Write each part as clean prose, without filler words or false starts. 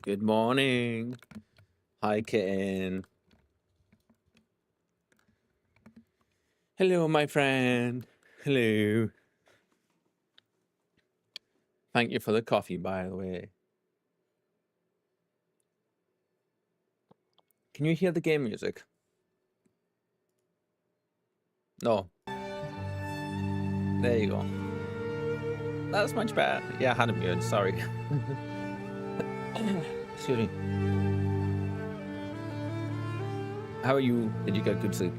Good morning. Hi, kitten. Hello, my friend. Hello. Thank you for the coffee, by the way. Can you hear the game music? No. There you go. That's much better. Yeah, I had it muted. Sorry. Excuse me. How are you? Did you get good sleep?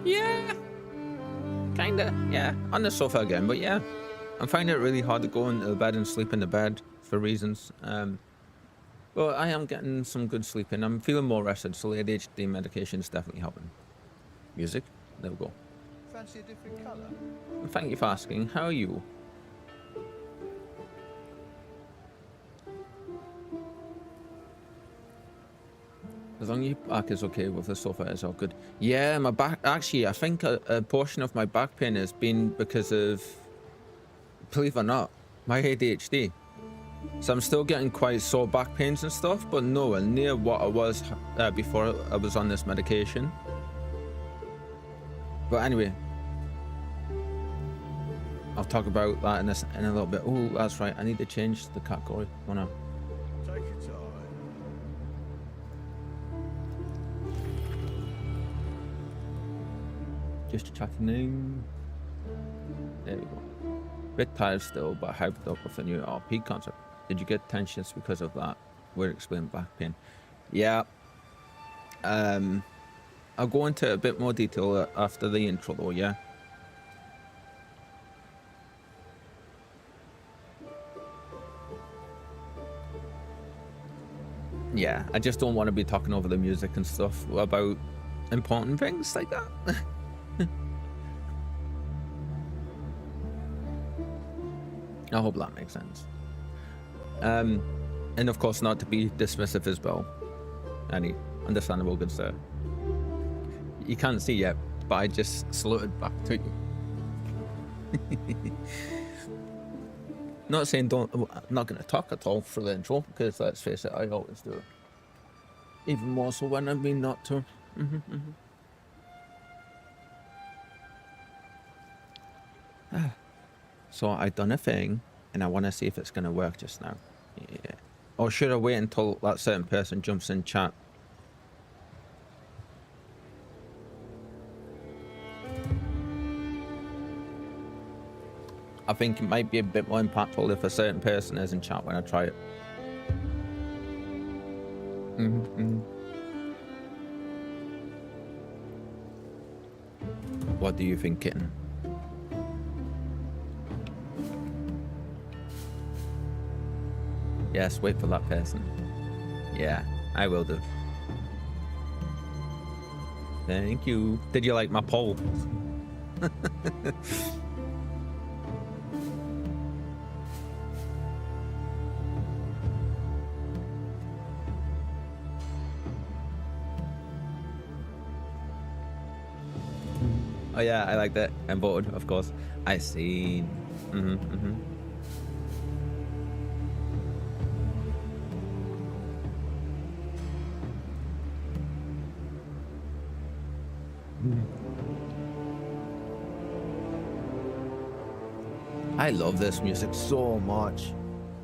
Yeah. Kinda. Yeah. On the sofa again, but yeah. I'm finding it really hard to go into the bed and sleep in the bed for reasons. But I am getting some good sleep in. I'm feeling more rested, so the ADHD medication is definitely helping. Music? There we go. Fancy a different colour? Thank you for asking. How are you? As long as your back is okay with the sofa, it's all good. Yeah, my back... Actually, I think a portion of my back pain has been because of... Believe it or not, my ADHD. So I'm still getting quite sore back pains and stuff, but nowhere near what I was before I was on this medication. But anyway, I'll talk about that in a little bit. Oh, that's right. I need to change the category. Wanna... Take your time. Just chatting in. There we go. Bit tired still, but hyped up with a new RP concert. Did you get tensions because of that? Weird explained back pain. Yeah. I'll go into a bit more detail after the intro though, yeah? Yeah, I just don't want to be talking over the music and stuff about important things like that. I hope that makes sense. And of course not to be dismissive as well. Any understandable, good sir. You can't see yet, but I just saluted back to you. Not saying don't, I'm not going to talk at all for the intro, because let's face it, I always do. Even more so when I mean not to. So I done a thing, and I want to see if it's going to work just now. Yeah. Or should I wait until that certain person jumps in chat? I think it might be a bit more impactful if a certain person is in chat when I try it. What do you think, kitten? Yes, wait for that person. Yeah, I will do. Thank you. Did you like my poll? Oh yeah, I liked it. And voted, of course. I seen. I love this music so much.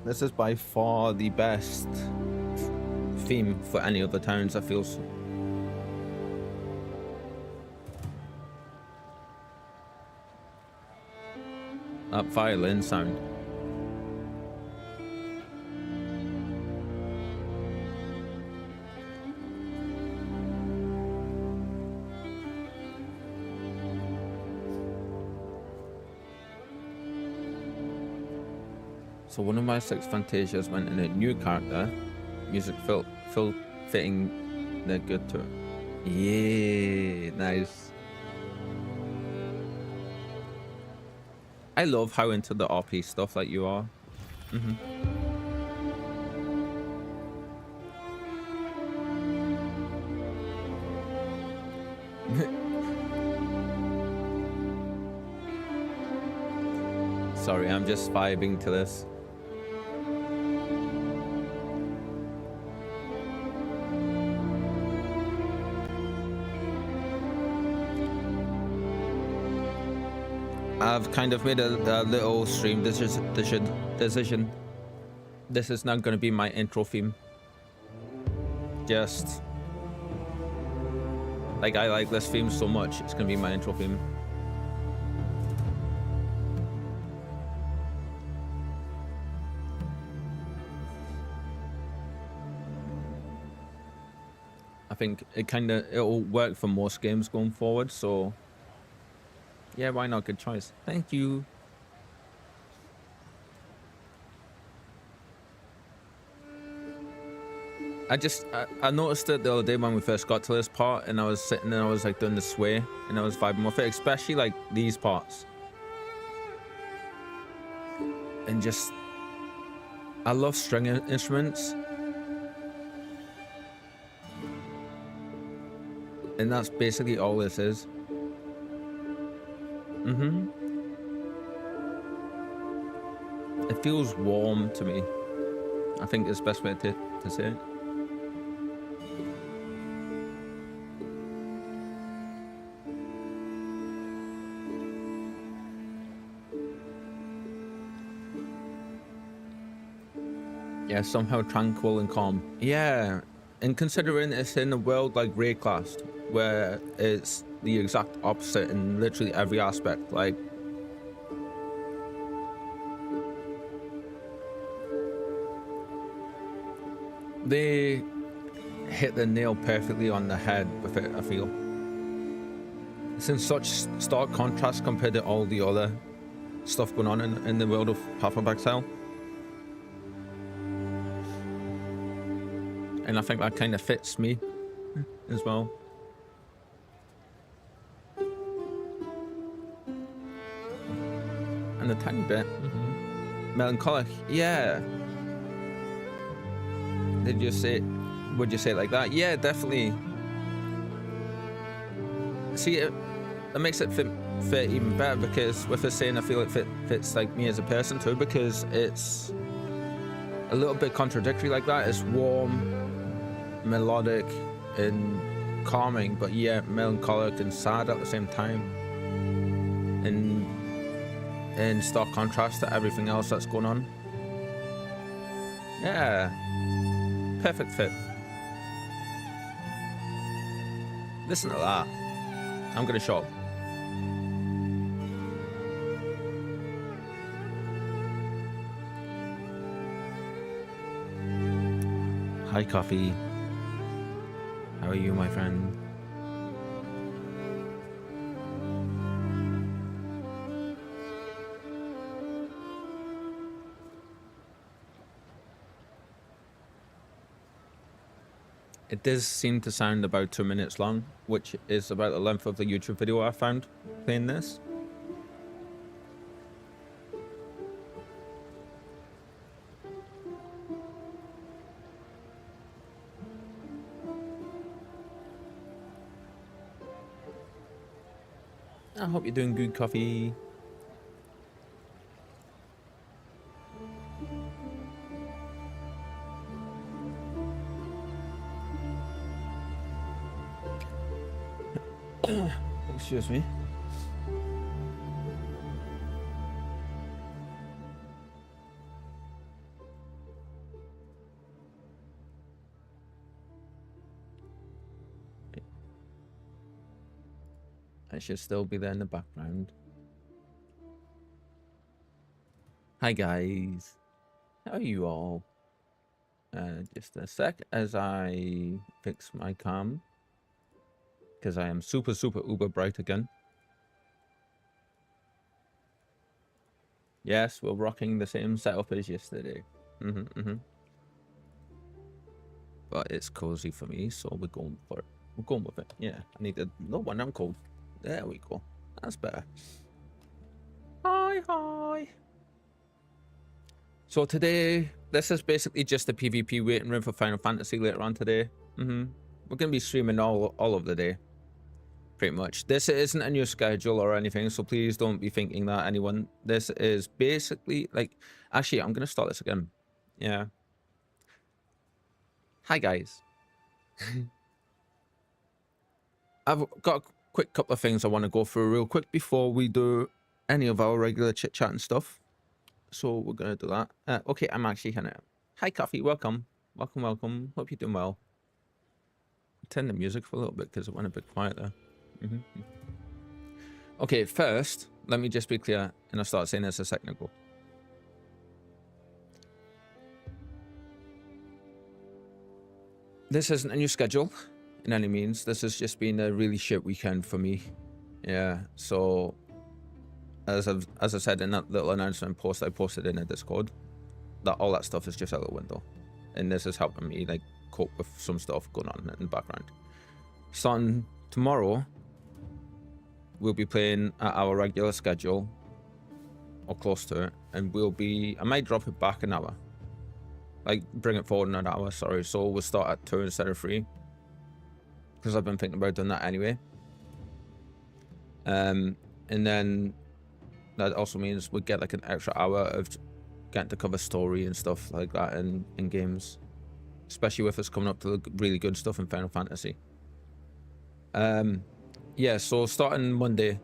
This is by far the best theme for any of the towns, I feel. That violin sound. So one of my 6 Fantasias went in a new character. Music fitting the good to it. Yeah, nice. I love how into the RP stuff that you are. Sorry, I'm just vibing to this. I've kind of made a little stream decision. This is not going to be my intro theme. Just like I like this theme so much, it's going to be my intro theme. I think it'll work for most games going forward, so yeah, why not? Good choice. Thank you. I noticed it the other day when we first got to this part, and I was sitting and I was like doing the sway and I was vibing with it, especially like these parts. And just, I love string instruments. And that's basically all this is. It feels warm to me. I think it's the best way to say it. Yeah, somehow tranquil and calm. Yeah, and considering it's in a world like Rayclast, where it's the exact opposite in literally every aspect, like they hit the nail perfectly on the head with it, I feel. It's in such stark contrast compared to all the other stuff going on in the world of Path of Exile. And I think that kind of fits me as well. And a tiny bit. Melancholic, yeah. Would you say it like that? Yeah, definitely. See, it makes it fit even better, because with the saying, I feel it fits like me as a person too, because it's a little bit contradictory like that. It's warm, melodic, and calming, but yeah, melancholic and sad at the same time. And in stark contrast to everything else that's going on. Yeah. Perfect fit. Listen to that. I'm gonna shop. Hi, Coffee. How are you, my friend? It does seem to sound about 2 minutes long, which is about the length of the YouTube video I found playing this. I hope you're doing good, Coffee. Excuse me. I should still be there in the background. Hi guys, how are you all? Just a sec as I fix my cam, because I am super uber bright again. Yes, we're rocking the same setup as yesterday. But it's cozy for me, so we're going for it. We're going with it. Yeah, I need to. No wonder I'm cold. There we go. That's better. Hi. So today, this is basically just a PvP waiting room for Final Fantasy later on today. We're gonna be streaming all of the day, pretty much. This isn't a new schedule or anything, so please don't be thinking that, anyone. This is basically like, actually, I'm gonna start this again. Yeah. Hi guys. I've got a quick couple of things I want to go through real quick before we do any of our regular chit chat and stuff. So we're gonna do that. Okay, I'm actually gonna. Hi, Coffee. Welcome, welcome, welcome. Hope you're doing well. Turn the music for a little bit because it went a bit quiet there. Okay, first, let me just be clear, and I started saying this a second ago. This isn't a new schedule in any means. This has just been a really shit weekend for me. Yeah, so as I said in that little announcement post I posted in a Discord, that all that stuff is just out the window, and this is helping me like cope with some stuff going on in the background. Starting tomorrow, we'll be playing at our regular schedule, or close to it, and I might drop it back an hour. Like, bring it forward an hour, sorry. So we'll start at 2 instead of 3. Because I've been thinking about doing that anyway. And then that also means we get like an extra hour of getting to cover story and stuff like that in games. Especially with us coming up to the really good stuff in Final Fantasy. Yeah, so starting Monday.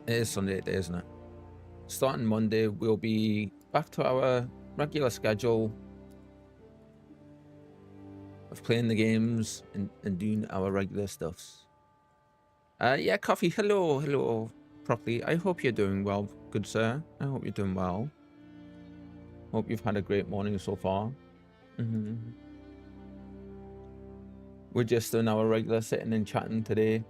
It is Sunday today, isn't it? Starting Monday, we'll be back to our regular schedule of playing the games and doing our regular stuffs. Yeah, Coffee, hello, properly. I hope you're doing well, good sir. I hope you're doing well. Hope you've had a great morning so far. We're just doing our regular sitting and chatting today.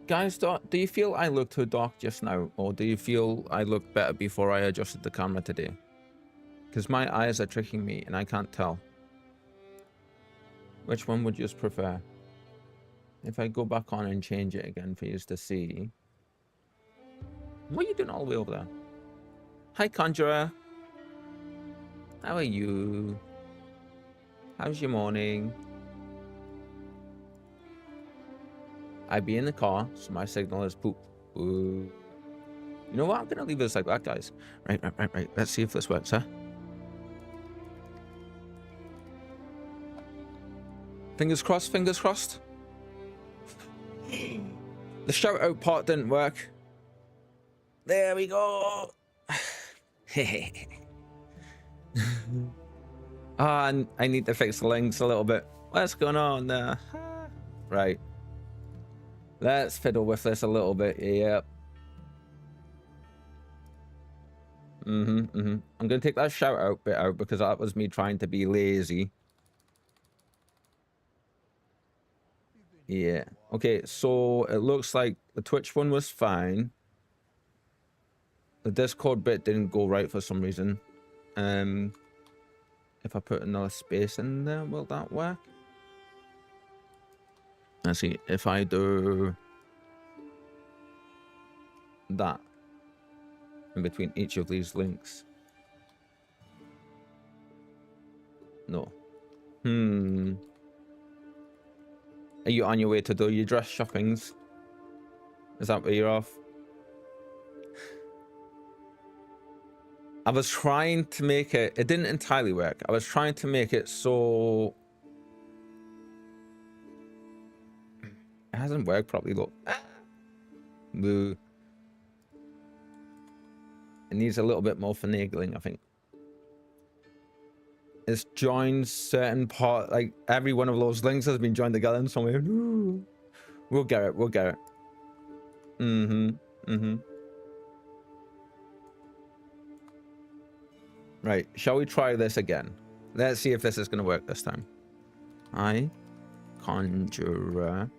Guys, do you feel I look too dark just now? Or do you feel I looked better before I adjusted the camera today? Because my eyes are tricking me and I can't tell. Which one would you prefer? If I go back on and change it again for you to see. What are you doing all the way over there? Hi, Conjurer. How are you? How's your morning? I be in the car, so my signal is poop. Ooh. You know what? I'm gonna leave this like that, guys. Right. Let's see if this works, huh? Fingers crossed, fingers crossed. The shout out part didn't work. There we go. And I need to fix the links a little bit. What's going on there? Right. Let's fiddle with this a little bit. Yep. I'm gonna take that shout out bit out because that was me trying to be lazy. Yeah. Okay, so it looks like the Twitch one was fine. The Discord bit didn't go right for some reason. If I put another space in there, will that work? Let's see, if I do that in between each of these links. No. Are you on your way to do your dress shoppings? Is that where you're off? I was trying to make it didn't entirely work. I was trying to make it so it hasn't worked properly, look. Boo. It needs a little bit more finagling, I think. It's joined certain part, like every one of those links has been joined together in some way. We'll get it, we'll get it. Right, shall we try this again? Let's see if this is gonna work this time. Hi, Conjurer.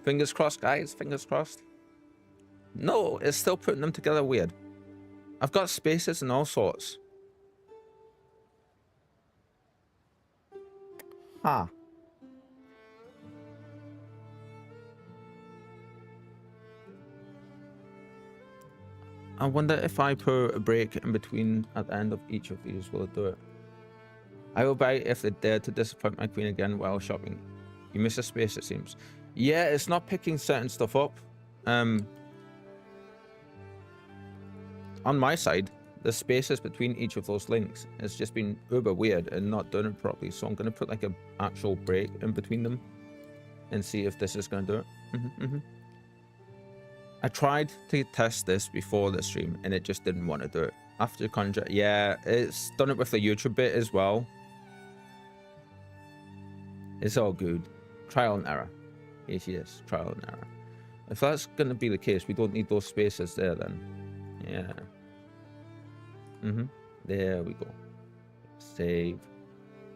Fingers crossed, guys, fingers crossed. No, it's still putting them together weird. I've got spaces and all sorts. Huh. I wonder if I put a break in between at the end of each of these, will it do it? I will buy it if they dare to disappoint my queen again while shopping. You miss a space, it seems. Yeah, it's not picking certain stuff up. On my side, the spaces between each of those links has just been uber weird and not done it properly. So I'm going to put like an actual break in between them. and see if this is going to do it. I tried to test this before the stream and it just didn't want to do it. After Conjure, yeah, it's done it with the YouTube bit as well. It's all good. Trial and error. Yes, trial and error. If that's going to be the case, we don't need those spaces there then. Yeah. There we go. Save.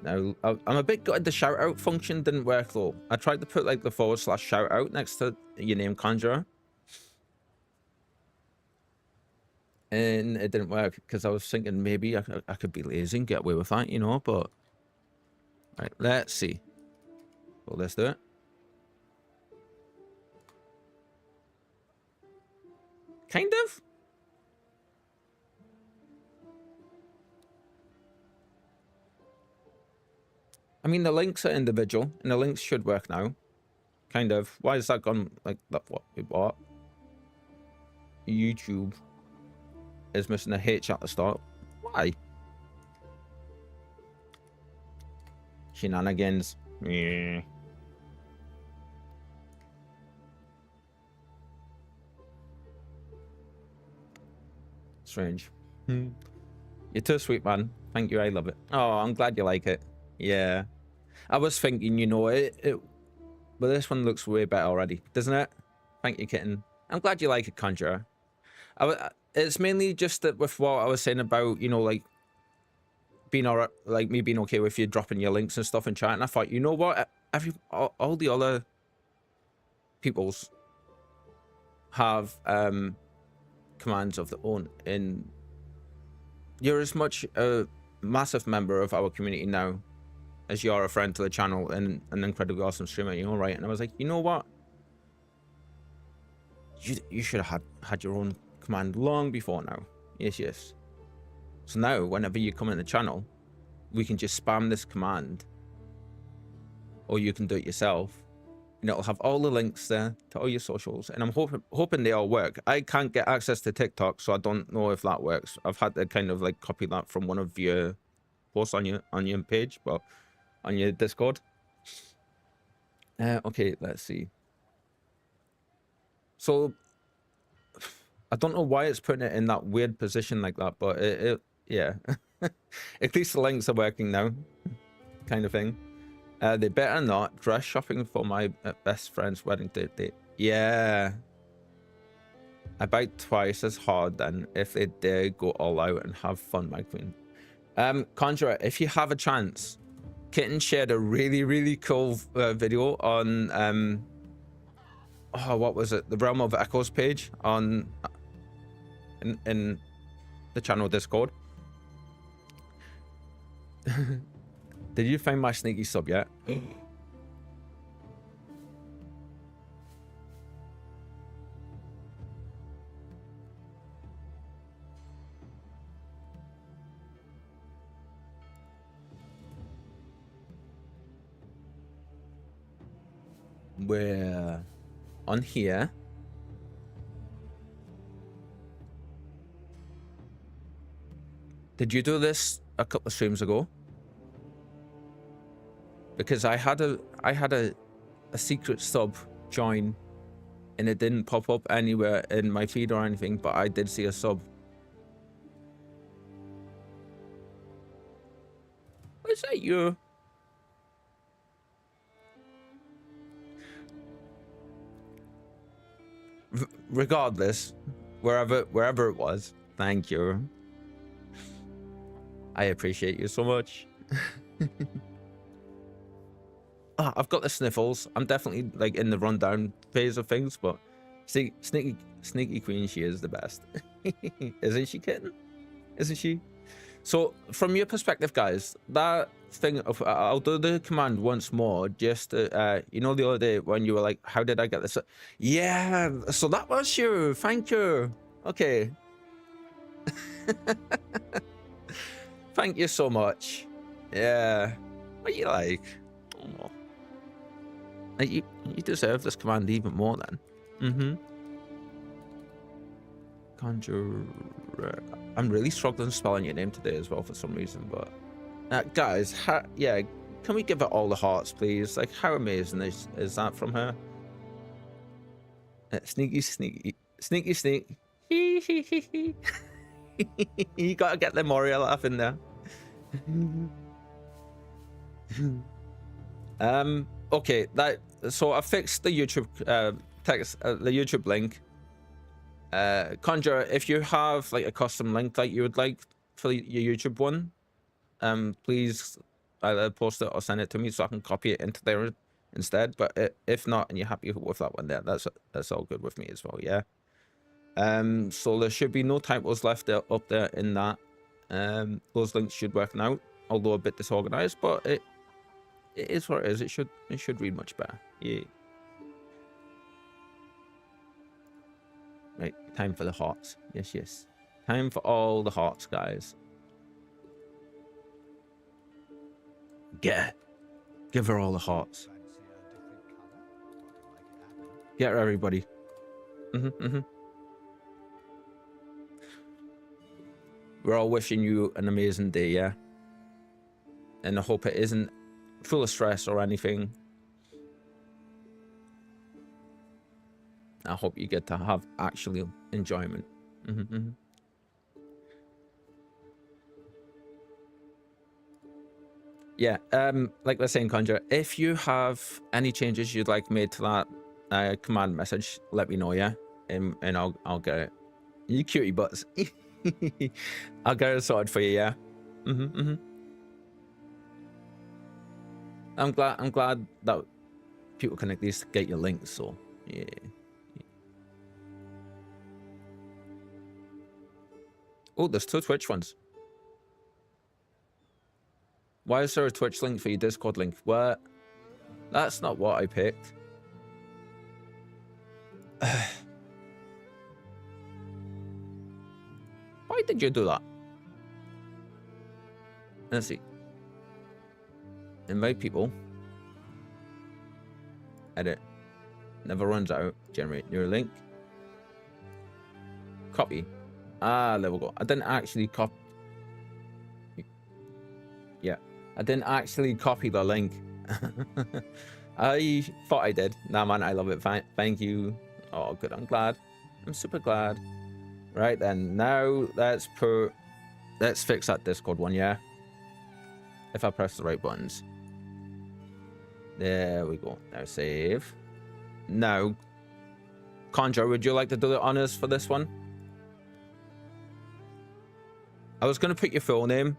Now, I'm a bit gutted the shout out function didn't work though. I tried to put like the / shout out next to your name Conjurer. And it didn't work because I was thinking maybe I could be lazy and get away with that, you know, but... Right, let's see. Well, let's do it. Kind of. I mean, the links are individual, and the links should work now. Kind of. Why is that gone like that? What? YouTube is missing a H at the start. Why? Shenanigans. Yeah. Strange. You're too sweet, man. Thank you. I love it. Oh, I'm glad you like it. Yeah. I was thinking, you know, but this one looks way better already, doesn't it? Thank you, kitten. I'm glad you like it, Conjurer. It's mainly just that with what I was saying about, you know, like being alright, like me being okay with you dropping your links and stuff in chat. And I thought, you know what? All the other peoples have commands of their own, and you're as much a massive member of our community now as you are a friend to the channel and an incredibly awesome streamer, you know, right? And I was like, you know what? You should have had your own command long before now. Yes. So now, whenever you come in the channel, we can just spam this command, or you can do it yourself, and it'll have all the links there to all your socials. And I'm hoping they all work. I can't get access to TikTok, so I don't know if that works. I've had to kind of like copy that from one of your posts on your page, but on your Discord. Okay, let's see. So I don't know why it's putting it in that weird position like that, but yeah. At least the links are working now, kind of thing. They better not. Dress shopping for my best friend's wedding date. Yeah. I bite twice as hard then if they dare go all out and have fun, my queen. Conjurer, if you have a chance, Kitten shared a really cool video on oh, what was it? The Realm of Echoes page on in the channel Discord. Did you find my sneaky sub yet? We're on here. Did you do this a couple of streams ago? Because I had a secret sub join and it didn't pop up anywhere in my feed or anything, but I did see a sub. Is that you? Regardless, wherever it was, thank you. I appreciate you so much. I've got the sniffles. I'm definitely like in the rundown phase of things, but see, sneaky queen, she is the best. Isn't she, kitten? Isn't she? So from your perspective, guys, that thing of I'll do the command once more, just you know, the other day when you were like, how did I get this? Yeah, so that was you. Thank you. Okay. Thank you so much. Yeah. What you like? Oh. You deserve this command even more then. Conjurer. I'm really struggling spelling your name today as well for some reason, but guys, yeah, Can we give her all the hearts, please? Like, how amazing is that from her? Sneaky, sneaky, sneaky, sneak. You gotta get the Moria laugh in there. Okay, so I fixed the YouTube text, the YouTube link. Conjure, if you have like a custom link that you would like for your YouTube one, please either post it or send it to me so I can copy it into there instead. But if not, and you're happy with that one there, that's all good with me as well. Yeah. So there should be no typos left up there in that. Those links should work now, although a bit disorganized, but it is what it is. It should read much better. Yeah. Right, time for the hearts. Yes, yes. Time for all the hearts, guys. Give her all the hearts. Get her, everybody. We're all wishing you an amazing day, yeah? And I hope it isn't full of stress or anything. I hope you get to have actual enjoyment. Yeah, like we're saying, Conjure, if you have any changes you'd like made to that command message, let me know, yeah? And I'll get it. You cutie butts. I'll get it sorted for you, yeah? I'm glad that people can at least get your links, so yeah. Oh, there's 2 Twitch ones. Why is there a Twitch link for your Discord link? What? That's not what I picked. Why did you do that? Let's see. Invite people. Edit. Never runs out. Generate new link. Copy. Ah, there we go. I didn't actually copy. Yeah, I didn't actually copy the link. I thought I did. Nah, man, I love it. Thank you. Oh, good. I'm glad. I'm super glad. Right then, now let's fix that Discord one, yeah? If I press the right buttons. There we go. Now save. Now, Conjure, would you like to do the honors for this one? I was going to put your full name,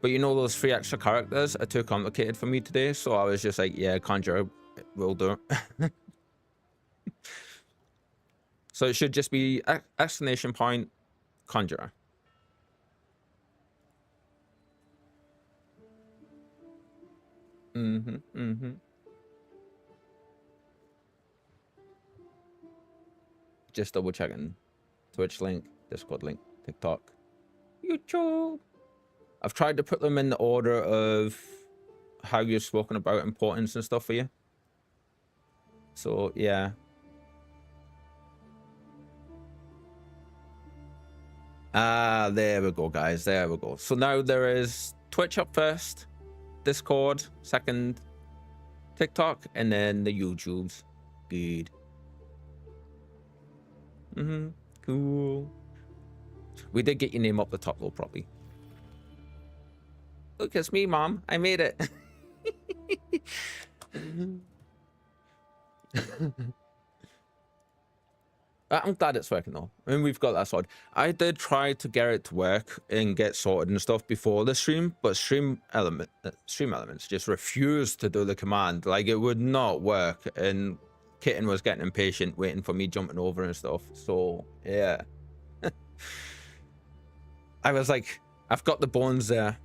but you know those 3 extra characters are too complicated for me today, so I was just like, yeah, Conjure will do. So it should just be exclamation point Conjurer. Just double checking. Twitch link, Discord link, TikTok, YouTube. I've tried to put them in the order of how you've spoken about importance and stuff for you. So yeah. Ah, there we go, guys. There we go. So now there is Twitch up first, Discord second, TikTok, and then the YouTubes. Good. Cool. We did get your name up the top though, probably. Look, it's me, Mom. I made it. I'm glad it's working though. I mean, we've got that sorted. I did try to get it to work and get sorted and stuff before the stream, but Stream Elements just refused to do the command. Like, it would not work, and Kitten was getting impatient waiting for me jumping over and stuff. So yeah. I was like, I've got the bones there.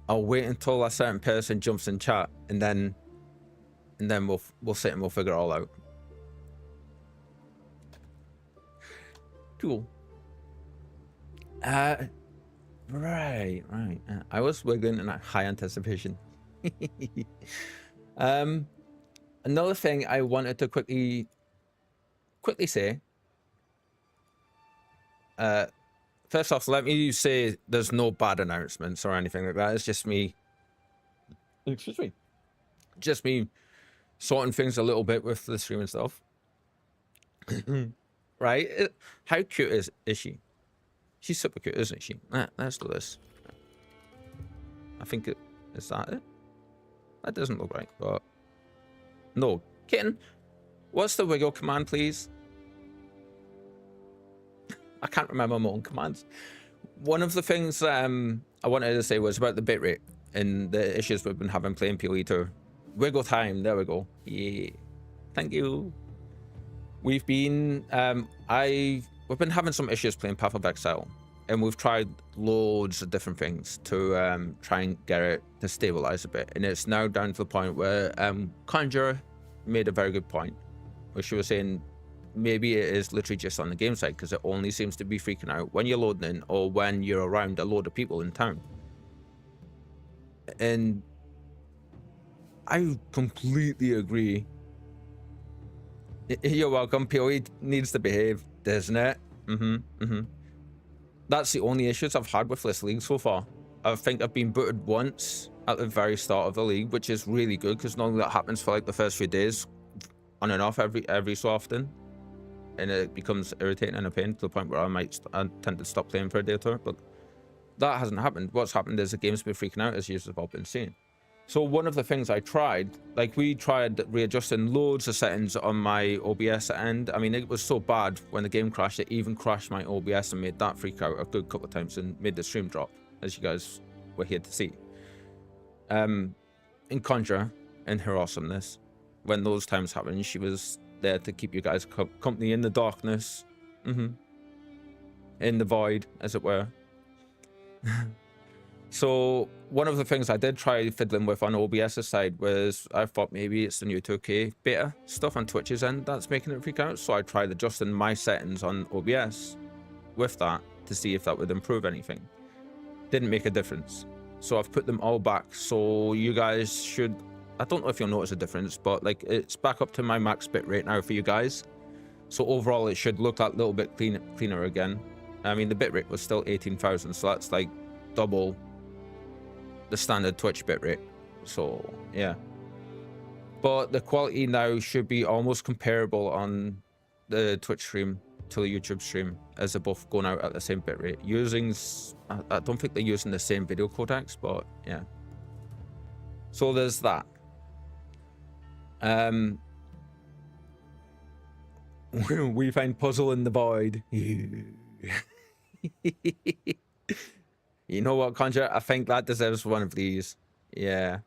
I'll wait until a certain person jumps in chat, and then we'll sit and we'll figure it all out. Cool. Right. I was wiggling in high anticipation. Another thing I wanted to quickly say. First off, let me say there's no bad announcements or anything like that. It's just me Excuse me. Just me sorting things a little bit with the stream and stuff. Right? How cute is she? She's super cute, isn't she? Let's do this. I think is that it? That doesn't look right, but no. Kitten, what's the wiggle command, please? I can't remember my own commands. One of the things I wanted to say was about the bitrate and the issues we've been having playing PoE 2. Wiggle time, there we go. Yeah. Thank you. We've been we've been having some issues playing Path of Exile, and we've tried loads of different things to try and get it to stabilize a bit, and it's now down to the point where Conjurer made a very good point, where she was saying maybe it is literally just on the game side, because it only seems to be freaking out when you're loading in or when you're around a load of people in town. And I completely agree. You're welcome. PoE needs to behave, doesn't it? That's the only issues I've had with this league so far. I think I've been booted once at the very start of the league, which is really good, because normally that happens for like the first few days, on and off every so often, and it becomes irritating and a pain to the point where I tend to stop playing for a day or two. But that hasn't happened. What's happened is the game's been freaking out, as you've all been seeing. So one of the things I tried, like we tried readjusting loads of settings on my OBS end. I mean, it was so bad when the game crashed, it even crashed my OBS and made that freak out a good couple of times and made the stream drop, as you guys were here to see. In Conjure, in her awesomeness, when those times happened, she was there to keep you guys company in the darkness, in the void, as it were. So one of the things I did try fiddling with on OBS's side was I thought maybe it's the new 2K beta stuff on Twitch's end that's making it freak out. So I tried adjusting my settings on OBS with that to see if that would improve anything. Didn't make a difference. So I've put them all back. So you guys should, I don't know if you'll notice a difference, but like it's back up to my max bit rate now for you guys. So overall it should look that little bit cleaner again. I mean, the bit rate was still 18,000, so that's like double the standard Twitch bitrate. So yeah, but the quality now should be almost comparable on the Twitch stream to the YouTube stream, as they're both going out at the same bitrate. I don't think they're using the same video codecs, but yeah. So there's that. We find puzzle in the void. You know what, Conjure? I think that deserves one of these. Yeah.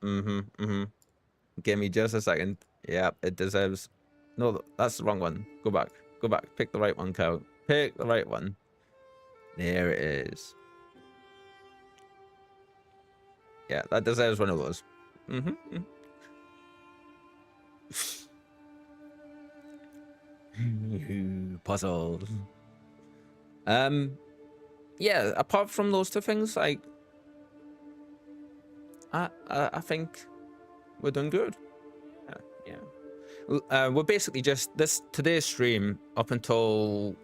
Give me just a second. Yeah, it deserves. No, that's the wrong one. Go back. Go back. Pick the right one, Cal. Pick the right one. There it is. Yeah, that deserves one of those. Puzzles. Yeah, apart from those two things, like I think we're doing good. Yeah. We're basically just today's stream up until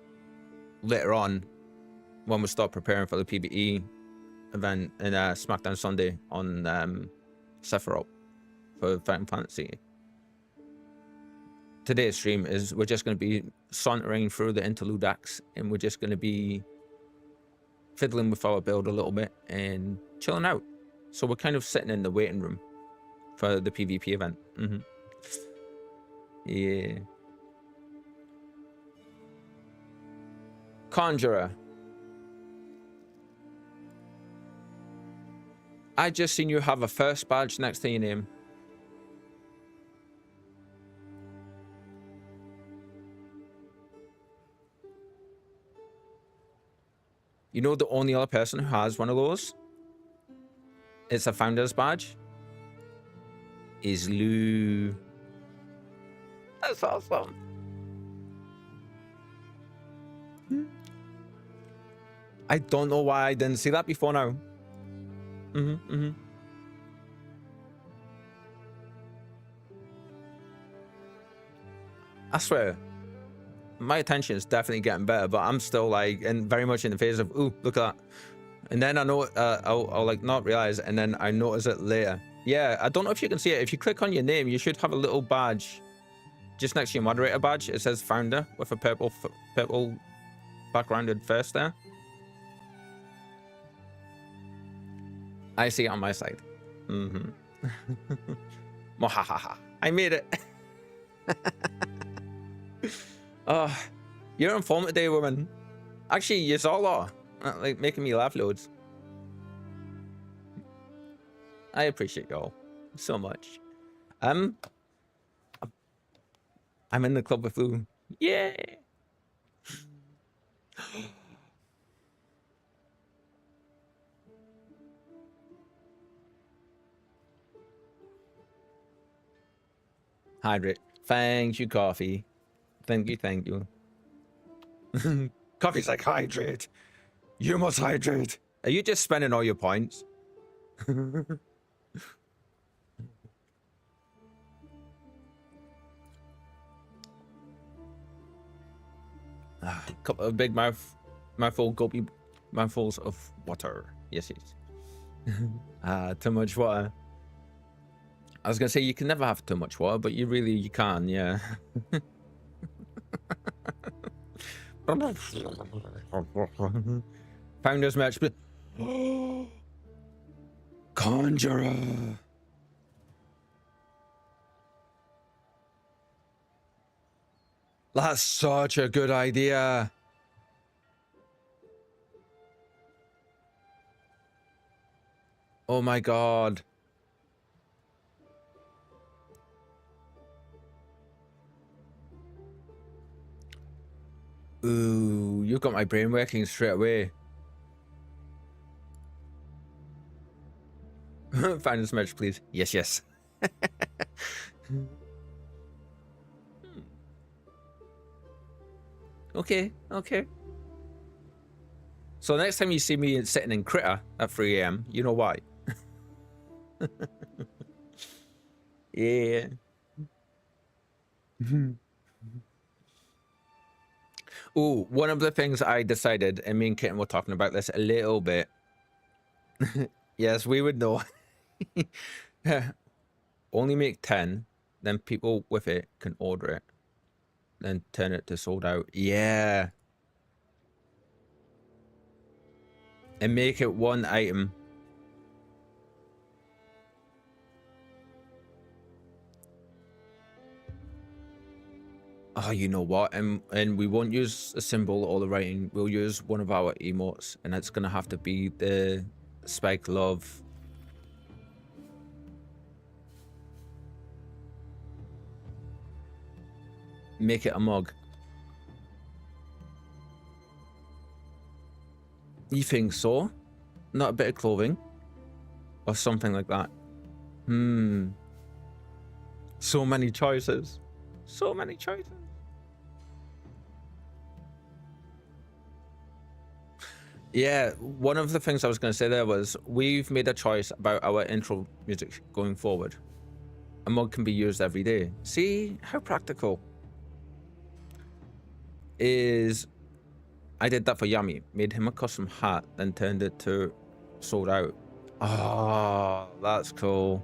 later on, when we start preparing for the PvE event in SmackDown Sunday on Sephiroth for Final Fantasy. Today's stream is we're just going to be sauntering through the Interlude acts, and we're just going to be fiddling with our build a little bit and chilling out. So we're kind of sitting in the waiting room for the PvP event. Yeah. Conjurer. I just seen you have a first badge next to your name. You know, the only other person who has one of those, it's a founder's badge, is Lou. That's awesome. I don't know why I didn't see that before now. I swear, my attention is definitely getting better, but I'm still like, and very much in the phase of, ooh, look at that. And then I know I'll like not realize, and then I notice it later. Yeah, I don't know if you can see it. If you click on your name, you should have a little badge just next to your moderator badge. It says founder with a purple backgrounded face there. I see it on my side. Mm-hmm. Mohahaha. I made it. Oh, you're on form today, woman. Actually, you all are. Like, making me laugh loads. I appreciate y'all so much. I'm in the club with Lou. Yeah. Hydrate. Thank you, coffee. Thank you. Coffee's like, hydrate. You must hydrate. Are you just spending all your points? A couple of big mouthfuls of water. Yes. Too much water. I was gonna say you can never have too much water, but you can, yeah. Founders match. Conjurer. That's such a good idea. Oh my god. Ooh, you got my brain working straight away. Find this merch, please. Yes. Okay. So next time you see me sitting in Critter at 3 AM, you know why. Yeah. Ooh, one of the things I decided, and me and Kitten were talking about this a little bit. Yes, we would know. Only make 10, then people with it can order it. Then turn it to sold out. Yeah. And make it one item. Oh, you know what? And we won't use a symbol or the writing. We'll use one of our emotes, and it's gonna have to be the Spike Love. Make it a mug. You think so? Not a bit of clothing? Or something like that. So many choices. So many choices. Yeah, one of the things I was going to say there was we've made a choice about our intro music going forward. A mug can be used every day. See how practical. I did that for Yummy. Made him a custom hat, then turned it to sold out. Oh, that's cool.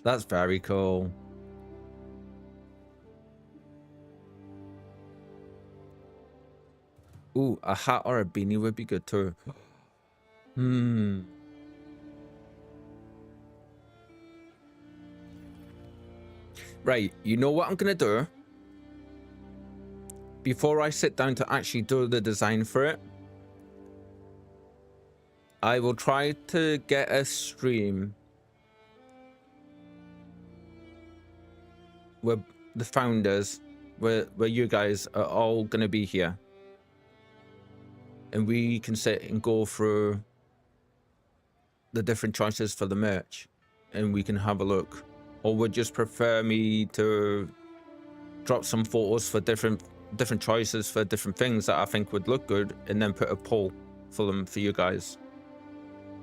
That's very cool. Ooh, a hat or a beanie would be good too. Right, you know what I'm gonna do? Before I sit down to actually do the design for it, I will try to get a stream where the founders, where you guys are all gonna be here. And we can sit and go through the different choices for the merch, and we can have a look. Or would just prefer me to drop some photos for different choices for different things that I think would look good, and then put a poll for them for you guys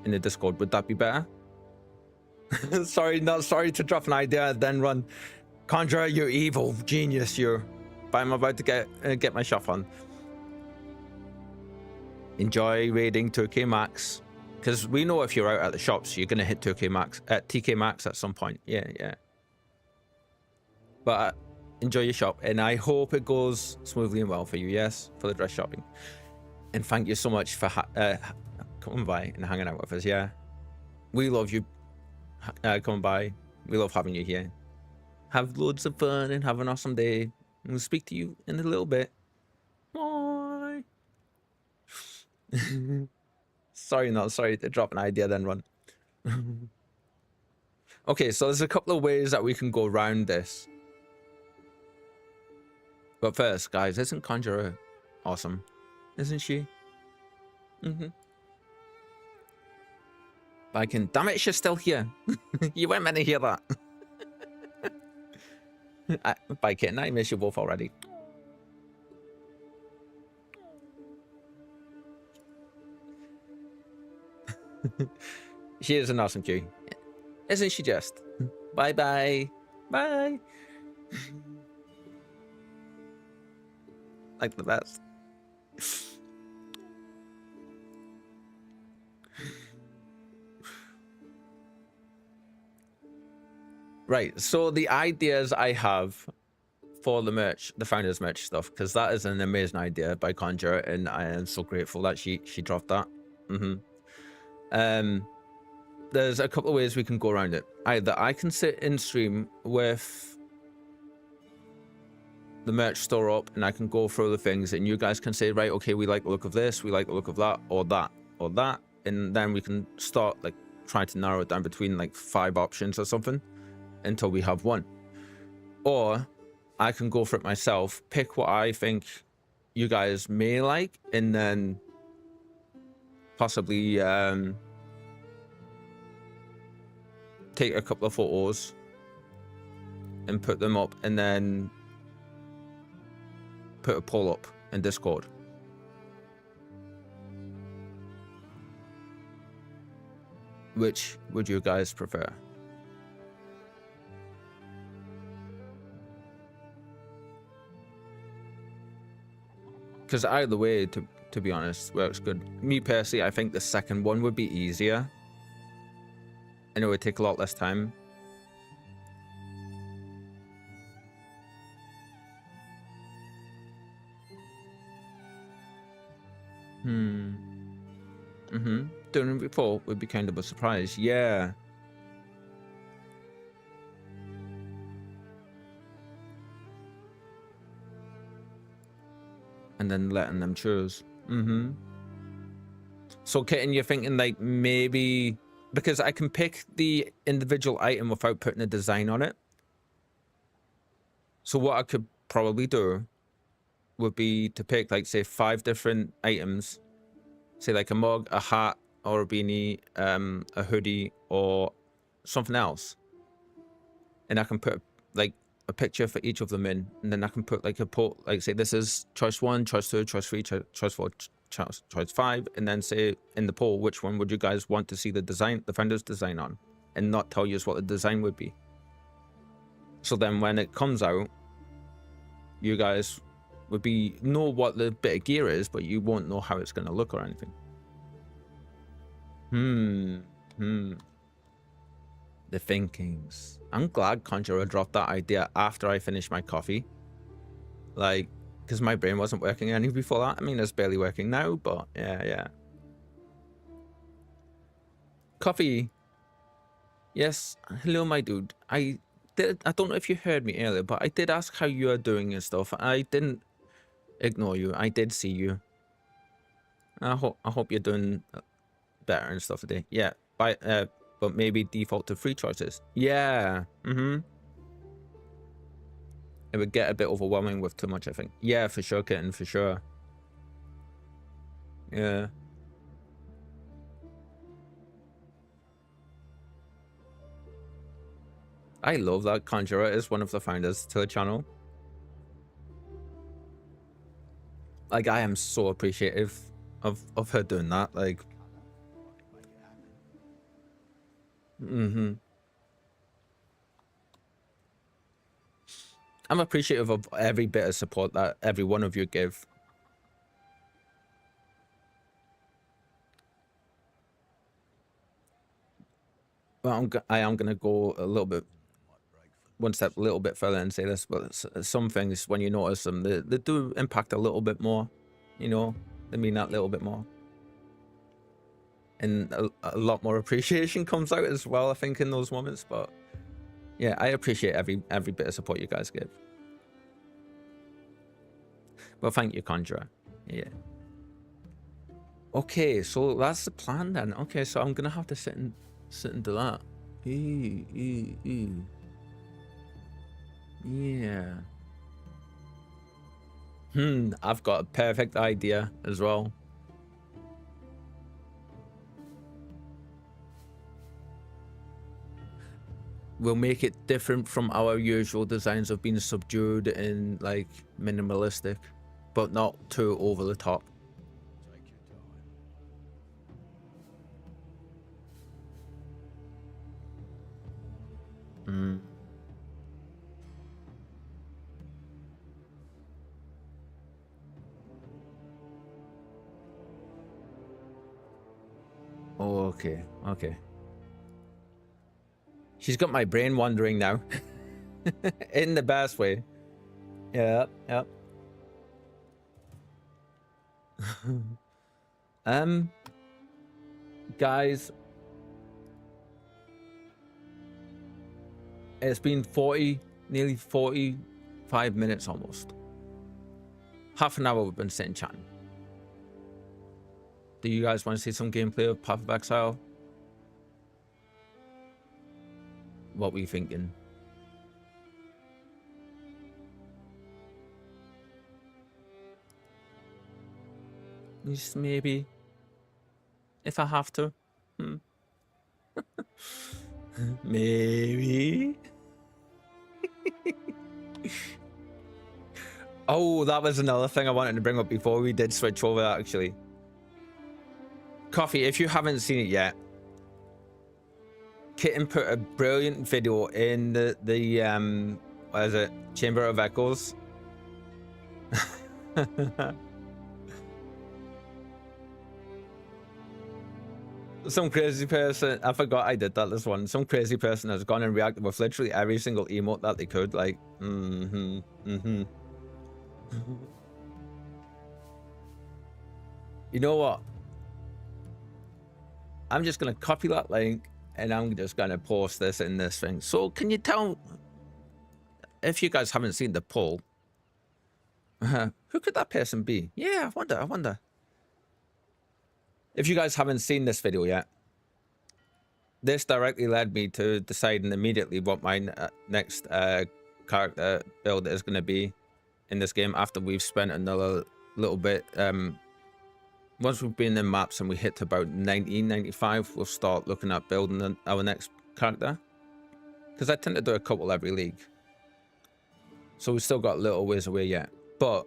in the Discord? Would that be better? Sorry to drop an idea and then run. Conjurer, you're evil genius, you're. But I'm about to get my shop on. Enjoy raiding 2k max, because we know if you're out at the shops, you're gonna hit 2k max at TK max at some point. Yeah. But enjoy your shop, and I hope it goes smoothly and well for you. Yes, for the dress shopping, and thank you so much for coming by and hanging out with us. Yeah, we love you. Coming by, we love having you here. Have loads of fun and have an awesome day. We'll speak to you in a little bit. Bye. Sorry to drop an idea then run. Okay, so there's a couple of ways that we can go around this. But first, guys, isn't Conjurer awesome? Isn't she? Viking, damn it, she's still here. You weren't meant to hear that. Viking, I miss you both already. She is an awesome Q. Isn't she just? Bye. Like the best. Right, so the ideas I have for the merch, the founders merch stuff, because that is an amazing idea by Conjure, and I am so grateful that she dropped that. There's a couple of ways we can go around it. Either I can sit in stream with the merch store up and I can go through the things, and you guys can say, right, okay, we like the look of this, we like the look of that, or that, or that, and then we can start like trying to narrow it down between like 5 options or something until we have one. Or I can go for it myself, pick what I think you guys may like, and then possibly take a couple of photos and put them up, and then put a poll up in Discord. Which would you guys prefer? Because either way, to be honest, works good. Me personally, I think the second one would be easier, and it would take a lot less time. Doing it before would be kind of a surprise. Yeah. And then letting them choose. So Kitten, you're thinking like maybe because I can pick the individual item without putting a design on it. So what I could probably do would be to pick like say 5 different items, say like a mug, a hat, or a beanie, a hoodie, or something else, and I can put like a picture for each of them in, and then I can put like a poll, like say this is choice 1, choice 2, choice 3, choice 4, choice 5, and then say in the poll which one would you guys want to see the design, the founder's design on, and not tell you what the design would be. So then when it comes out, you guys would know what the bit of gear is, but you won't know how it's going to look or anything. The thinkings. I'm glad Conjurer dropped that idea after I finished my coffee. Like, because my brain wasn't working any before that. I mean, it's barely working now, but yeah. Coffee. Yes, hello, my dude. I don't know if you heard me earlier, but I did ask how you are doing and stuff. I didn't ignore you. I did see you. I hope you're doing better and stuff today. Yeah, but maybe default to 3 choices. Yeah. It would get a bit overwhelming with too much, I think. Yeah, for sure, Kitten, for sure. Yeah. I love that Conjurer is one of the founders to the channel. Like, I am so appreciative of her doing that. Like, I'm appreciative of every bit of support that every one of you give. But I am gonna go a little bit, one step a little bit further and say this, but some things, when you notice them, they do impact a little bit more, you know, they mean that little bit more. And a lot more appreciation comes out as well, I think, in those moments. But yeah, I appreciate every bit of support you guys give. Well, thank you, Conjurer. Yeah. Okay, so that's the plan then. Okay, so I'm gonna have to sit and do that. Yeah. I've got a perfect idea as well. We'll make it different from our usual designs of being subdued and like minimalistic, but not too over the top. Take your time. Oh, okay, okay. She's got my brain wandering now. In the best way. Yep, yep. Guys, it's been nearly 45 minutes almost. Half an hour we've been sitting chatting. Do you guys want to see some gameplay of Path of Exile? What were you thinking? Just maybe, if I have to. Maybe. Oh, that was another thing I wanted to bring up before we did switch over, actually. Coffee, if you haven't seen it yet, Kitten put a brilliant video in the what is it, Chamber of Echoes. Some crazy person, I forgot I did that this one. Some crazy person has gone and reacted with literally every single emote that they could, like, You know what? I'm just gonna copy that link and I'm just gonna post this in this thing. So can you tell, if you guys haven't seen the poll, who could that person be? Yeah, I wonder. If you guys haven't seen this video yet, this directly led me to deciding immediately what my next character build is going to be in this game after we've spent another little bit. Once we've been in maps and we hit about 95, we'll start looking at building our next character. Because I tend to do a couple every league. So we've still got a little ways away yet. But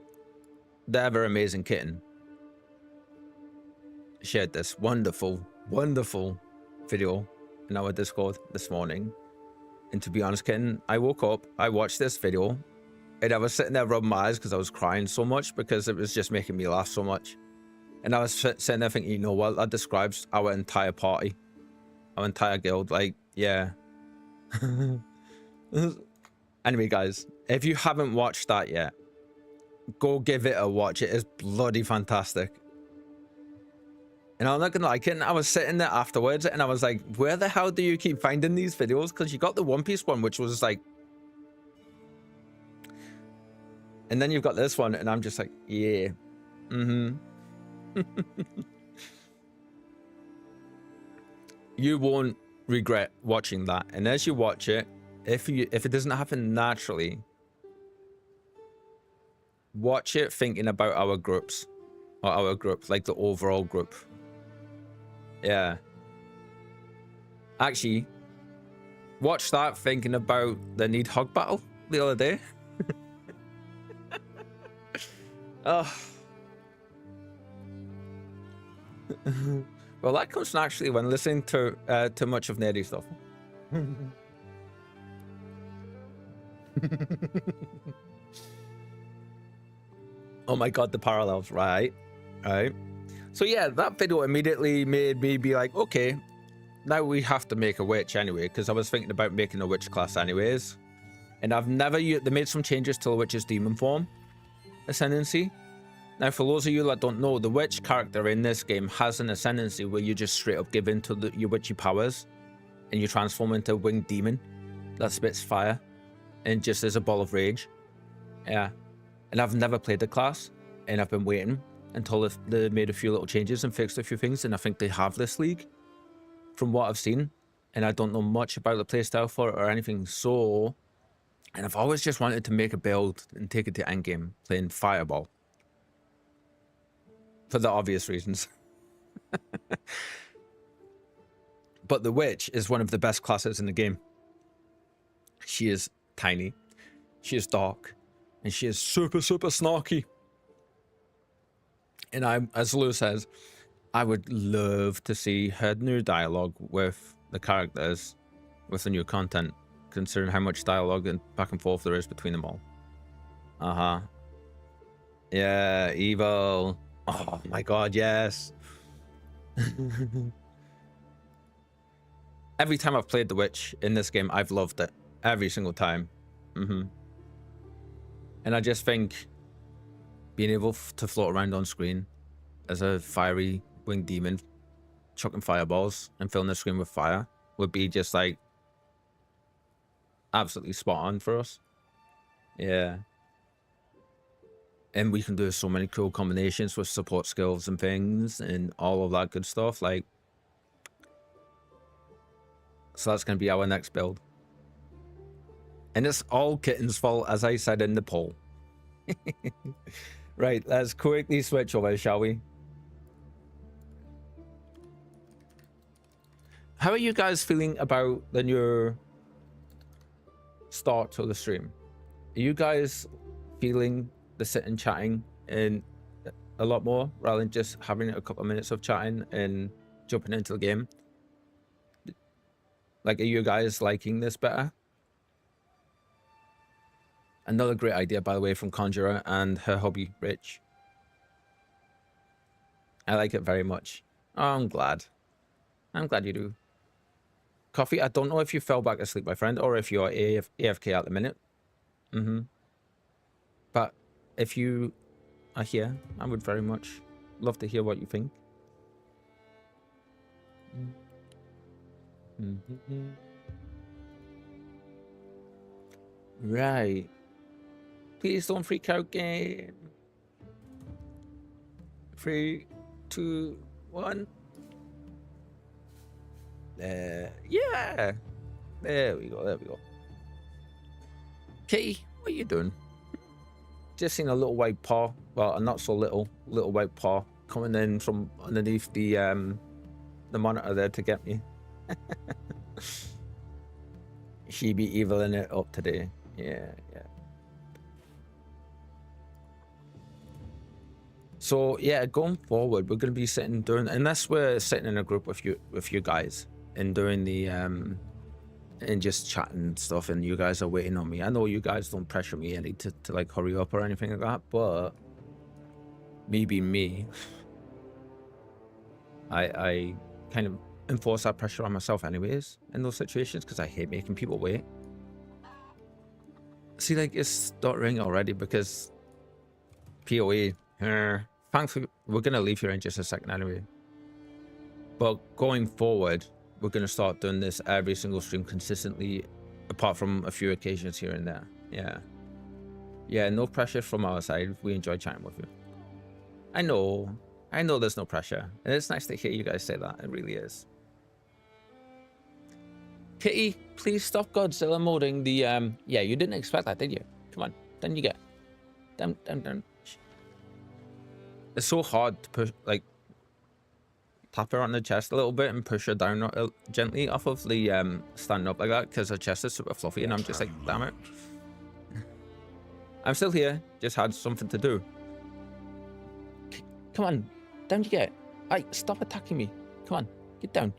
the ever amazing Kitten shared this wonderful video in our Discord this morning. And to be honest, Kitten, I woke up, I watched this video, and I was sitting there rubbing my eyes because I was crying so much because it was just making me laugh so much. And I was sitting there thinking, you know what, that describes our entire party, our entire guild. Like, yeah. Anyway, guys, if you haven't watched that yet, go give it a watch. It is bloody fantastic. And I'm not gonna lie, Kitten, I was sitting there afterwards and I was like, where the hell do you keep finding these videos? Because you got the One Piece one, which was like, and then you've got this one, and I'm just like, yeah. You won't regret watching that. And as you watch it, if it doesn't happen naturally, watch it thinking about our groups, or our group, like the overall group. Yeah. Actually, watch that thinking about the Needhog battle the other day. Oh. Well, that comes naturally when listening to too much of nerdy stuff. Oh my god, the parallels, right? So yeah, that video immediately made me be like, okay, now we have to make a witch anyway, because I was thinking about making a witch class anyways. And I've never used, they made some changes to the witch's demon form ascendancy. Now, for those of you that don't know, the witch character in this game has an ascendancy where you just straight up give in to your witchy powers and you transform into a winged demon that spits fire and just is a ball of rage. Yeah. And I've never played the class, and I've been waiting until they made a few little changes and fixed a few things, and I think they have this league from what I've seen, and I don't know much about the playstyle for it or anything, so... And I've always just wanted to make a build and take it to endgame playing Fireball. For the obvious reasons. But the witch is one of the best classes in the game. She is tiny, she is dark, and she is super, super snarky. And as Lou says, I would love to see her new dialogue with the characters, with the new content, considering how much dialogue and back and forth there is between them all. Uh-huh. Yeah, evil. Oh my god, yes. Every time I've played the witch in this game, I've loved it. Every single time. And I just think being able to float around on screen as a fiery winged demon, chucking fireballs and filling the screen with fire would be just like absolutely spot on for us. Yeah. And we can do so many cool combinations with support skills and things and all of that good stuff. Like, so that's going to be our next build. And it's all Kitten's fault, as I said in the poll. Right, let's quickly switch over, shall we? How are you guys feeling about the new start to the stream? Are you guys feeling the sitting chatting in a lot more rather than just having a couple of minutes of chatting and jumping into the game? Like, are you guys liking this better? Another great idea, by the way, from Conjurer and her hubby, Rich. I like it very much. Oh, I'm glad. I'm glad you do. Coffee, I don't know if you fell back asleep, my friend, or if you're AFK at the minute. But if you are here, I would very much love to hear what you think. Right. Please don't freak out, game. 3, 2, 1. Yeah. There we go. There we go. Kitty, what are you doing? Just seen a little white paw. Well, a not so little white paw coming in from underneath the monitor there to get me. She be eviling it up today. Yeah. So yeah, going forward, we're gonna be sitting doing, unless we're sitting in a group with you guys and doing the and just chatting and stuff, and you guys are waiting on me. I know you guys don't pressure me any to like hurry up or anything like that, but me being me, I kind of enforce that pressure on myself anyways in those situations because I hate making people wait. See, like, it's stuttering already because PoE. Thankfully, we're gonna leave here in just a second anyway. But going forward, we're gonna start doing this every single stream consistently, apart from a few occasions here and there. Yeah, no pressure from our side. We enjoy chatting with you. I know there's no pressure, and it's nice to hear you guys say that. It really is. Kitty, please stop Godzilla modding the yeah, you didn't expect that, did you? Come on, down you get. Down. It's so hard to push, like, tap her on the chest a little bit and push her down gently off of the standing up like that, because her chest is super fluffy, and I'm just like, damn it. I'm still here, just had something to do. Come on, down you get. Hey, stop attacking me. Come on, get down.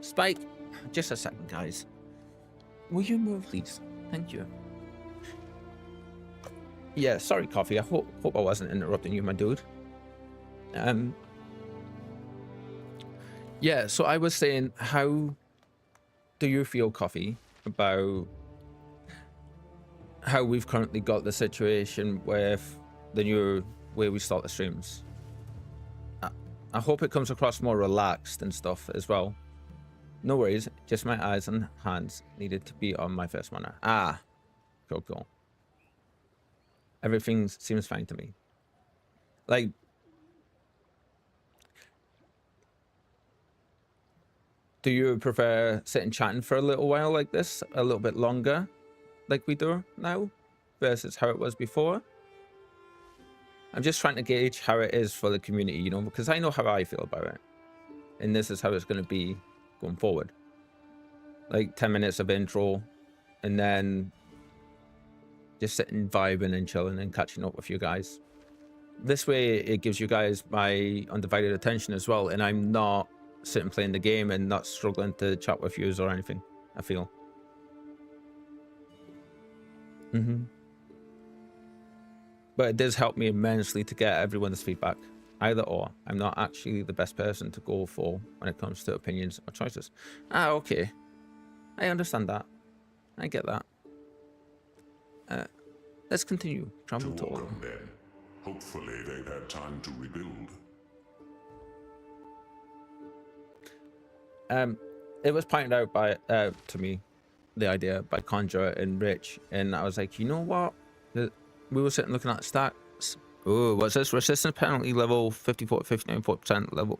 Spike, just a second, guys. Will you move, please? Thank you. Yeah, sorry, Coffee. I hope I wasn't interrupting you, my dude. Yeah, so I was saying, how do you feel, Coffee, about how we've currently got the situation with the new way we start the streams? I hope it comes across more relaxed and stuff as well. No worries, just my eyes and hands needed to be on my first mana. Ah, cool. Everything seems fine to me. Like, do you prefer sitting chatting for a little while like this, a little bit longer, like we do now, versus how it was before? I'm just trying to gauge how it is for the community, you know, because I know how I feel about it. And this is how it's going to be going forward. Like 10 minutes of intro, and then just sitting, vibing and chilling and catching up with you guys. This way, it gives you guys my undivided attention as well, and I'm not sitting playing the game and not struggling to chat with yous or anything, I feel. But it does help me immensely to get everyone's feedback. Either or. I'm not actually the best person to go for when it comes to opinions or choices. Ah, okay. I understand that. I get that. Let's continue. Travel to all. Then. Hopefully they've had time to rebuild. It was pointed out by to me, the idea by Conjure and Rich, and I was like, you know what? We were sitting looking at stats. Oh, what's this? Resistance penalty level 54 to 59% level.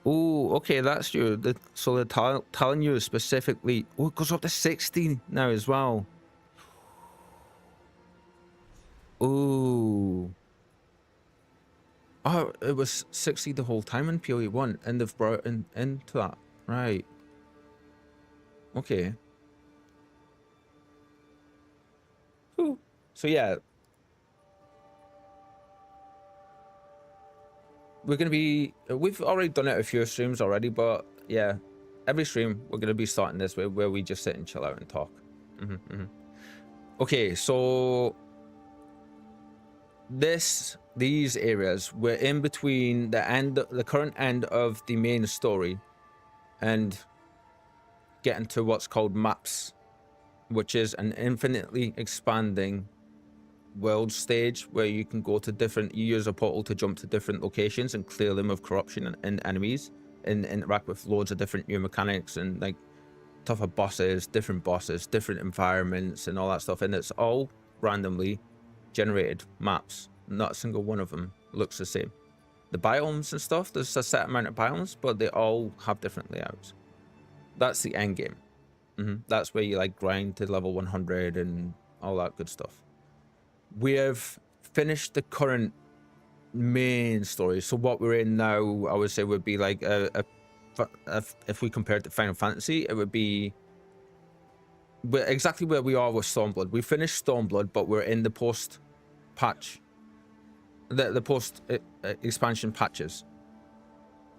Oh, okay, that's you. So they're telling you specifically. Oh, it goes up to 60 now as well. Ooh. Oh, it was 60 the whole time in PoE 1, and they've brought it into that. Right. Okay. Ooh. So yeah. We're going to be... We've already done it a few streams already, but yeah. Every stream, we're going to be starting this way, where we just sit and chill out and talk. Okay, so... These areas, we're in between the current end of the main story and getting to what's called maps, which is an infinitely expanding world stage where you can go to you use a portal to jump to different locations and clear them of corruption and enemies, and interact with loads of different new mechanics and like tougher bosses, different environments and all that stuff. And it's all randomly generated maps. Not a single one of them looks the same. The biomes and stuff, there's a set amount of biomes, but they all have different layouts. That's the end game. That's where you like grind to level 100 and all that good stuff. We have finished the current main story. So what we're in now, I would say, would be like if we compare it to Final Fantasy, it would be exactly where we are with Stormblood. We finished Stormblood, but we're in the post patch, the post expansion patches.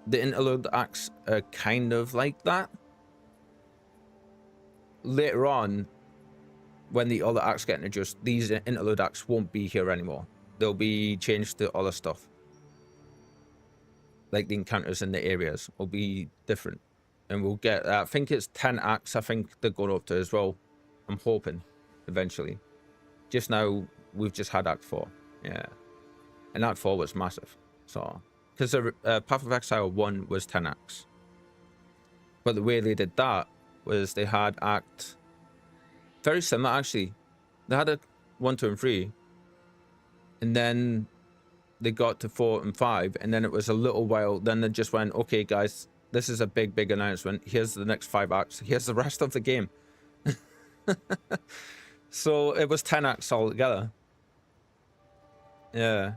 The interlude acts are kind of like that. Later on, when the other acts get introduced, these interlude acts won't be here anymore. They'll be changed to other stuff. Like the encounters in the areas will be different. And we'll get, I think it's 10 acts, I think they're going up to as well. I'm hoping, eventually. Just now, we've just had Act 4. Yeah. And Act 4 was massive. So, because the Path of Exile 1 was 10 acts. But the way they did that was they had Act... Very similar, actually. They had a 1, 2, and 3. And then they got to 4 and 5. And then it was a little while. Then they just went, okay, guys, this is a big announcement. Here's the next 5 acts. Here's the rest of the game. So it was 10 acts altogether. Yeah.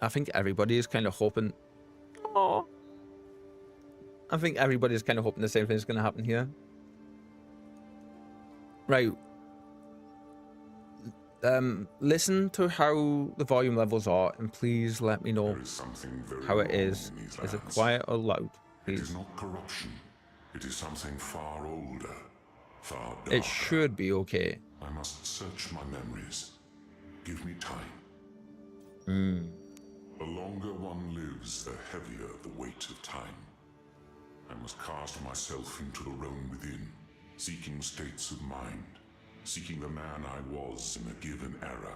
I think everybody is kind of hoping... Oh. I think everybody's kind of hoping the same thing is going to happen here. Right. Listen to how the volume levels are, and please let me know how it is. Is it quiet or loud? Please. It is not corruption. It is something far older, far darker. It should be okay. I must search my memories. Give me time. A long longer one lives, the heavier the weight of time. I must cast myself into the realm within, seeking states of mind, seeking the man I was in a given era.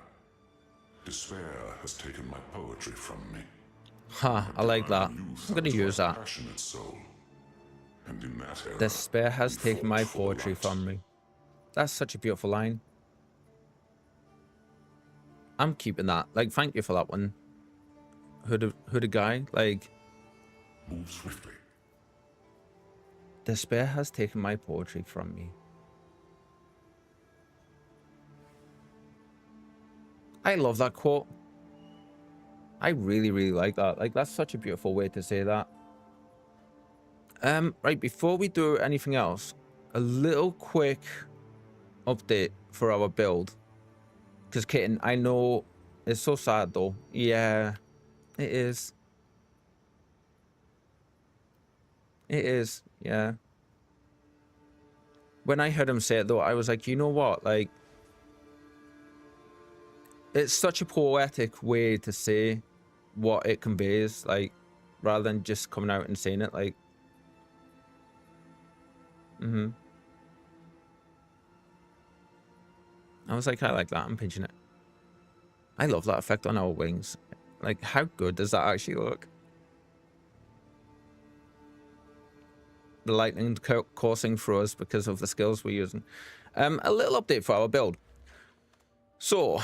Despair has taken my poetry from me. Ha, I like that. I'm going to use that. Passionate soul. And in that era, Despair has we taken my fought for the poetry light. from me. That's such a beautiful line. I'm keeping that. Like, thank you for that one. Hooded guy. Like, Move swiftly. despair has taken my poetry from me. I love that quote. I really, really like that. Like, that's such a beautiful way to say that. Right, before we do anything else, a little quick update for our build. Because Kitten, I know it's so sad though. Yeah, it is. It is, yeah. When I heard him say it though, I was like, you know what? Like, it's such a poetic way to say what it conveys, like, rather than just coming out and saying it, like, I was like, I like that. I'm pinching it. I love that effect on our wings. Like, how good does that actually look? The lightning coursing through us because of the skills we're using. A little update for our build. So,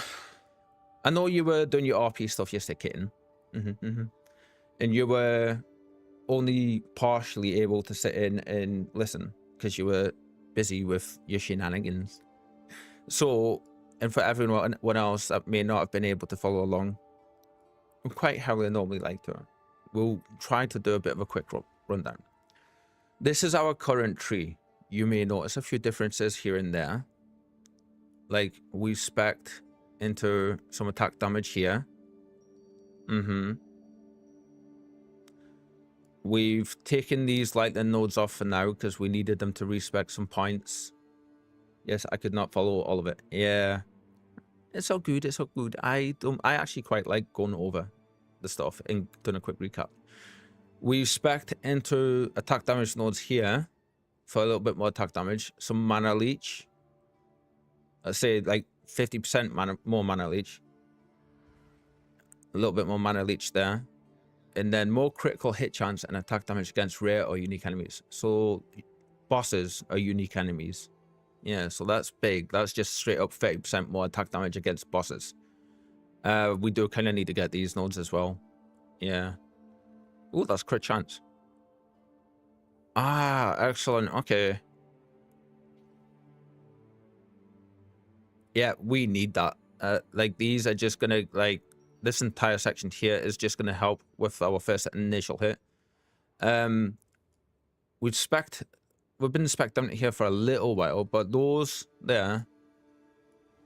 I know you were doing your RP stuff yesterday, Kitten. And you were only partially able to sit in and listen because you were busy with your shenanigans. So, and for everyone else that may not have been able to follow along, quite how we normally like to, we'll try to do a bit of a quick rundown. This is our current tree. You may notice a few differences here and there. Like, we spec'd into some attack damage here. We've taken these lightning nodes off for now because we needed them to respec some points. Yes, I could not follow all of it. Yeah. It's all good, it's all good. I actually quite like going over the stuff and doing a quick recap. We spec'd into attack damage nodes here for a little bit more attack damage. Some mana leech. Let's say like 50% more mana leech. A little bit more mana leech there. And then more critical hit chance and attack damage against rare or unique enemies. So bosses are unique enemies. Yeah, so that's big. That's just straight up 30% more attack damage against bosses. We do kind of need to get these nodes as well. Yeah. Oh, that's crit chance. Ah, excellent. Okay. Yeah, we need that. Like, these are just gonna, like, this entire section here is just gonna help with our first initial hit. We've been spec'd down here for a little while, but those there,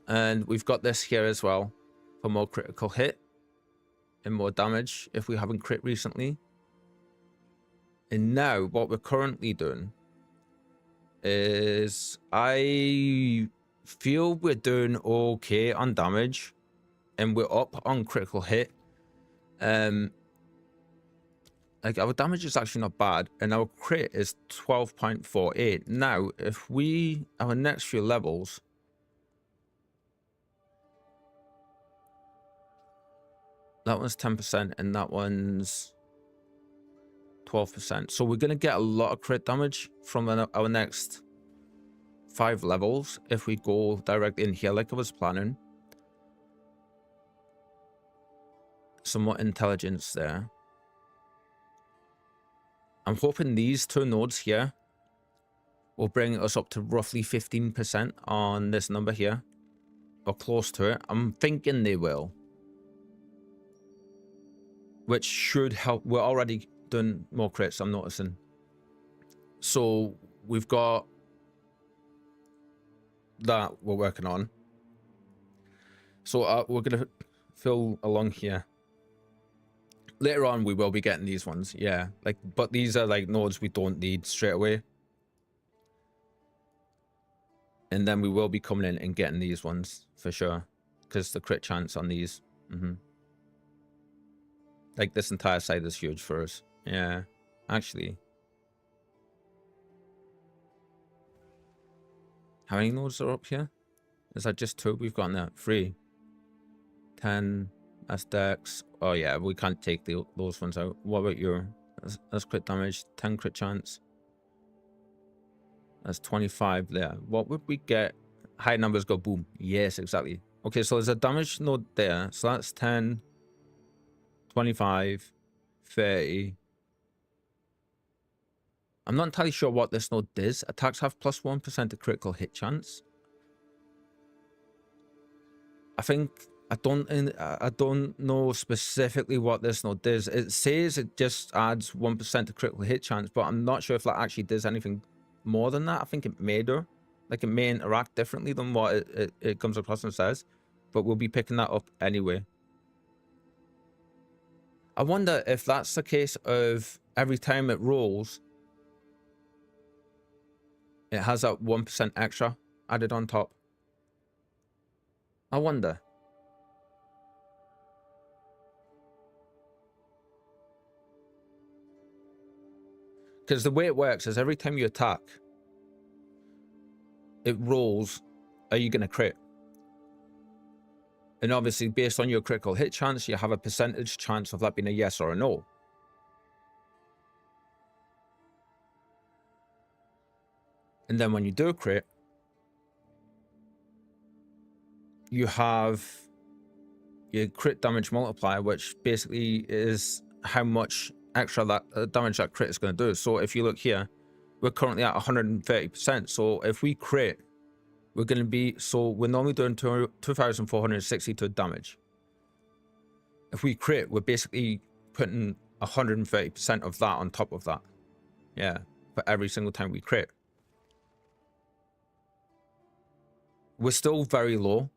and we've got this here as well for more critical hit and more damage if we haven't crit recently. And now what we're currently doing is I feel we're doing okay on damage and we're up on critical hit. Like, our damage is actually not bad and our crit is 12.48. Now if our next few levels, that one's 10% and that one's 12%. So we're going to get a lot of crit damage from our next 5 levels if we go direct in here like I was planning. Some more intelligence there. I'm hoping these 2 nodes here will bring us up to roughly 15% on this number here, or close to it. I'm thinking they will, which should help. We're already doing more crits, I'm noticing. So we've got that we're working on. So we're gonna fill along here. Later on we will be getting these ones, yeah, like, but these are like nodes we don't need straight away, and then we will be coming in and getting these ones for sure because the crit chance on these. Like, this entire side is huge for us. Yeah, actually. How many nodes are up here? Is that just 2 we've got now? 3. 10. That's Dex. Oh yeah, we can't take those ones out. What about your... That's crit damage. 10 crit chance. That's 25 there. What would we get? High numbers go boom. Yes, exactly. Okay, so there's a damage node there. So that's 10, 25, 30. I'm not entirely sure what this node does. Attacks have plus 1% to critical hit chance. I don't know specifically what this node does. It says it just adds 1% to critical hit chance, but I'm not sure if that actually does anything more than that. I think it may do. Like, it may interact differently than what it comes across and says, but we'll be picking that up anyway. I wonder if that's the case of every time it rolls, it has that 1% extra added on top. I wonder. Because the way it works is every time you attack, it rolls, are you going to crit? And obviously, based on your critical hit chance, you have a percentage chance of that being a yes or a no. And then when you do crit, you have your crit damage multiplier, which basically is how much extra that damage that crit is going to do. So if you look here, we're currently at 130%. So if we crit, we're going to be, so we're normally doing 2,462 damage. If we crit, we're basically putting 130% of that on top of that. Yeah, for every single time we crit. We're still very low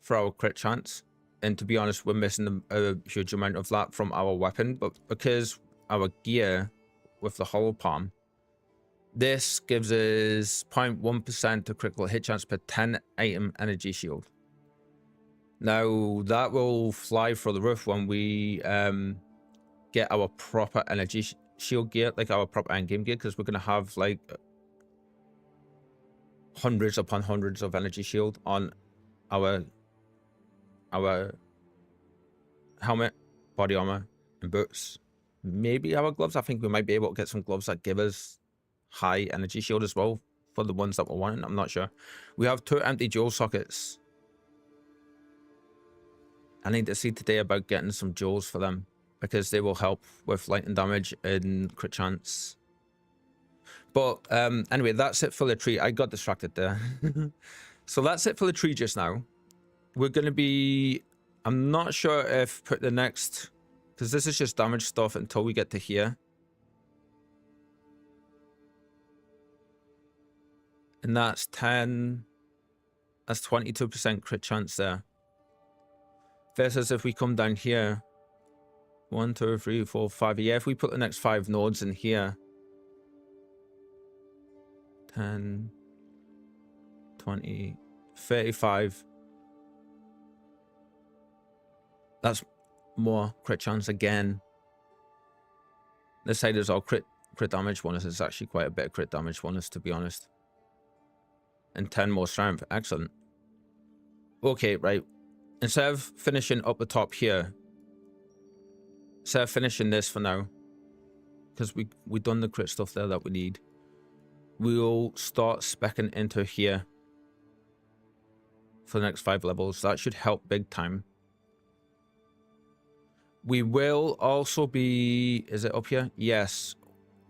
for our crit chance. And to be honest, we're missing a huge amount of that from our weapon. But because our gear with the hollow palm, this gives us 0.1% to critical hit chance per 10 item energy shield. Now, that will fly for the roof when we get our proper energy shield gear, like our proper endgame gear, because we're going to have like hundreds upon hundreds of energy shield on our helmet, body armor, and boots. Maybe our gloves. I think we might be able to get some gloves that give us high energy shield as well for the ones that we're wanting. I'm not sure. We have 2 empty jewel sockets. I need to see today about getting some jewels for them, because they will help with lightning damage and crit chance. But anyway, that's it for the tree. I got distracted there. So that's it for the tree just now. We're going to be... I'm not sure if put the next... because this is just damage stuff until we get to here. And that's 10... That's 22% crit chance there. Versus if we come down here... 1, 2, 3, 4, 5... Yeah, if we put the next 5 nodes in here... 10... 20... 35... That's more crit chance again. This side is all crit damage bonus. It's actually quite a bit of crit damage bonus, to be honest. And 10 more strength. Excellent. Okay, right. Instead of finishing up the top here, instead of finishing this for now, because we done the crit stuff there that we need, we'll start speccing into here for the next 5 levels. That should help big time. We will also be... Is it up here? Yes.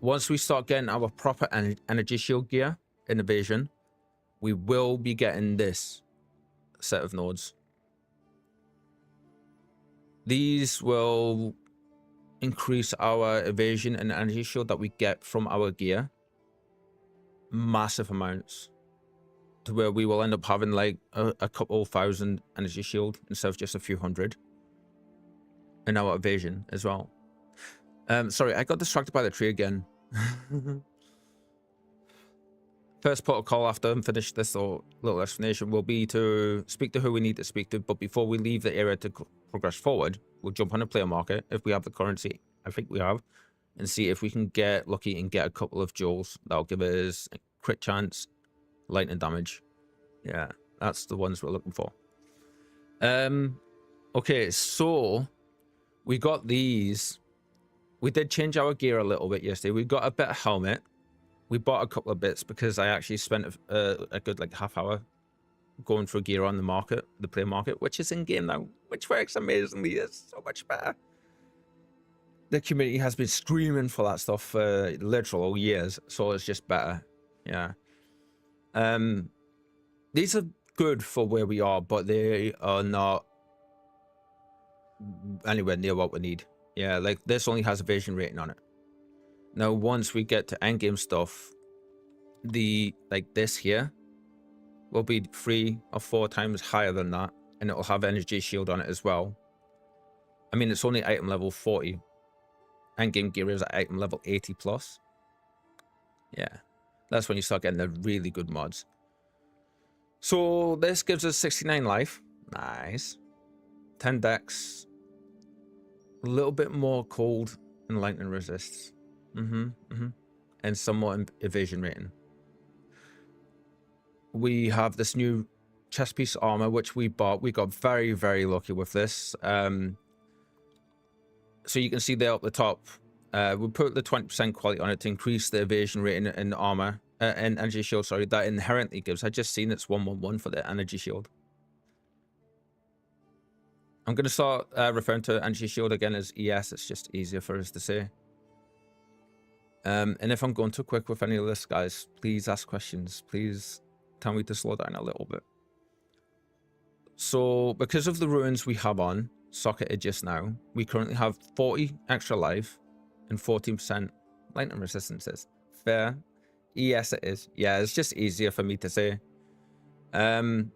Once we start getting our proper energy shield gear in evasion, we will be getting this set of nodes. These will increase our evasion and energy shield that we get from our gear. Massive amounts. To where we will end up having like a couple thousand energy shield instead of just a few hundred. And our evasion as well. Sorry, I got distracted by the tree again. First protocol after I'm finished this little explanation will be to speak to who we need to speak to. But before we leave the area to progress forward, we'll jump on a player market if we have the currency. I think we have, and see if we can get lucky and get a couple of jewels that'll give us a crit chance, lightning damage. Yeah, that's the ones we're looking for. Okay, so we got these. We did change our gear a little bit yesterday. We got a better helmet. We bought a couple of bits because I actually spent a good like half hour going for gear on the market, the play market, which is in game now, which works amazingly. It's so much better. The community has been screaming for that stuff for literal years, so it's just better. Yeah. These are good for where we are, but they are not anywhere near what we need. Yeah, like this only has evasion rating on it. Now, once we get to endgame stuff, like this here will be 3 or 4 times higher than that, and it'll have energy shield on it as well. I mean, it's only item level 40. Endgame gear is at item level 80 plus. Yeah, that's when you start getting the really good mods. So this gives us 69 life. Nice. 10 dex. A little bit more cold and lightning resists. And somewhat evasion rating. We have this new chest piece armor, which we bought. We got very, very lucky with this. So you can see there up the top, we put the 20% quality on it to increase the evasion rating and armor, and energy shield, sorry, that inherently gives. I just seen it's 111 for the energy shield. I'm going to start referring to energy shield again as ES. It's just easier for us to say. And if I'm going too quick with any of this, guys, please ask questions. Please tell me to slow down a little bit. So because of the ruins we have on socketed just now, we currently have 40 extra life and 14% lightning resistances. Fair. Yes, it is. Yeah, it's just easier for me to say. The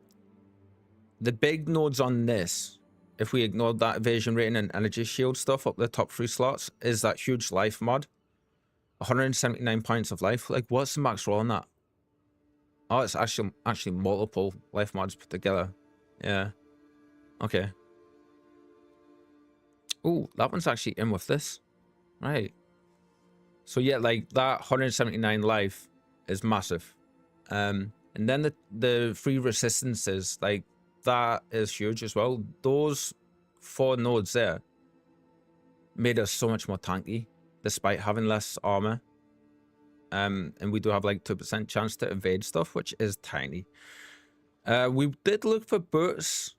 big nodes on this, if we ignore that evasion rating and energy shield stuff up the top 3 slots, is that huge life mod. 179 points of life. Like, what's the max roll on that? Oh, it's actually multiple life mods put together. Yeah. Okay. Oh, that one's actually in with this. Right. So yeah, like that 179 life is massive. And then the 3 resistances, like that is huge as well. Those 4 nodes there made us so much more tanky despite having less armor. And we do have like 2% chance to evade stuff, which is tiny. We did look for boots,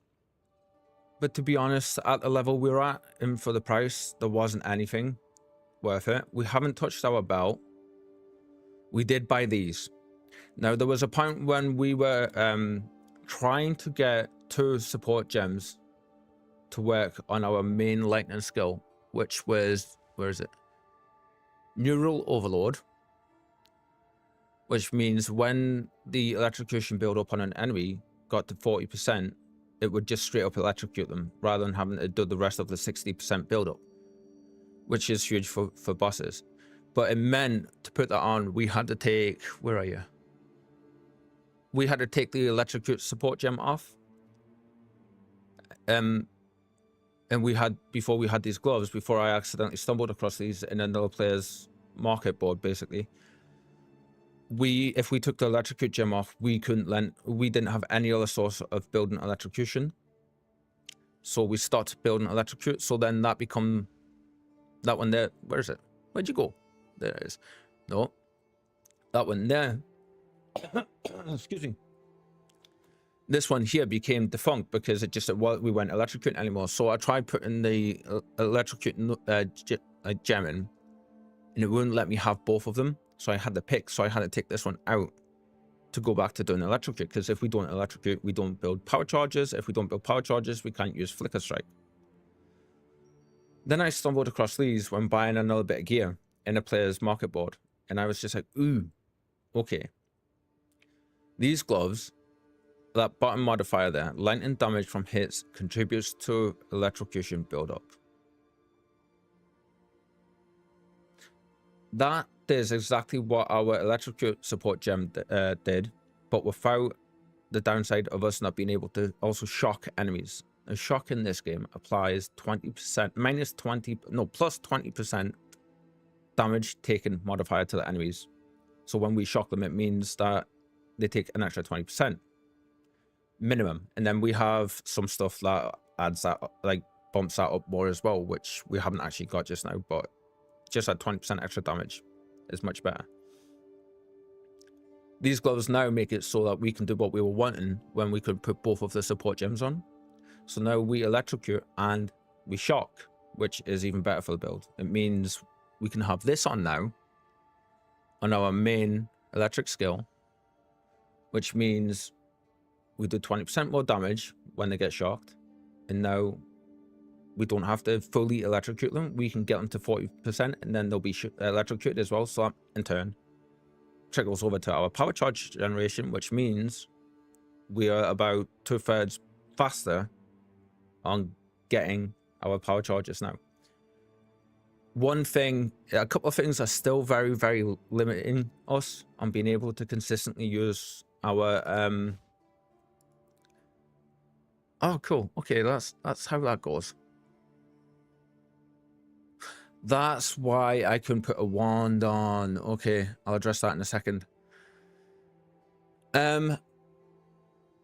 but to be honest, at the level we were at and for the price, there wasn't anything worth it. We haven't touched our belt. We did buy these. Now, there was a point when we were trying to get 2 support gems to work on our main lightning skill, which was, where is it? Neural Overload, which means when the electrocution build up on an enemy got to 40%, it would just straight up electrocute them rather than having to do the rest of the 60% build up, which is huge for bosses. But it meant to put that on, we had to take, where are you? We had to take the electrocute support gem off. And we had, before we had these gloves, before I accidentally stumbled across these in another player's market board, basically. If we took the electrocute gem off, we didn't have any other source of building electrocution. So we started building electrocute. So then that one there, where is it? Where'd you go? There it is. No, that one there. Excuse me. This one here became defunct because we weren't electrocuting anymore. So I tried putting the electrocute gem in, and it wouldn't let me have both of them. So I had to pick. So I had to take this one out to go back to doing electrocute. Because if we don't electrocute, we don't build power charges. If we don't build power charges, we can't use flicker strike. Then I stumbled across these when buying another bit of gear in a player's market board. And I was just like, ooh, okay. These gloves, that bottom modifier there, lightning damage from hits contributes to electrocution buildup. That is exactly what our electrocute support gem did, but without the downside of us not being able to also shock enemies. A shock in this game applies 20% minus 20, no, plus 20% damage taken modifier to the enemies. So when we shock them, it means that they take an extra 20% minimum. And then we have some stuff that adds that, like bumps that up more as well, which we haven't actually got just now, but just at 20% extra damage is much better. These gloves now make it so that we can do what we were wanting when we could put both of the support gems on. So now we electrocute and we shock, which is even better for the build. It means we can have this on now on our main electric skill, which means we do 20% more damage when they get shocked. And now we don't have to fully electrocute them. We can get them to 40% and then they'll be electrocuted as well. So that in turn trickles over to our power charge generation, which means we are about 2/3 faster on getting our power charges now. One thing, a couple of things are still very, very limiting us on being able to consistently use our oh cool, okay, that's how that goes. That's why I couldn't put a wand on. Okay, I'll address that in a second. Are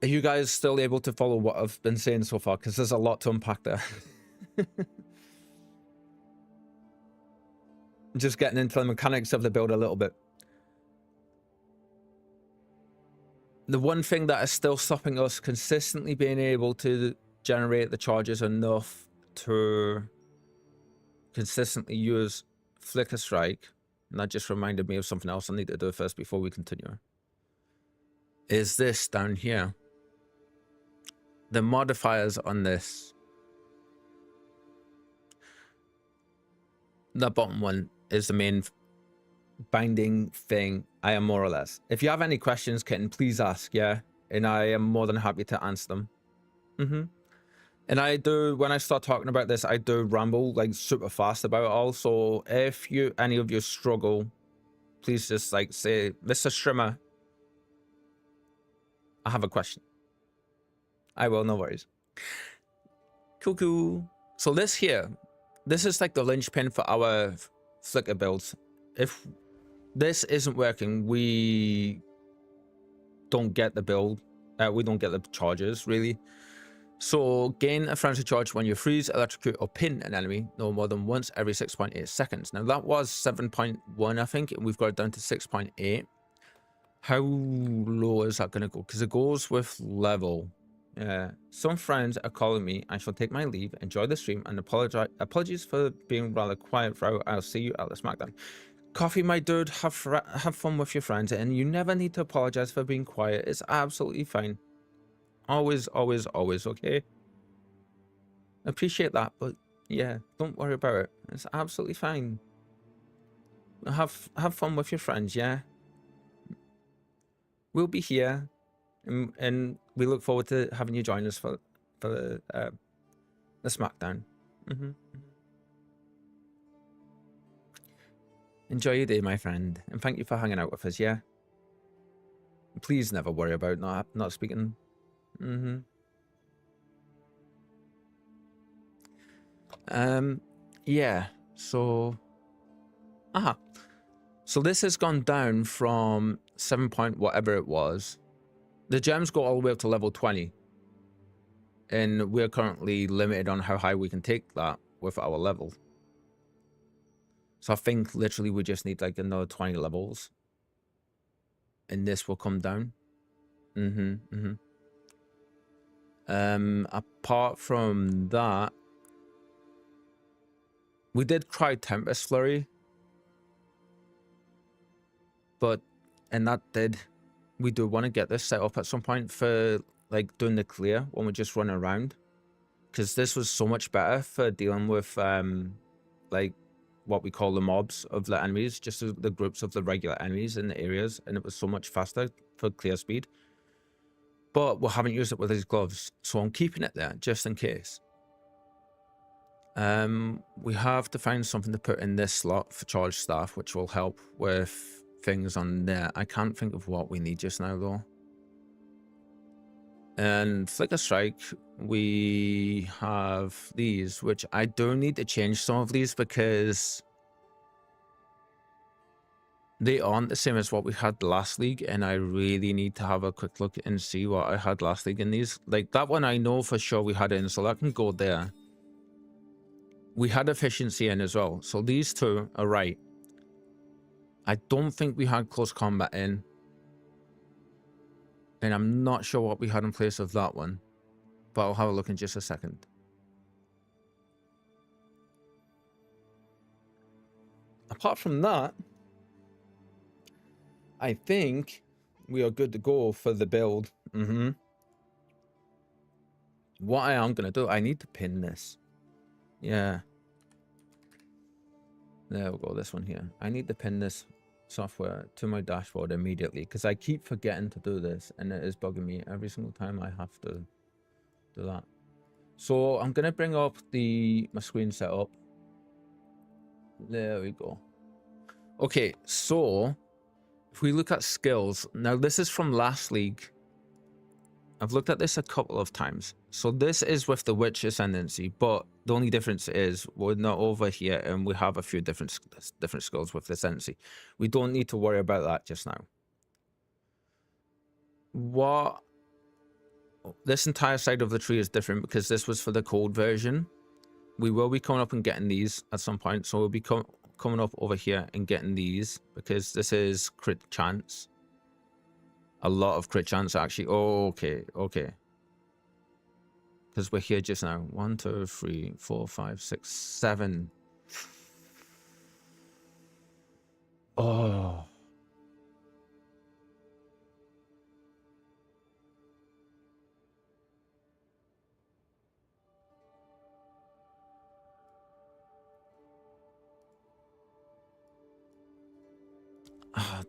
you guys still able to follow what I've been saying so far? Because there's a lot to unpack there. Just getting into the mechanics of the build a little bit. The one thing that is still stopping us consistently being able to generate the charges enough to consistently use Flicker Strike, and that just reminded me of something else I need to do first before we continue, is this down here. The modifiers on this, that bottom one is the main binding thing. I am more or less. If you have any questions, Kitten, please ask, yeah? And I am more than happy to answer them. And I do, when I start talking about this, I do ramble like super fast about it all. So if any of you struggle, please just like say, Mr. Strimmer, I have a question. I will, no worries. Cool. So this here, this is like the linchpin for our Flicker builds. If this isn't working, we don't get the build. We don't get the charges, really. So gain a frenzy charge when you freeze, electrocute, or pin an enemy no more than once every 6.8 seconds. Now that was 7.1, I think, and we've got it down to 6.8. How low is that going to go? Because it goes with level. Some friends are calling me. I shall take my leave, enjoy the stream, and apologies for being rather quiet throughout. I'll see you at the SmackDown. Coffee, my dude, have fun with your friends, and you never need to apologize for being quiet. It's absolutely fine. Always, okay? Appreciate that, but yeah, don't worry about it. It's absolutely fine. Have fun with your friends, yeah? We'll be here, and we look forward to having you join us for the SmackDown. Enjoy your day, my friend, and thank you for hanging out with us, yeah? Please never worry about not speaking. Yeah, so so this has gone down from 7 point whatever it was. The gems go all the way up to level 20, and we're currently limited on how high we can take that with our level. So I think literally we just need like another 20 levels, and this will come down. Apart from that, we did try Tempest Flurry, we do want to get this set up at some point for like doing the clear when we just run around, because this was so much better for dealing with like what we call the mobs of the enemies, just the groups of the regular enemies in the areas, and it was so much faster for clear speed. But we haven't used it with these gloves, so I'm keeping it there just in case. We have to find something to put in this slot for charge staff, which will help with things on there. I can't think of what we need just now, though. And Flicker Strike, we have these, which I do need to change some of these because they aren't the same as what we had last league, and I really need to have a quick look and see what I had last league in these. Like that one I know for sure we had in, so that can go there. We had efficiency in as well, so these two are right. I don't think we had close combat in, and I'm not sure what we had in place of that one, but I'll have a look in just a second. Apart from that, I think we are good to go for the build. What I am going to do, I need to pin this. Yeah. There we go, this one here. I need to pin this software to my dashboard immediately because I keep forgetting to do this and it is bugging me every single time I have to do that. So I'm going to bring up my screen setup. There we go. Okay, so if we look at skills, now this is from last league. I've looked at this a couple of times. So this is with the Witch Ascendancy, but the only difference is we're not over here and we have a few different skills with the Ascendancy. We don't need to worry about that just now. This entire side of the tree is different because this was for the cold version. We will be coming up and getting these at some point. So we'll be coming up over here and getting these because this is crit chance. A lot of crit chance actually. Oh, okay. Because we're here just now. 1, 2, 3, 4, 5, 6, 7. Oh.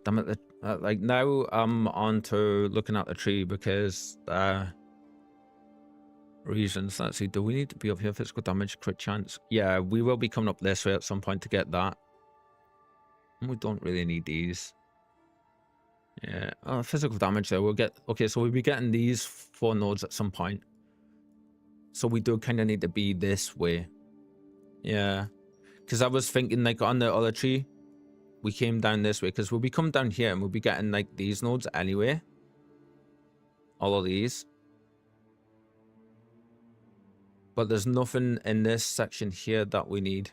Damn it. Like now I'm on to looking at the tree because reasons. Let's see, do we need to be up here? Physical damage, crit chance. Yeah, we will be coming up this way at some point to get that. We don't really need these. Yeah, physical damage there. We'll get, okay, so we'll be getting these 4 nodes at some point. So we do kind of need to be this way. Yeah, because I was thinking like on the other tree, we came down this way because we'll be coming down here and we'll be getting like these nodes anyway. All of these. But there's nothing in this section here that we need.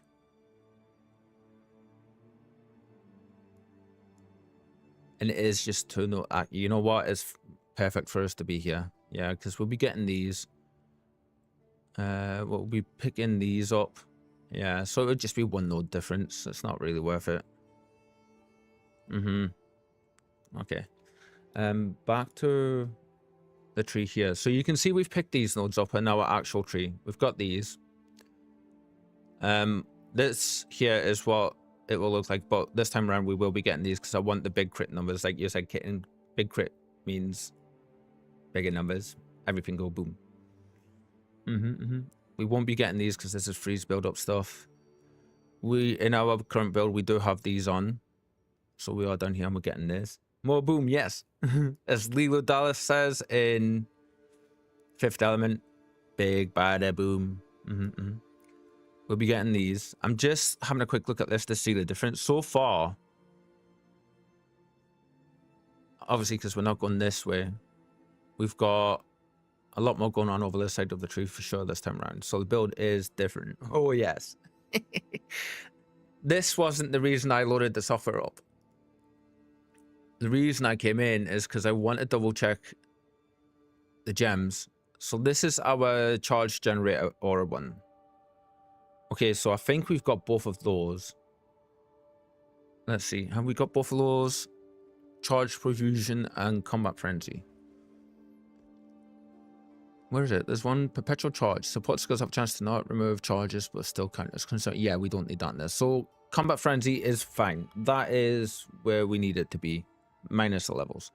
And it is just 2 nodes. You know what? It's perfect for us to be here. Yeah, because we'll be getting these. We'll be picking these up. Yeah, so it would just be 1 node difference. It's not really worth it. Okay. Back to the tree here. So you can see we've picked these nodes up in our actual tree. We've got these. This here is what it will look like, but this time around we will be getting these because I want the big crit numbers. Like you said, Kitten, big crit means bigger numbers. Everything go boom. We won't be getting these because this is freeze build up stuff. In our current build, we do have these on. So we are down here and we're getting this. More boom, yes. As Lilo Dallas says in 5th Element, big bad boom. We'll be getting these. I'm just having a quick look at this to see the difference. So far, obviously because we're not going this way, we've got a lot more going on over this side of the tree for sure this time around. So the build is different. Oh, yes. This wasn't the reason I loaded the software up. The reason I came in is because I want to double check the gems. So this is our charge generator aura one. Okay, so I think we've got both of those. Let's see. Have we got both of those? Charge profusion and combat frenzy. Where is it? There's one perpetual charge. Support skills have a chance to not remove charges, but still count as concern. Yeah, we don't need that in there. So combat frenzy is fine. That is where we need it to be, minus the levels.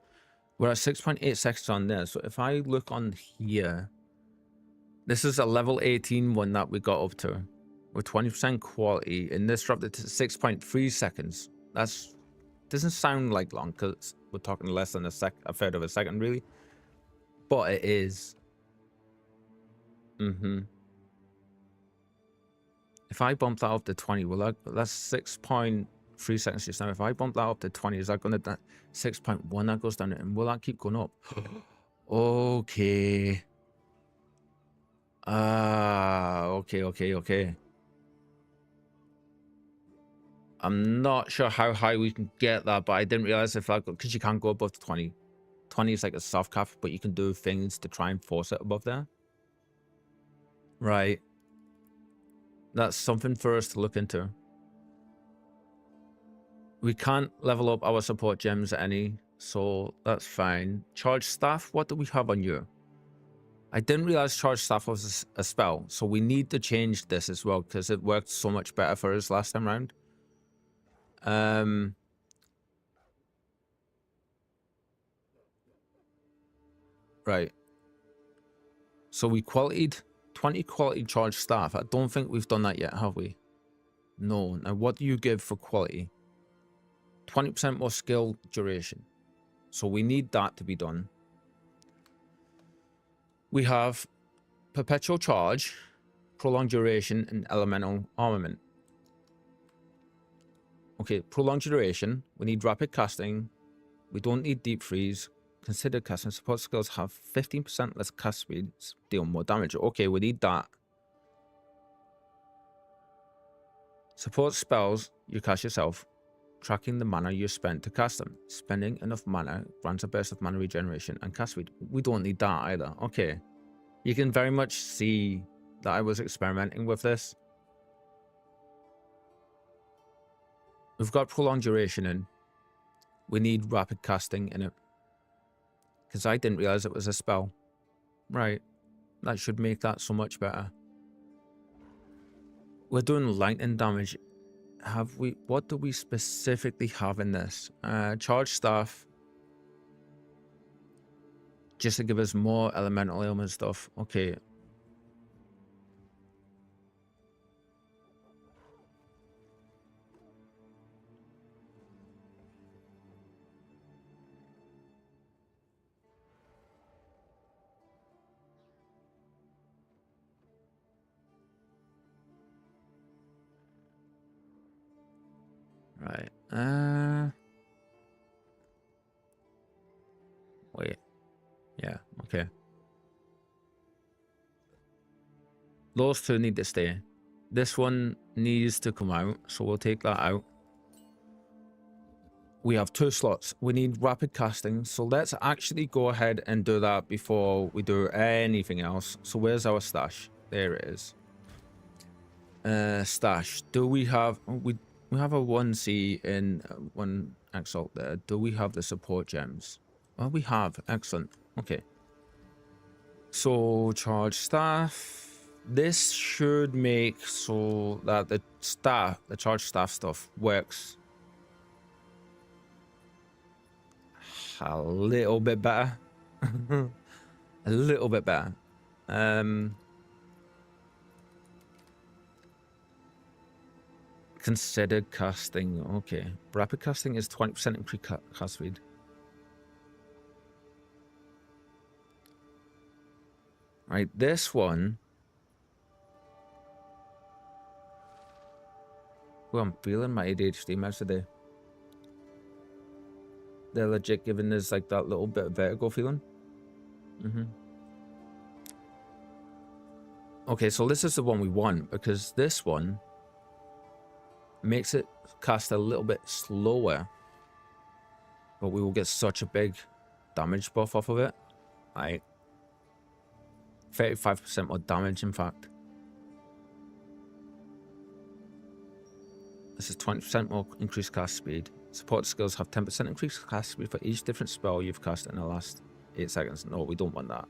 We're at 6.8 seconds on there. So if I look on here, this is a level 18 one that we got up to with 20% quality, and this dropped it to 6.3 seconds. That's doesn't sound like long because we're talking less than a third of a second, really. but it is. If I bump that up to 20, that's 6.3 seconds just now. If I bump that up to 20, is that going to 6.1 that goes down, and will that keep going up? Okay. Okay. I'm not sure how high we can get that, but I didn't realize if I got, because you can't go above 20. 20 is like a soft cap, but you can do things to try and force it above there. Right. That's something for us to look into. We can't level up our support gems any, so that's fine. Charge staff, what do we have on you? I didn't realize charge staff was a spell, so we need to change this as well because it worked so much better for us last time around. Right. So we qualityed 20 quality charge staff. I don't think we've done that yet, have we? No. Now, what do you give for quality? 20% more skill duration. So we need that to be done. We have perpetual charge, prolonged duration, and elemental armament. Okay, prolonged duration. We need rapid casting. We don't need deep freeze. Consider casting. Support skills have 15% less cast speed, deal more damage. Okay, we need that. Support spells you cast yourself, tracking the mana you spent to cast them. Spending enough mana grants a burst of mana regeneration and cast speed. We don't need that either. Okay. You can very much see that I was experimenting with this. We've got prolonged duration in. We need rapid casting in it. Because I didn't realize it was a spell. Right. That should make that so much better. We're doing lightning damage. Have we... What do we specifically have in this? Charge staff. Just to give us more elemental ailment stuff. Okay. Right. Wait. Yeah, okay. Those two need to stay. This one needs to come out, so we'll take that out. We have 2 slots. We need rapid casting, so let's actually go ahead and do that before we do anything else. So where's our stash? There it is. Stash. Do we have... We have a 1C in 1 Exile there. Do we have the support gems? Well, we have. Excellent. Okay. So, charge staff. This should make so that the charge staff stuff works a little bit better. A little bit better. Considered casting. Okay. Rapid casting is 20% increased cast speed. Right, this one. Well, I'm feeling my ADHD meds today. They're legit giving us like that little bit of vertigo feeling. Okay, so this is the one we want because this one makes it cast a little bit slower, but we will get such a big damage buff off of it. Like 35% more damage, in fact. This is 20% more increased cast speed. Support skills have 10% increased cast speed for each different spell you've cast in the last 8 seconds. No, we don't want that.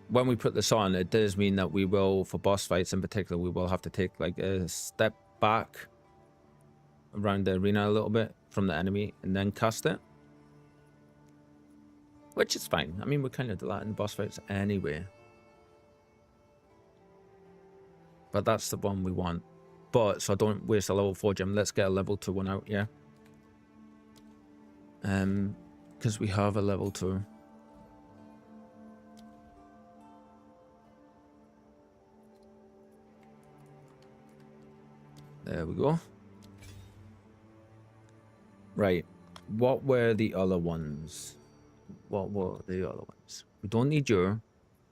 When we put this on, it does mean that we will, for boss fights in particular, we will have to take like a step back around the arena a little bit from the enemy and then cast it. Which is fine. I mean, we kind of do that in boss fights anyway. But that's the one we want. But so I don't waste a level 4 gem, let's get a level 2 one out, yeah. Because we have a level 2. There we go. Right. What were the other ones? What were the other ones? We don't need your.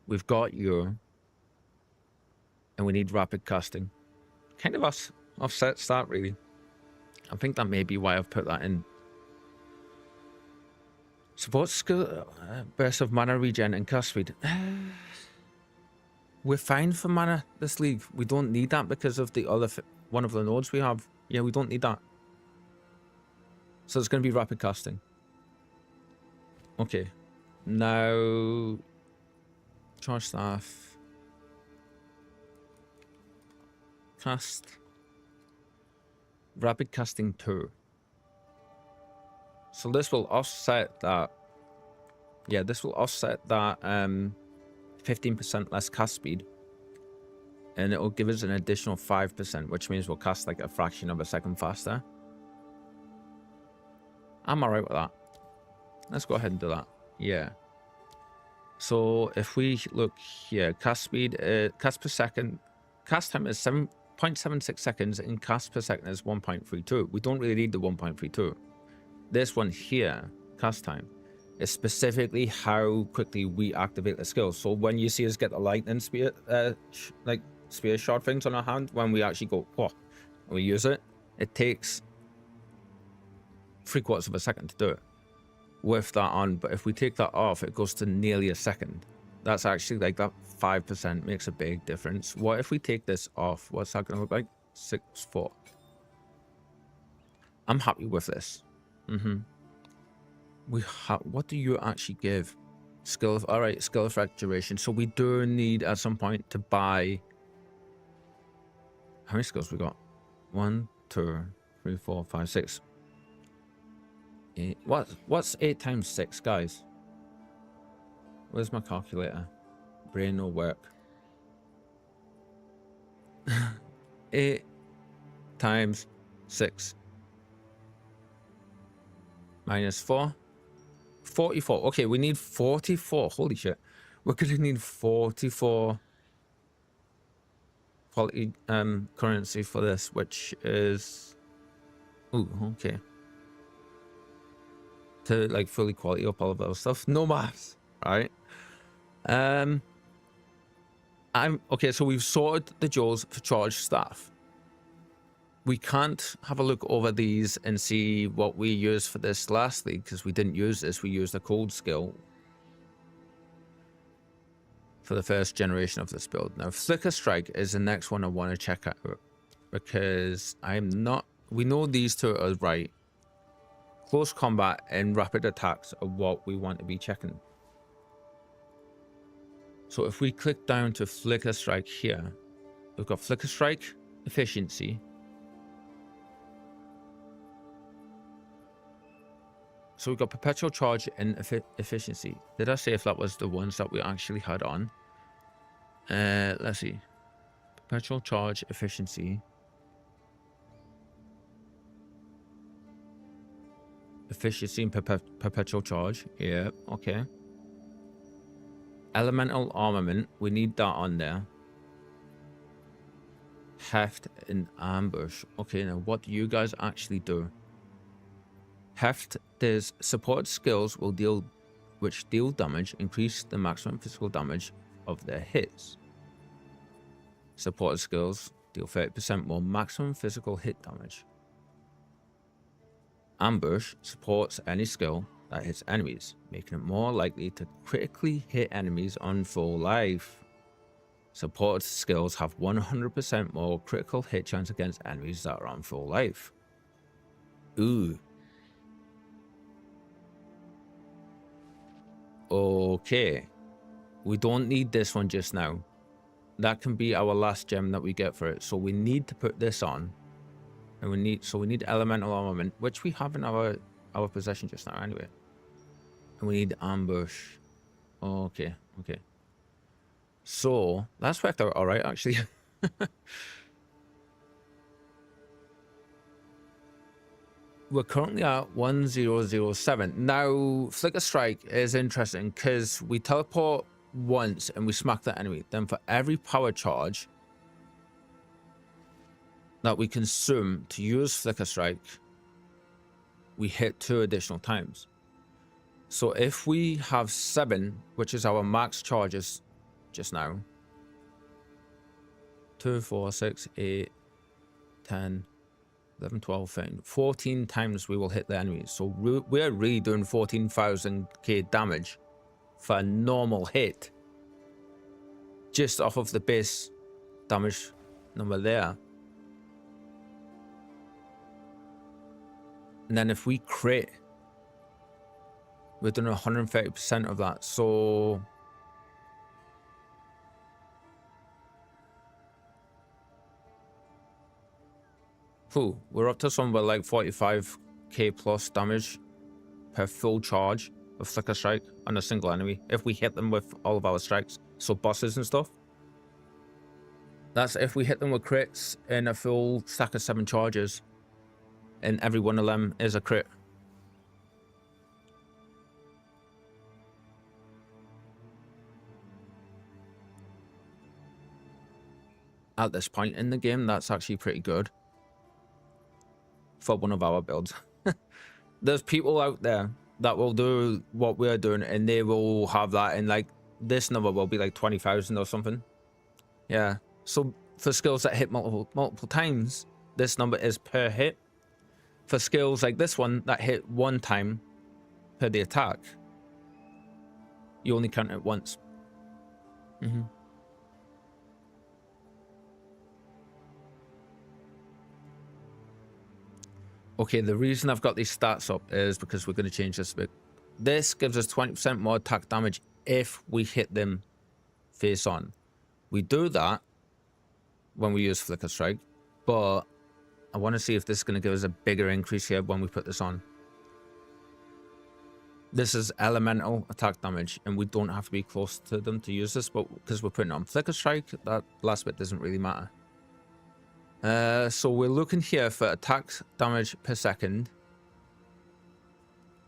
We've got your. And we need rapid casting. Kind of offsets that, really. I think that may be why I've put that in. Support skill, burst of mana regen and cast speed. We're fine for mana this league. We don't need that because of the other one of the nodes we have. Yeah, we don't need that. So it's going to be rapid casting. Okay. Now, charge staff. Cast. Rapid casting 2. So this will offset that. Yeah, this will offset that 15% less cast speed. And it will give us an additional 5%, which means we'll cast like a fraction of a second faster. I'm alright with that. Let's go ahead and do that. Yeah. So if we look here, cast speed, cast per second, cast time is 7.76 seconds and cast per second is 1.32. We don't really need the 1.32. This one here, cast time, is specifically how quickly we activate the skill. So when you see us get the lightning spear, like spear shot things on our hand, when we actually go, whoa, and we use it, it takes 3/4 of a second to do it with that on. But if we take that off, it goes to nearly a second. That's actually like that 5% makes a big difference. What if we take this off? What's that going to look like? 6/4. I'm happy with this. We have, what do you actually give? Skill of, all right, skill effect duration. So we do need at some point to buy. How many skills we got? 1, 2, 3, 4, 5, 6. 8. What's 8 times 6, guys? Where's my calculator? Brain no work. 8 times 6 minus 4. 44. Okay, we need 44. Holy shit. We're gonna need 44 quality currency for this, which is, ooh, okay, to like fully quality up all of those stuff. No maths, right? I'm okay. So we've sorted the jewels for charge staff. We can't have a look over these and see what we used for this last league because we didn't use this. We used a cold skill for the first generation of this build. Now, Flicker Strike is the next one I want to check out because I'm not. We know these two are right. Close combat and rapid attacks are what we want to be checking. So if we click down to Flicker Strike here, we've got Flicker Strike efficiency. So we've got perpetual charge and efficiency. Did I say if that was the ones that we actually had on? Let's see. Perpetual charge efficiency. Efficiency and perpetual charge. Yeah, okay. Elemental armament. We need that on there. Heft and ambush. Okay, now what do you guys actually do? Heft, there's support skills which deal damage, increase the maximum physical damage of their hits. Support skills deal 30% more maximum physical hit damage. Ambush supports any skill that hits enemies, making it more likely to critically hit enemies on full life. Support skills have 100% more critical hit chance against enemies that are on full life. Ooh. Okay, we don't need this one just now. That can be our last gem that we get for it. So we need to put this on, and we need elemental armament, which we have in our possession just now anyway. And we need ambush. Okay, okay. So that's worked out all right actually. we're currently at 1007. Now, Flicker Strike is interesting because we teleport once and we smack the enemy. Then for every power charge that we consume to use Flicker Strike, we hit 2 additional times. So if we have 7, which is our max charges just now, 2, 4, 6, 8, 10, 11, 12, 13, 14 times we will hit the enemy. So we're really doing 14,000k damage for a normal hit just off of the base damage number there. And then if we crit, we're doing 130% of that. So we're up to somewhere like 45k plus damage per full charge of Flicker Strike on a single enemy if we hit them with all of our strikes. So bosses and stuff. That's if we hit them with crits in a full stack of 7 charges, and every one of them is a crit. At this point in the game, that's actually pretty good for one of our builds. There's people out there that will do what we're doing and they will have that, and like this number will be like 20,000 or something. Yeah, so for skills that hit multiple times, this number is per hit. For skills like this one that hit 1 time per the attack, you only count it once. Okay, the reason I've got these stats up is because we're going to change this a bit. This gives us 20% more attack damage if we hit them face on. We do that when we use Flicker Strike, but I want to see if this is going to give us a bigger increase here when we put this on. This is elemental attack damage, and we don't have to be close to them to use this, but because we're putting on Flicker Strike, that last bit doesn't really matter. So we're looking here for attack damage per second,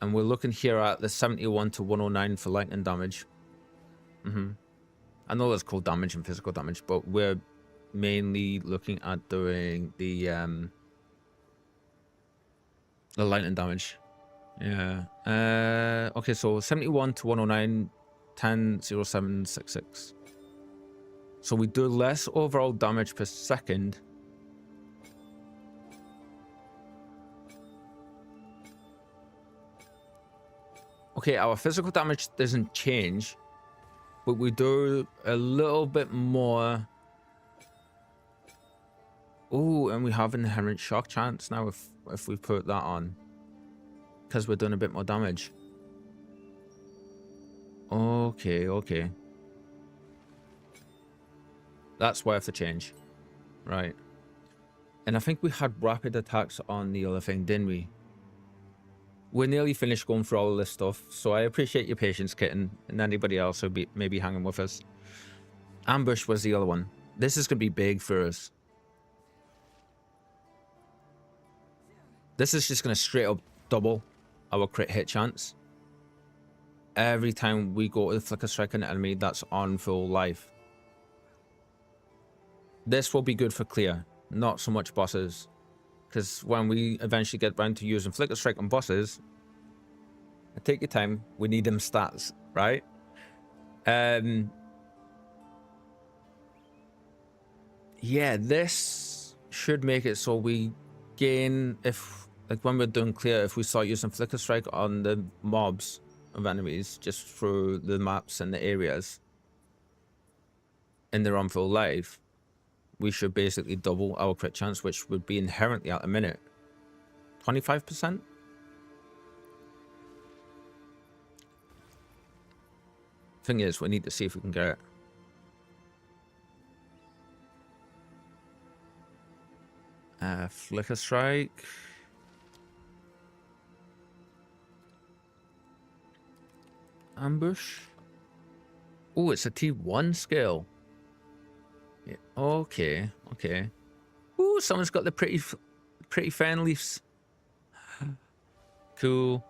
and we're looking here at the 71 to 109 for lightning damage. I know there's cold damage and physical damage, but we're mainly looking at doing the lightning damage. Yeah. Okay, so 71 to 109, 10, 0, 7, 6, 6. So we do less overall damage per second. Okay, our physical damage doesn't change, but we do a little bit more. Oh, and we have inherent shock chance now if we put that on, because we're doing a bit more damage. Okay. That's worth the change. Right. And I think we had rapid attacks on the other thing, didn't we? We're nearly finished going through all of this stuff, so I appreciate your patience, Kitten, and anybody else who may be hanging with us. Ambush was the other one. This is going to be big for us. This is just going to straight up double our crit hit chance every time we go to Flicker Strike an enemy that's on full life. This will be good for clear, not so much bosses. Because when we eventually get around to using Flicker Strike on bosses, take your time, we need them stats, right? Yeah, this should make it so we gain, if like when we're doing clear, if we start using Flicker Strike on the mobs of enemies just through the maps and the areas and they're on full life, we should basically double our crit chance, which would be inherently at a minute 25%. Thing is, we need to see if we can get it. Flicker Strike. Ambush. Oh, it's a T1 skill. Yeah, okay. Ooh, someone's got the pretty fern leaves. Cool.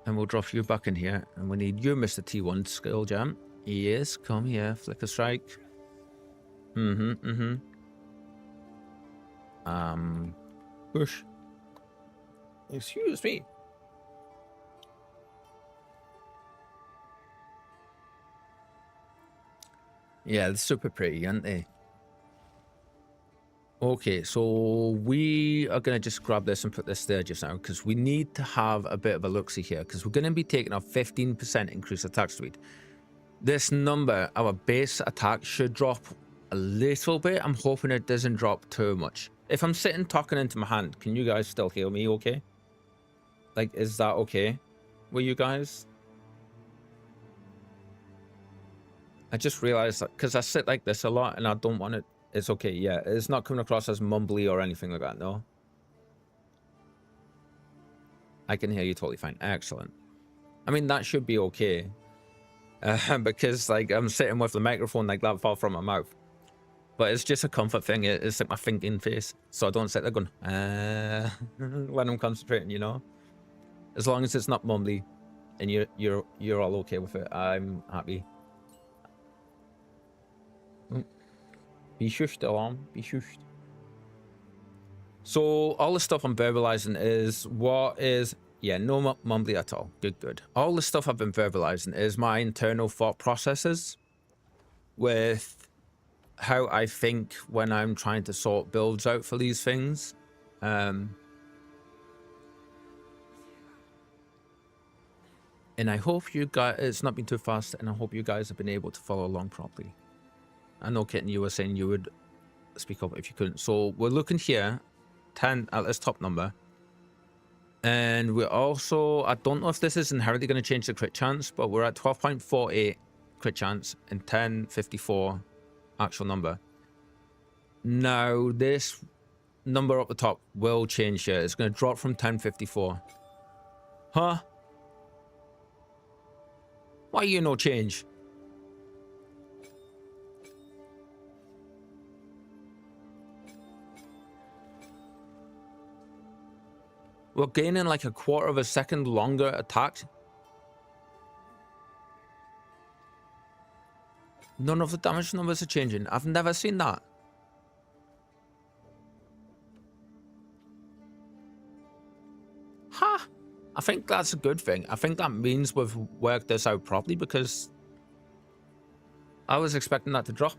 And we'll drop you back in here. And we need you, Mr. T1 skill jam. Yes, come here. Flicker strike. Push. Excuse me. Yeah, they're super pretty, aren't they? Okay, so we are going to just grab this and put this there just now because we need to have a bit of a look-see here because we're going to be taking a 15% increased attack speed. This number, our base attack, should drop a little bit. I'm hoping it doesn't drop too much. If I'm sitting talking into my hand, can you guys still hear me okay? Like, is that okay with you guys? I just realized that because I sit like this a lot and I don't want it. It's okay, yeah. It's not coming across as mumbly or anything like that, no? I can hear you totally fine. Excellent. I mean, that should be okay. Because, like, I'm sitting with the microphone like that far from my mouth. But it's just a comfort thing. It's like my thinking face. So I don't sit there going, when I'm concentrating, you know? As long as it's not mumbly and you're all okay with it, I'm happy. Be shushed, alarm. Be shushed. So all the stuff I'm verbalizing is what is... Yeah, no mumbly at all. Good, good. All the stuff I've been verbalizing is my internal thought processes with how I think when I'm trying to sort builds out for these things. And I hope you guys... It's not been too fast, and I hope you guys have been able to follow along properly. I know, Kitten, you were saying you would speak up if you couldn't. So we're looking here, 10 at this top number. And we're also, I don't know if this is inherently going to change the crit chance, but we're at 12.48 crit chance and 10.54 actual number. Now, this number up the top will change here. It's going to drop from 10.54. Huh? Why you no change? We're gaining like a quarter of a second longer attack. None of the damage numbers are changing. I've never seen that. Ha! I think that's a good thing. I think that means we've worked this out properly because I was expecting that to drop.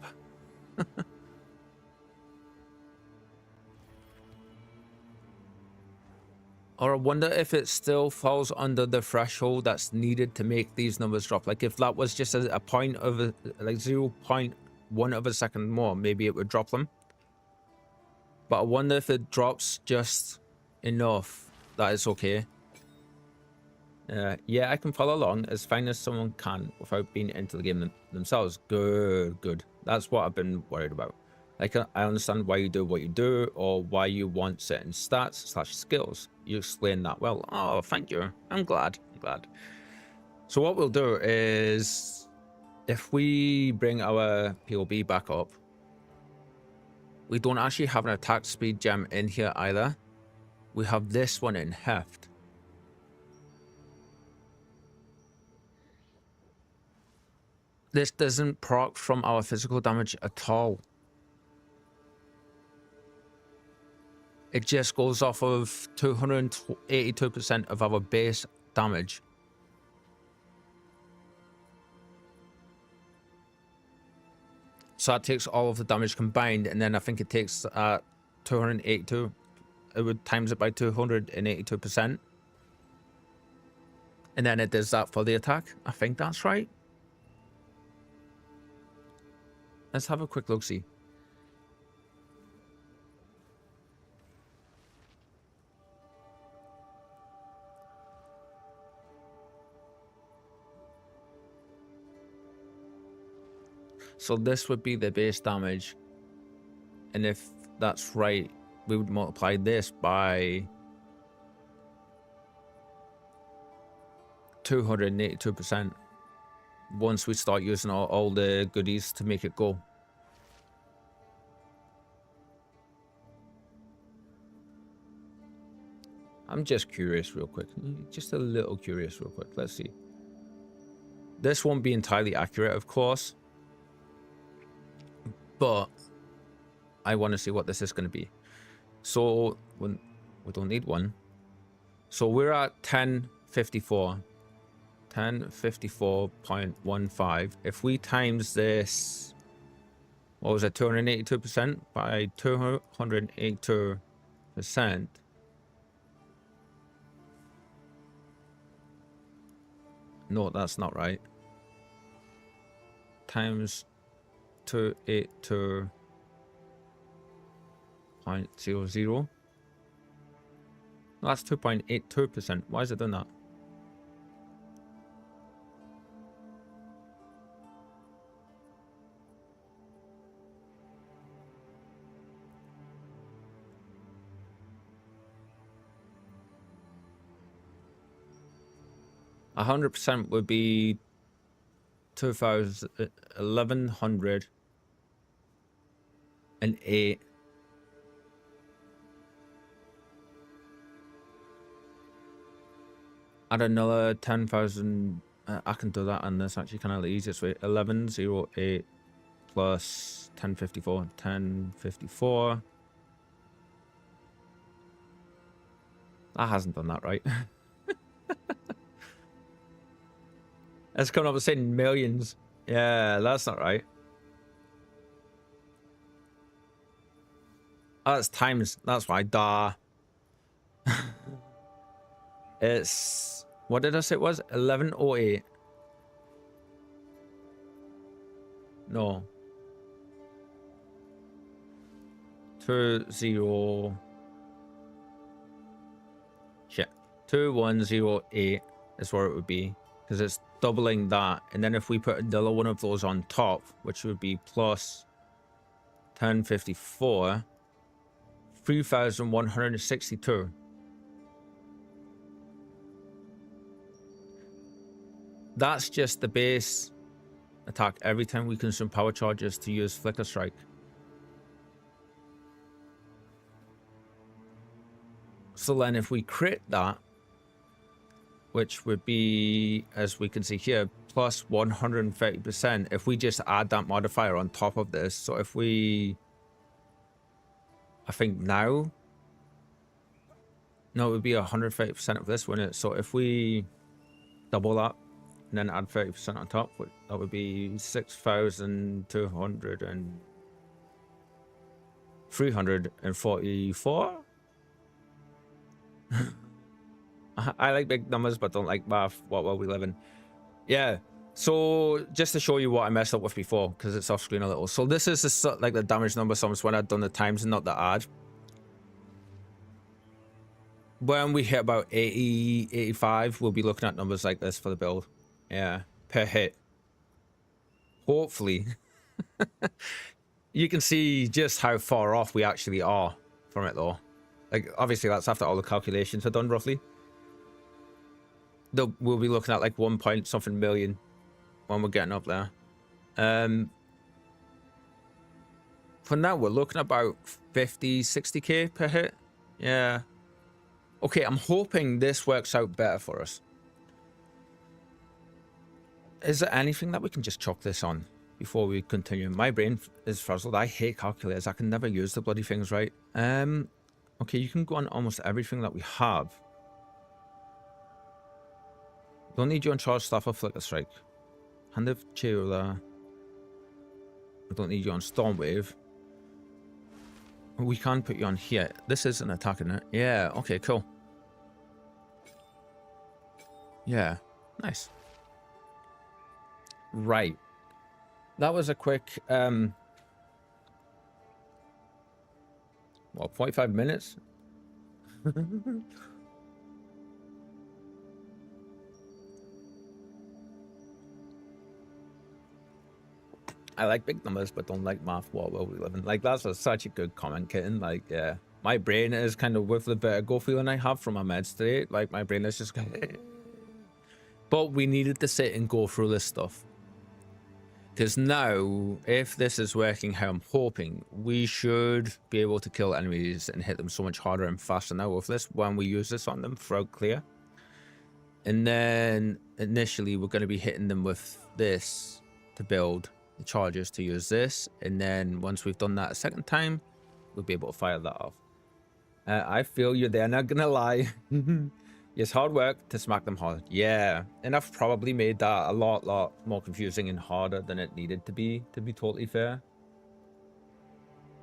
Or I wonder if it still falls under the threshold that's needed to make these numbers drop. Like if that was just a point of a, like 0.1 of a second more, maybe it would drop them. But I wonder if it drops just enough that it's okay. Yeah, I can follow along as fine as someone can without being into the game themselves. Good, good. That's what I've been worried about. Like, I understand why you do what you do or why you want certain stats / skills. You explain that well. Oh, thank you. I'm glad. I'm glad. So what we'll do is, if we bring our POB back up, we don't actually have an attack speed gem in here either. We have this one in heft. This doesn't proc from our physical damage at all. It just goes off of 282% of our base damage. So that takes all of the damage combined, and then I think it takes 282. It would times it by 282%. And then it does that for the attack. I think that's right. Let's have a quick look-see. So this would be the base damage. And if that's right, we would multiply this by 282% once we start using all the goodies to make it go. I'm just curious real quick. Just a little curious real quick. Let's see. This won't be entirely accurate, of course. But I want to see what this is going to be. So we don't need one. So we're at 1054. 1054.15. If we times this, what was it, 282% by 282%. No, that's not right. Times 282.00. That's 2.82%. Why is it doing that? A 100% would be 1108. Add another 10,000. I can do that, and that's actually kind of the easiest way. 1108 plus 1054. 1054. That hasn't done that right. It's coming up with saying millions. Yeah, that's not right. Oh, that's times. That's why. Duh. It's, what did I say it was? 1108. No. 20. Shit. 2108 is where it would be. Because it's doubling that. And then if we put another one of those on top, which would be plus 1054, 3,162. That's just the base attack every time we consume power charges to use Flicker Strike. So then if we crit that, which would be, as we can see here, plus 130%, if we just add that modifier on top of this. So if we, I think now, no, it would be 130% of this, wouldn't it? So if we double that and then add 30% on top, that would be 6,200 and 344. I like big numbers, but don't like math. What world we live in? Yeah. So just to show you what I messed up with before, because it's off screen a little. So this is like the damage number sums when I'd done the times and not the add. When we hit about 80, 85, we'll be looking at numbers like this for the build. Yeah, per hit. Hopefully. You can see just how far off we actually are from it though. Like, obviously that's after all the calculations are done roughly. We'll be looking at like 1 point something million when we're getting up there. For now, we're looking at about 50, 60k per hit. Yeah. Okay, I'm hoping this works out better for us. Is there anything that we can just chuck this on before we continue? My brain is frazzled. I hate calculators. I can never use the bloody things right. Okay, you can go on almost everything that we have. Don't need you on Charge Staff or Flicker Strike. Hand of Cheerler. I don't need you on Stormwave. We can put you on here. This is an attack, isn't it? Yeah, okay, cool. Yeah, nice. Right. That was a quick, what, 45 minutes? I like big numbers, but don't like math. What world we live in? Like, that's such a good comment, Kitten. Like, yeah, my brain is kind of with the vertigo feeling I have from my meds today. Like, my brain is just but we needed to sit and go through this stuff. Because now, if this is working how I'm hoping, we should be able to kill enemies and hit them so much harder and faster now with this when we use this on them throughout clear. And then initially we're going to be hitting them with this to build the charges to use this. And then once we've done that a second time, we'll be able to fire that off. I feel you there, not gonna lie. It's hard work to smack them hard. Yeah, and I've probably made that a lot more confusing and harder than it needed to be totally fair.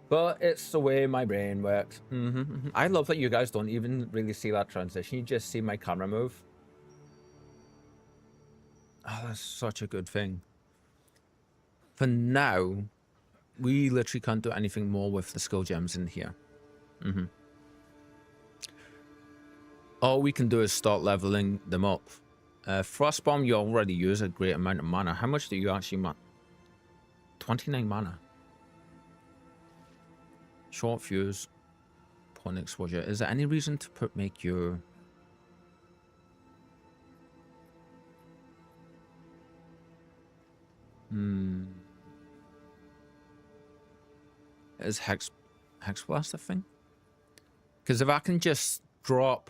But it's the way my brain works. I love that you guys don't even really see that transition. You just see my camera move. Oh, that's such a good thing. For now, we literally can't do anything more with the skill gems in here. All we can do is start leveling them up. Frostbomb, you already use a great amount of mana. How much do you actually mana? 29 mana. Short fuse. Point exposure. Is there any reason to make your... Is Hex Blast a thing? Because if I can just drop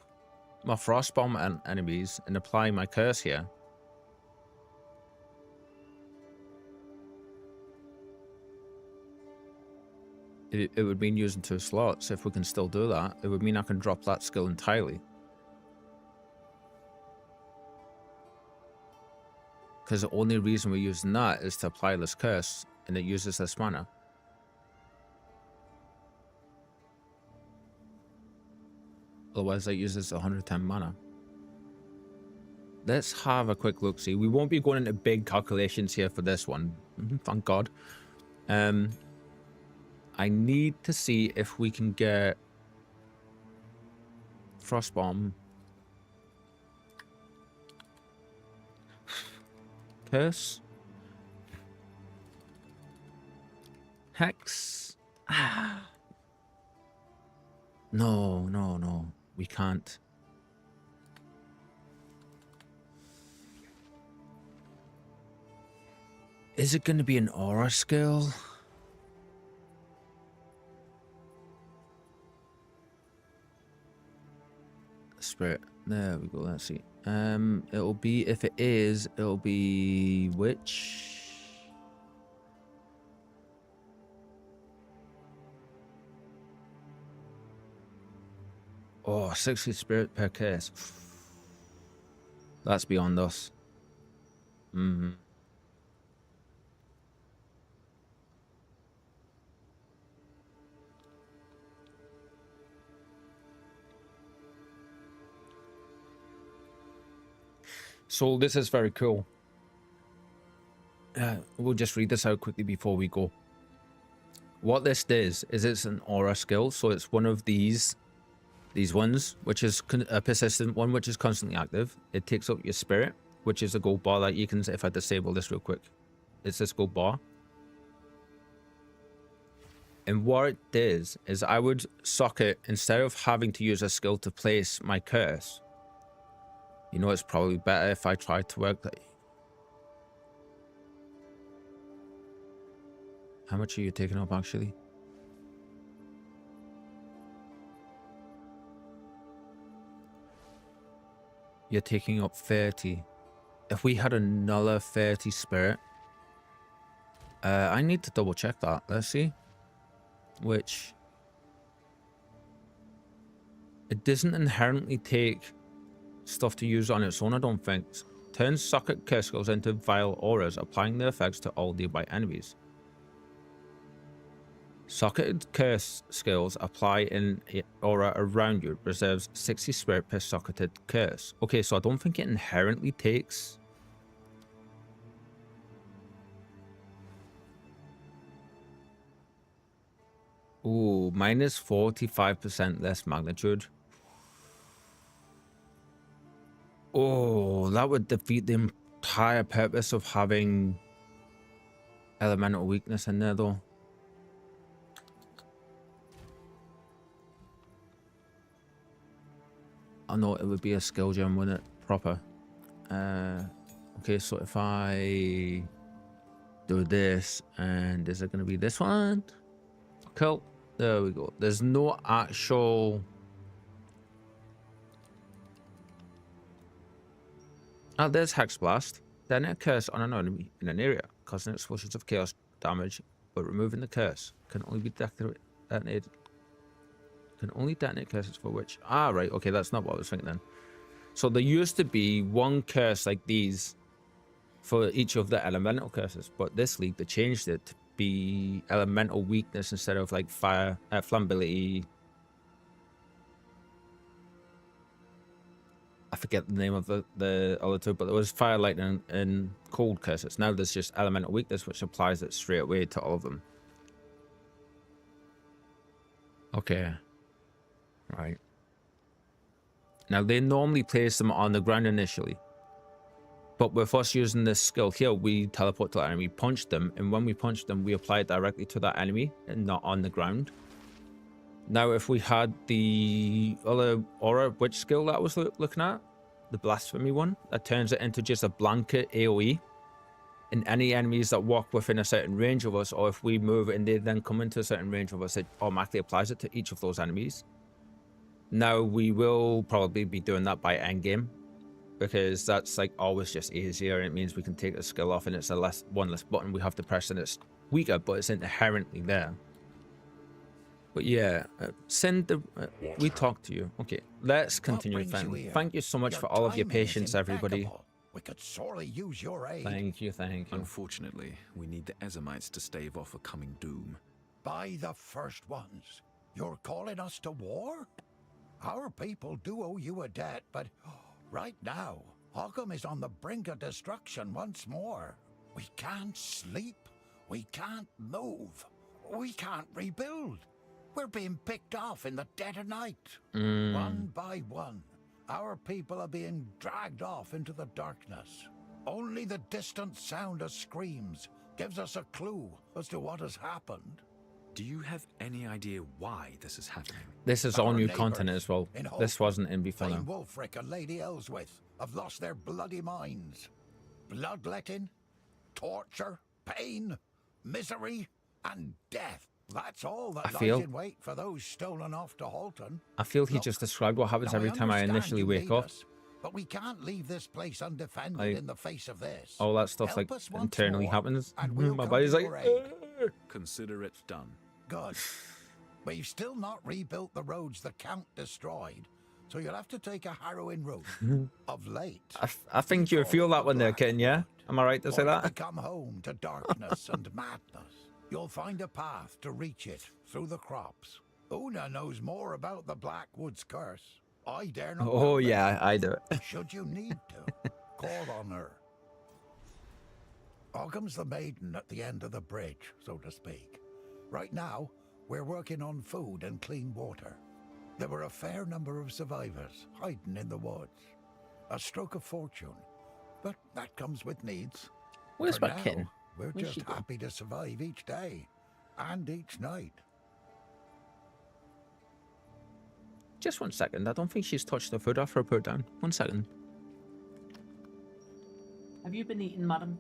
my Frostbomb and enemies and apply my curse here, it would mean using 2 slots. If we can still do that, it would mean I can drop that skill entirely. Because the only reason we're using that is to apply this curse, and it uses this mana. Otherwise, that uses 110 mana. Let's have a quick look. See, we won't be going into big calculations here for this one. Thank God. I need to see if we can get Frostbomb. Curse. Hex. No. We can't. Is it going to be an aura skill? Spirit. There we go. Let's see. It'll be, if it is, it'll be which? Oh, 60 spirit per case. That's beyond us. So this is very cool. We'll just read this out quickly before we go. What this does is it's an aura skill. So it's one of these ones, which is a persistent one, which is constantly active. It takes up your spirit, which is a gold bar that you can, if I disable this real quick, it's this gold bar. And what it does is I would socket, instead of having to use a skill to place my curse, you know, it's probably better if I try to work that. How much are you taking up actually? You're taking up 30. If we had another 30 spirit, I need to double check that. Let's see. Which, it doesn't inherently take stuff to use on its own, I don't think. Turns socket curse skills into vile auras, applying their effects to all nearby enemies. Socketed curse skills apply in aura around you. Reserves 60 spirit per socketed curse. Okay, so I don't think it inherently takes. Ooh, minus 45% less magnitude. Oh, that would defeat the entire purpose of having elemental weakness in there, though. I know it would be a skill gem, wouldn't it? Proper. Okay, so if I do this, and is it going to be this one? Cool. There we go. There's no actual... Oh, there's Hex Blast. Detonate a curse on an enemy in an area, causing explosions of chaos damage, but removing the curse can only be detonated. Can only detonate curses for which... Ah, right. Okay, that's not what I was thinking then. So there used to be one curse like these for each of the elemental curses, but this league they changed it to be elemental weakness instead of like fire, flammability. I forget the name of the other two, but there was fire, lightning, and cold curses. Now there's just elemental weakness, which applies it straight away to all of them. Okay. Right. Now they normally place them on the ground initially, but with us using this skill here, we teleport to the enemy, punch them, and when we punch them, we apply it directly to that enemy and not on the ground. Now, if we had the other aura witch skill that I was looking at, the blasphemy one, that turns it into just a blanket AoE, and any enemies that walk within a certain range of us, or if we move and they then come into a certain range of us, it automatically applies it to each of those enemies. Now, we will probably be doing that by endgame, because that's like always just easier, and it means we can take the skill off and it's a one less button we have to press, and it's weaker, but it's inherently there. But yeah, send the... we talked to you. Okay, let's continue. Thank you so much for all of your patience, everybody. We could sorely use your aid. Thank you, thank you. Unfortunately, we need the Ezamites to stave off a coming doom. By the first ones, you're calling us to war? Our people do owe you a debt, but right now, Occam is on the brink of destruction once more. We can't sleep. We can't move. We can't rebuild. We're being picked off in the dead of night. One by one, our people are being dragged off into the darkness. Only the distant sound of screams gives us a clue as to what has happened. Do you have any idea why this is happening? This is all new content as well. This wasn't in before now. Wulfric and Lady Ellsworth have lost their bloody minds. Bloodletting, torture, pain, misery, and death. That's all that lies in wait for those stolen off to Halton. I feel he just described what happens every time I initially wake up. But we can't leave this place undefended in the face of this. All that stuff like internally happens. My body's like... Consider it done. Good. We've still not rebuilt the roads the Count destroyed, so you'll have to take a harrowing route. Of late. I think you feel that one there, kitten, yeah? Am I right to say that? To come home to darkness and madness. You'll find a path to reach it through the crops. Una knows more about the Blackwood's curse. I dare not. Oh yeah, I do it. Should you need to, call on her. Occam's the maiden at the end of the bridge, so to speak. Right now, we're working on food and clean water. There were a fair number of survivors hiding in the woods. A stroke of fortune, but that comes with needs. Where's my kitten? We're just happy to survive each day and each night. Just 1 second. I don't think she's touched the food after I put it down. 1 second. Have you been eating, madam?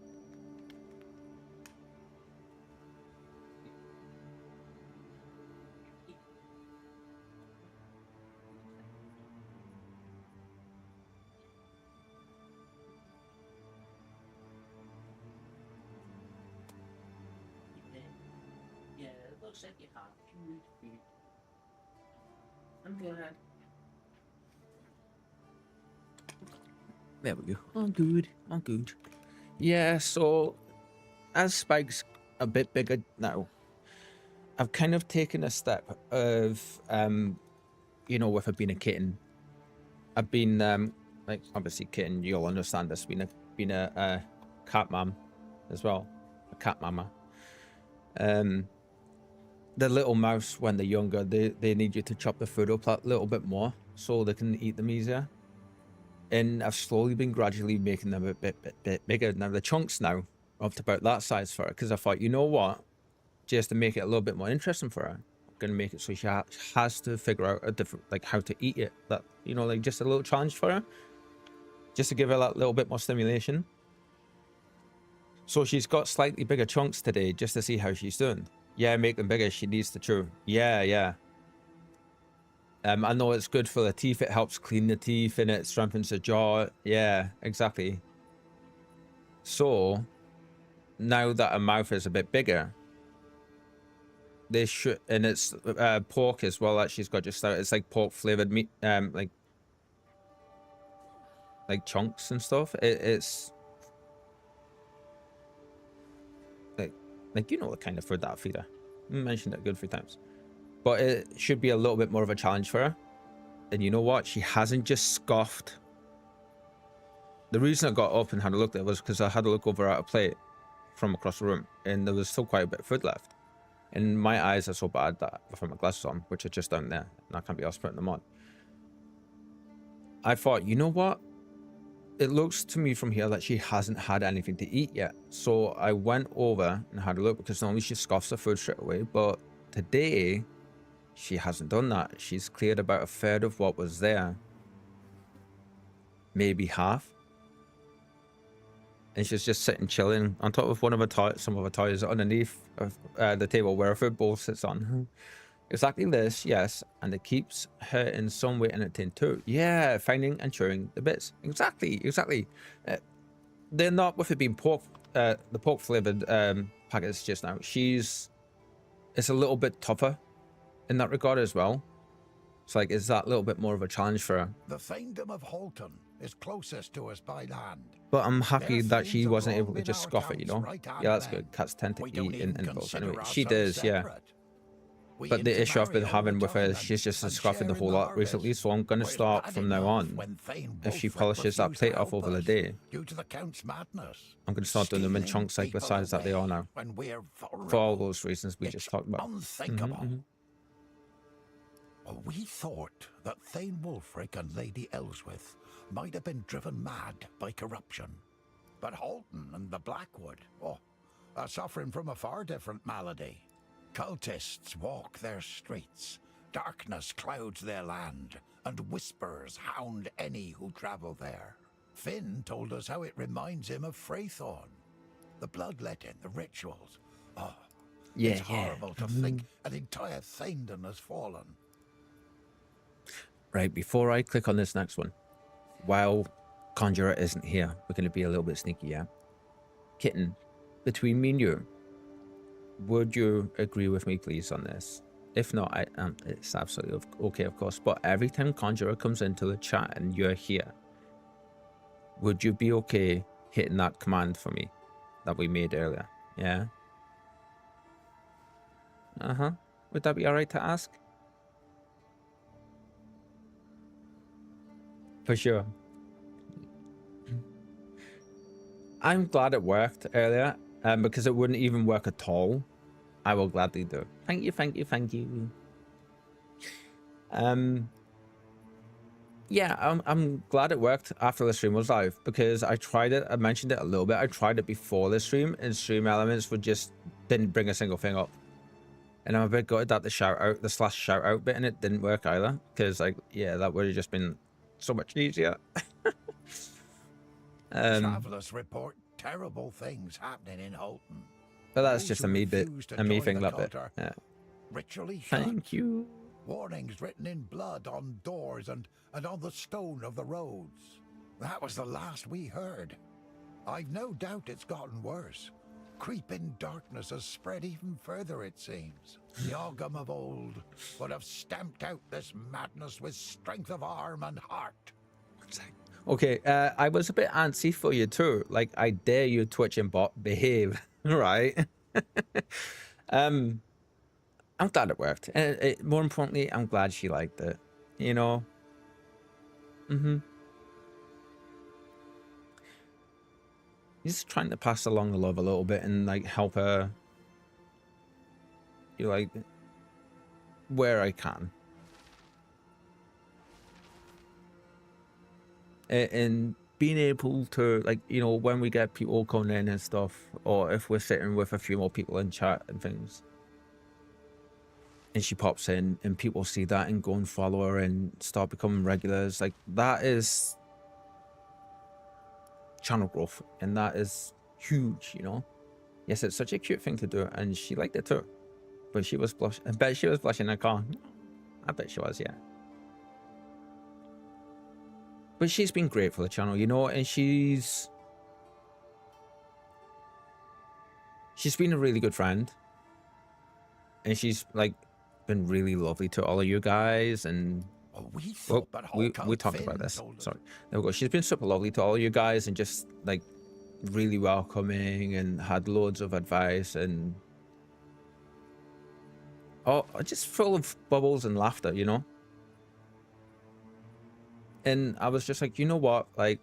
Yeah, it looks like you have. Food. I'm good. There we go. I'm good. I'm good. Yeah, so as Spike's a bit bigger now, I've kind of taken a step of, you know, with her being a kitten. I've been, like, obviously kitten, you'll understand this, being a cat mom as well. A cat mama. The little mouse, when they're younger, they need you to chop the food up a little bit more so they can eat them easier. And I've slowly been gradually making them a bit bigger. Now the chunks now are up to about that size for her, because I thought, you know what, just to make it a little bit more interesting for her, I'm gonna make it so she has to figure out a different, like, how to eat it. That, you know, like just a little challenge for her, just to give her that little bit more stimulation. So she's got slightly bigger chunks today just to see how she's doing. Yeah, make them bigger. She needs to chew. Yeah, yeah. I know it's good for the teeth. It helps clean the teeth and it strengthens the jaw. Yeah, exactly. So now that her mouth is a bit bigger, they should, and it's pork as well that she's got just out. It's like pork flavored meat, like chunks and stuff. It's like you know the kind of food that I feed her. I mentioned it a good few times, but it should be a little bit more of a challenge for her. And you know what? She hasn't just scoffed. The reason I got up and had a look there was because I had a look over at a plate from across the room, and there was still quite a bit of food left. And my eyes are so bad that I have my glasses on, which are just down there, and I can't be asked putting them on. I thought, you know what? It looks to me from here that she hasn't had anything to eat yet. So I went over and had a look, because normally she scoffs the food straight away, but today she hasn't done that. She's cleared about a third of what was there, maybe half. And she's just sitting chilling on top of one of her toys, some of her toys underneath the table where her food bowl sits on. Exactly this, yes, and it keeps her in some way entertained too. Yeah, finding and chewing the bits. Exactly. They're not, with it being pork, the pork flavored packets just now. It's a little bit tougher in that regard as well. It's like, it's that little bit more of a challenge for her. The Thaindom of Holton is closest to us by land. But I'm happy Their that she fields wasn't have able to long just been our scoff it, you towns, know? right hand Yeah, that's man. good. Cats tend to We eat don't even in intervals consider anyway. She ourselves does, yeah. separate. We But the issue I've been intermarry all having the with her time is she's just and scoffing the share whole in the lot recently, harvest. so I'm going to But it's start bad from now enough on. when Thane If she Wulfric polishes that refused to plate off help over the us day, due to the Count's madness. I'm going to start doing them in Stealing chunks like the people size that they are away now. when we're For all vulnerable. those reasons we It's just talked about. unthinkable. Well, we thought that Thane Wulfric and Lady Ellsworth might have been driven mad by corruption. But Holton and the Blackwood, are suffering from a far different malady. Cultists walk their streets, darkness clouds their land, and whispers hound any who travel there. Finn told us how it reminds him of Freythorn. The bloodletting, the rituals. It's horrible to think an entire Thaindom has fallen. Right, before I click on this next one, while Conjurer isn't here, we're going to be a little bit sneaky, yeah? Kitten, between me and you, would you agree with me, please, on this? If not, it's absolutely okay, of course. But every time Conjurer comes into the chat and you're here, would you be okay hitting that command for me that we made earlier? Yeah? Would that be alright to ask? For sure. I'm glad it worked earlier, because it wouldn't even work at all. I will gladly do. Thank you. Yeah, I'm glad it worked after the stream was live, because I tried it. I mentioned it a little bit. I tried it before the stream, and stream elements didn't bring a single thing up. And I'm a bit gutted that the slash shout out bit in it didn't work either, because that would have just been so much easier. Travelers report terrible things happening in Holton. But that's Those just who a me refuse to thing join the that bit. cult are Yeah. ritually shot. Thank you. Warnings written in blood on doors and on the stone of the roads. That was the last we heard. I've no doubt it's gotten worse. Creeping darkness has spread even further, it seems. The Ogham of old would have stamped out this madness with strength of arm and heart. Okay, I was a bit antsy for you too. Like, I dare you, Twitch and bot, behave, right? I'm glad it worked. And more importantly, I'm glad she liked it, you know? Just trying to pass along the love a little bit and, like, help her, like, where I can. And being able to, like, you know, when we get people coming in and stuff, or if we're sitting with a few more people in chat and things, and she pops in and people see that and go and follow her and start becoming regulars, like, that is channel growth, and that is huge, you know. Yes, it's such a cute thing to do, and she liked it too. But she was blushing. I bet she was blushing in her car. I bet she was, yeah. But she's been great for the channel, you know, and she's been a really good friend. And she's like been really lovely to all of you guys, and Oh, we well, thought that we Hawk talked Finn about this. told us. Sorry, there we go. She's been super lovely to all of you guys, and just like really welcoming, and had loads of advice, and just full of bubbles and laughter, you know. And I was just like, you know what, like,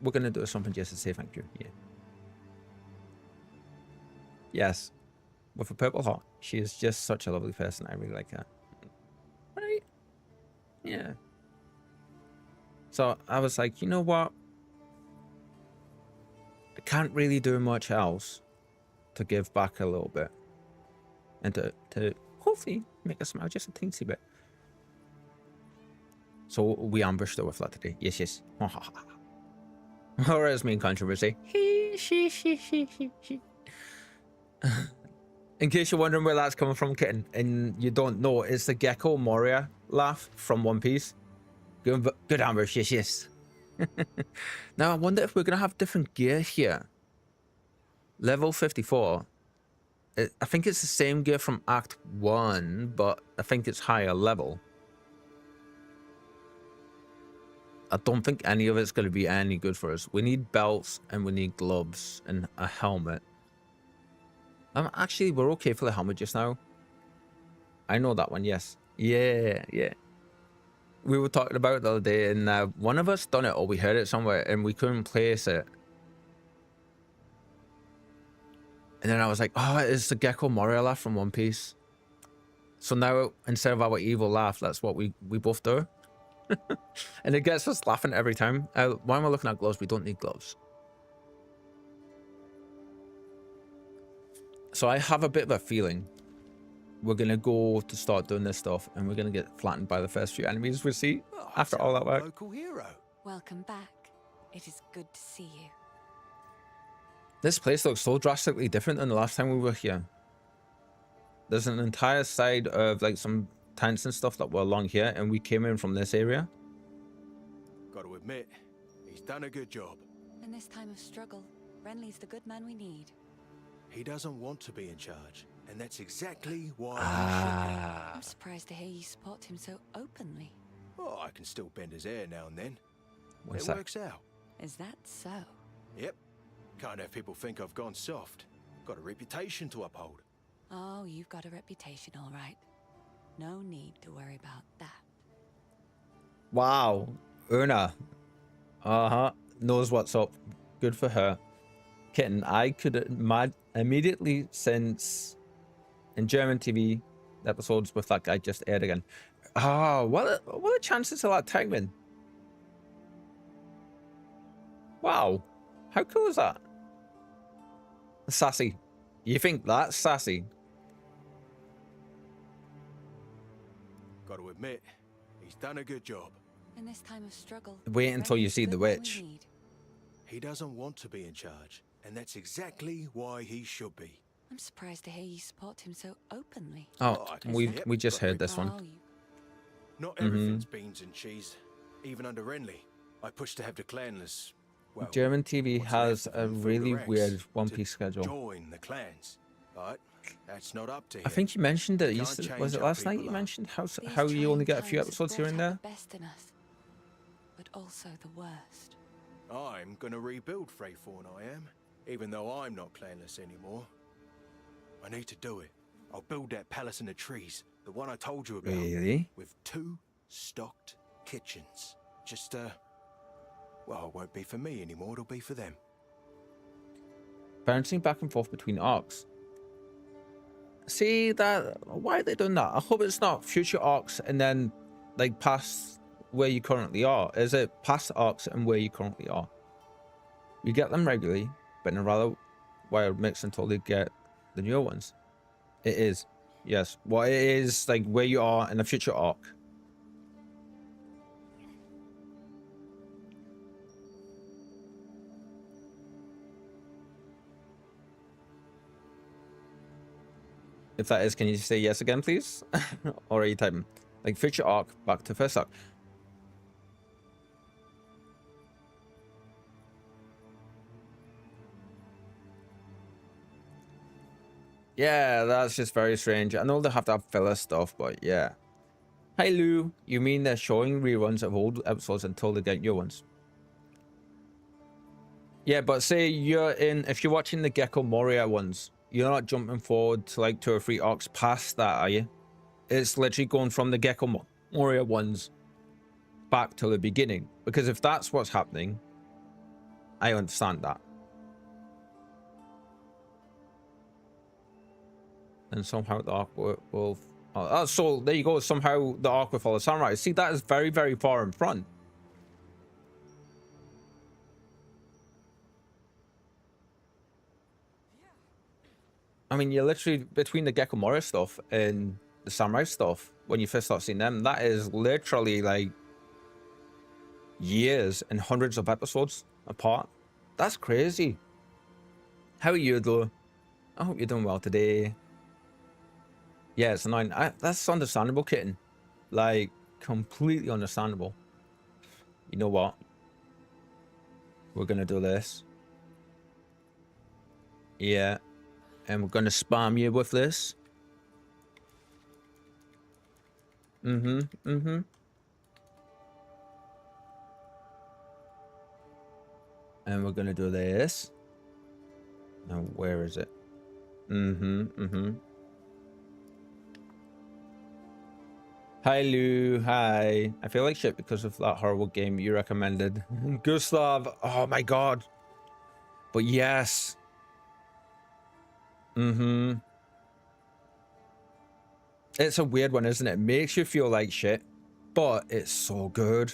we're gonna do something just to say thank you. Yeah. Yes, with a purple heart. She is just such a lovely person. I really like her. Right? Yeah. So I was like, you know what? I can't really do much else to give back a little bit, and to hopefully make her smile just a teensy bit. So we ambushed her with that today. Yes, yes. Or as me in controversy. In case you're wondering where that's coming from, Kitten, and you don't know, it's the Gecko Moria laugh from One Piece. Good ambush, yes, yes. Now I wonder if we're gonna have different gear here. Level 54. I think it's the same gear from Act 1, but I think it's higher level. I don't think any of it's going to be any good for us. We need belts, and we need gloves, and a helmet. Actually, we're okay for the helmet just now. I know that one, yes. Yeah, yeah. We were talking about it the other day, and one of us done it, or we heard it somewhere, and we couldn't place it. And then I was like, oh, it's the Gecko Moria laugh from One Piece. So now, instead of our evil laugh, that's what we both do. And it gets us laughing every time. Why am I looking at gloves? We don't need gloves. So I have a bit of a feeling we're going to go to start doing this stuff, and we're going to get flattened by the first few enemies we see after all that work. Local hero. Welcome back. It is good to see you. This place looks so drastically different than the last time we were here. There's an entire side of like some tents and stuff that were along here, and we came in from this area. Got to admit, he's done a good job. In this time of struggle, Renly's the good man we need. He doesn't want to be in charge, and that's exactly why I'm surprised to hear you support him so openly. Oh, I can still bend his ear now and then. One It sec. works out. Is that so? Yep. Can't have people think I've gone soft. Got a reputation to uphold. Oh, you've got a reputation, all right. No need to worry about that. Wow. Una. Knows what's up. Good for her. Kitten, I could immediately since in German TV episodes with that guy just aired again. Oh, what are the chances of that timing? Wow. How cool is that? Sassy. You think that's sassy? Got to admit, he's done a good job. In this time of struggle, Wait until you Renly's see the the good man we witch. need. He doesn't want to be in charge, and that's exactly why he should be. I'm surprised to hear you support him so openly. Oh, I can we just heard this one. Oh, you... Not everything's beans and cheese. Even under Renly, I push to have the clanless. Well, German TV what's has left a of them from really the ranks weird One to Piece schedule. Join the clans, but that's not up to him. I think you mentioned it. Can't Was change it how last night people you are. mentioned These how you only trying get a few times have episodes here brought and out there? the best in us, but also the worst. I'm gonna rebuild Freythorn, I am. Even though I'm not clanless anymore. I need to do it. I'll build that palace in the trees, the one I told you about. Really? With 2 stocked kitchens. Just, well, it won't be for me anymore, it'll be for them. Bouncing back and forth between arcs. See that? Why are they doing that? I hope it's not future arcs and then like past where you currently are. Is it past arcs and where you currently are? You get them regularly, but in a rather wild mix until they get the newer ones. It is. Yes. Well, it is like where you are in a future arc. If that is, can you say yes again, please? Or are you typing? Like, future arc, back to first arc. Yeah, that's just very strange. I know they have to have filler stuff, but yeah. Hi, Lou. You mean they're showing reruns of old episodes until they get new ones? Yeah, but say if you're watching the Gecko Moria ones, you're not jumping forward to like 2 or 3 arcs past that, are you? It's literally going from the Gecko Moria ones back to the beginning. Because if that's what's happening, I understand that. And somehow the arc will so there you go. Somehow the arc will follow samurai. See, that is very, very far in front. I mean, you're literally between the Gecko Moria stuff and the samurai stuff. When you first start seeing them, that is literally like years and hundreds of episodes apart. That's crazy. How are you, though? I hope you're doing well today. Yeah, it's annoying. That's understandable, kitten. Like, completely understandable. You know what? We're gonna do this. Yeah. And we're gonna spam you with this. And we're gonna do this. Now, where is it? Hi, Lou. Hi. I feel like shit because of that horrible game you recommended. Gustav. Oh my god. But yes. It's a weird one, isn't it? It makes you feel like shit, but it's so good.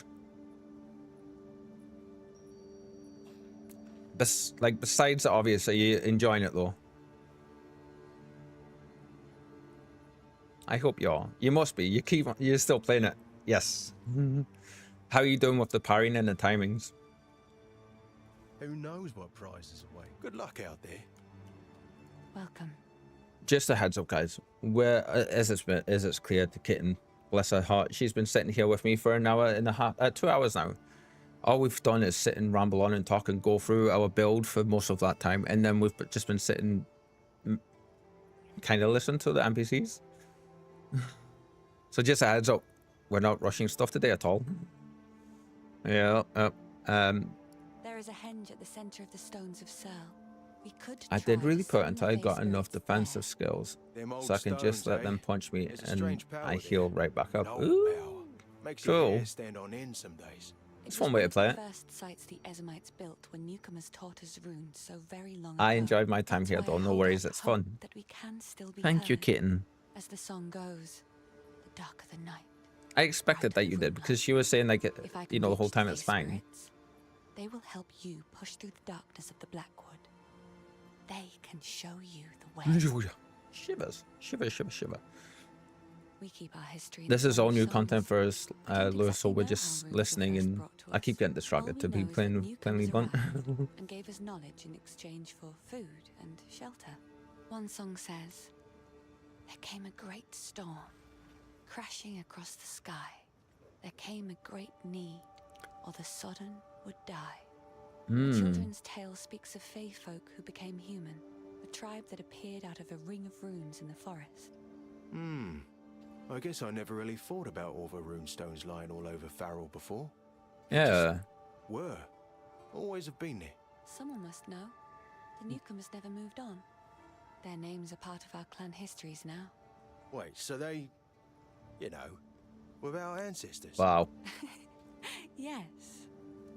Besides the obvious, are you enjoying it though? I hope you are. You must be. You're still playing it. Yes. How are you doing with the parrying and the timings? Who knows what prizes await? Good luck out there. Welcome. Just a heads up, guys. Where as it's clear to Kitten, bless her heart, she's been sitting here with me for an hour and a half, 2 hours now. All we've done is sit and ramble on and talk and go through our build for most of that time, and then we've just been sitting, kind of listen to the NPCs. So just a heads up, we're not rushing stuff today at all. Yeah. There is a henge at the center of the stones of Searle. We could I try did really to put summon until the I Fae got enough spirits defensive there. skills, Them old so I can just stones, let them punch me There's a and strange power I heal there. right back up. An old Ooh, power. Makes your cool. hair stand on end some days. It's It was one way one to play of it. the first sites the Ezamites built when newcomers taught us runes so very long I ago. enjoyed my time That's here why though, I no hold worries, out it's hope fun. that we can still be Thank you, heard. Kitten. As the song goes, the darker the night. I expected that you did, because she was saying like, If I you can know, the whole reach time Fae it's fine. spirits, they will help you push through the darkness of the Blackwood. They can show you the way. Shivers, shiver, shiver, shiver. We keep our history in This is our all new souls. content for us, We don't Lewis, so exactly we're know just how runes were listening, first and brought to I keep us. getting distracted, All to we be know is that plainly newcomers blunt. arrived and gave us knowledge in exchange for food and shelter. One song says, "There came a great storm, crashing across the sky. There came a great need, or the sodden would die." The children's tale speaks of Fae folk who became human, a tribe that appeared out of a ring of runes in the forest. I guess I never really thought about all the rune stones lying all over Farrell before. Yeah. Were. Always have been there. Someone must know. The newcomers never moved on. Their names are part of our clan histories now. Wait, so they, you know, were our ancestors? Wow. Yes.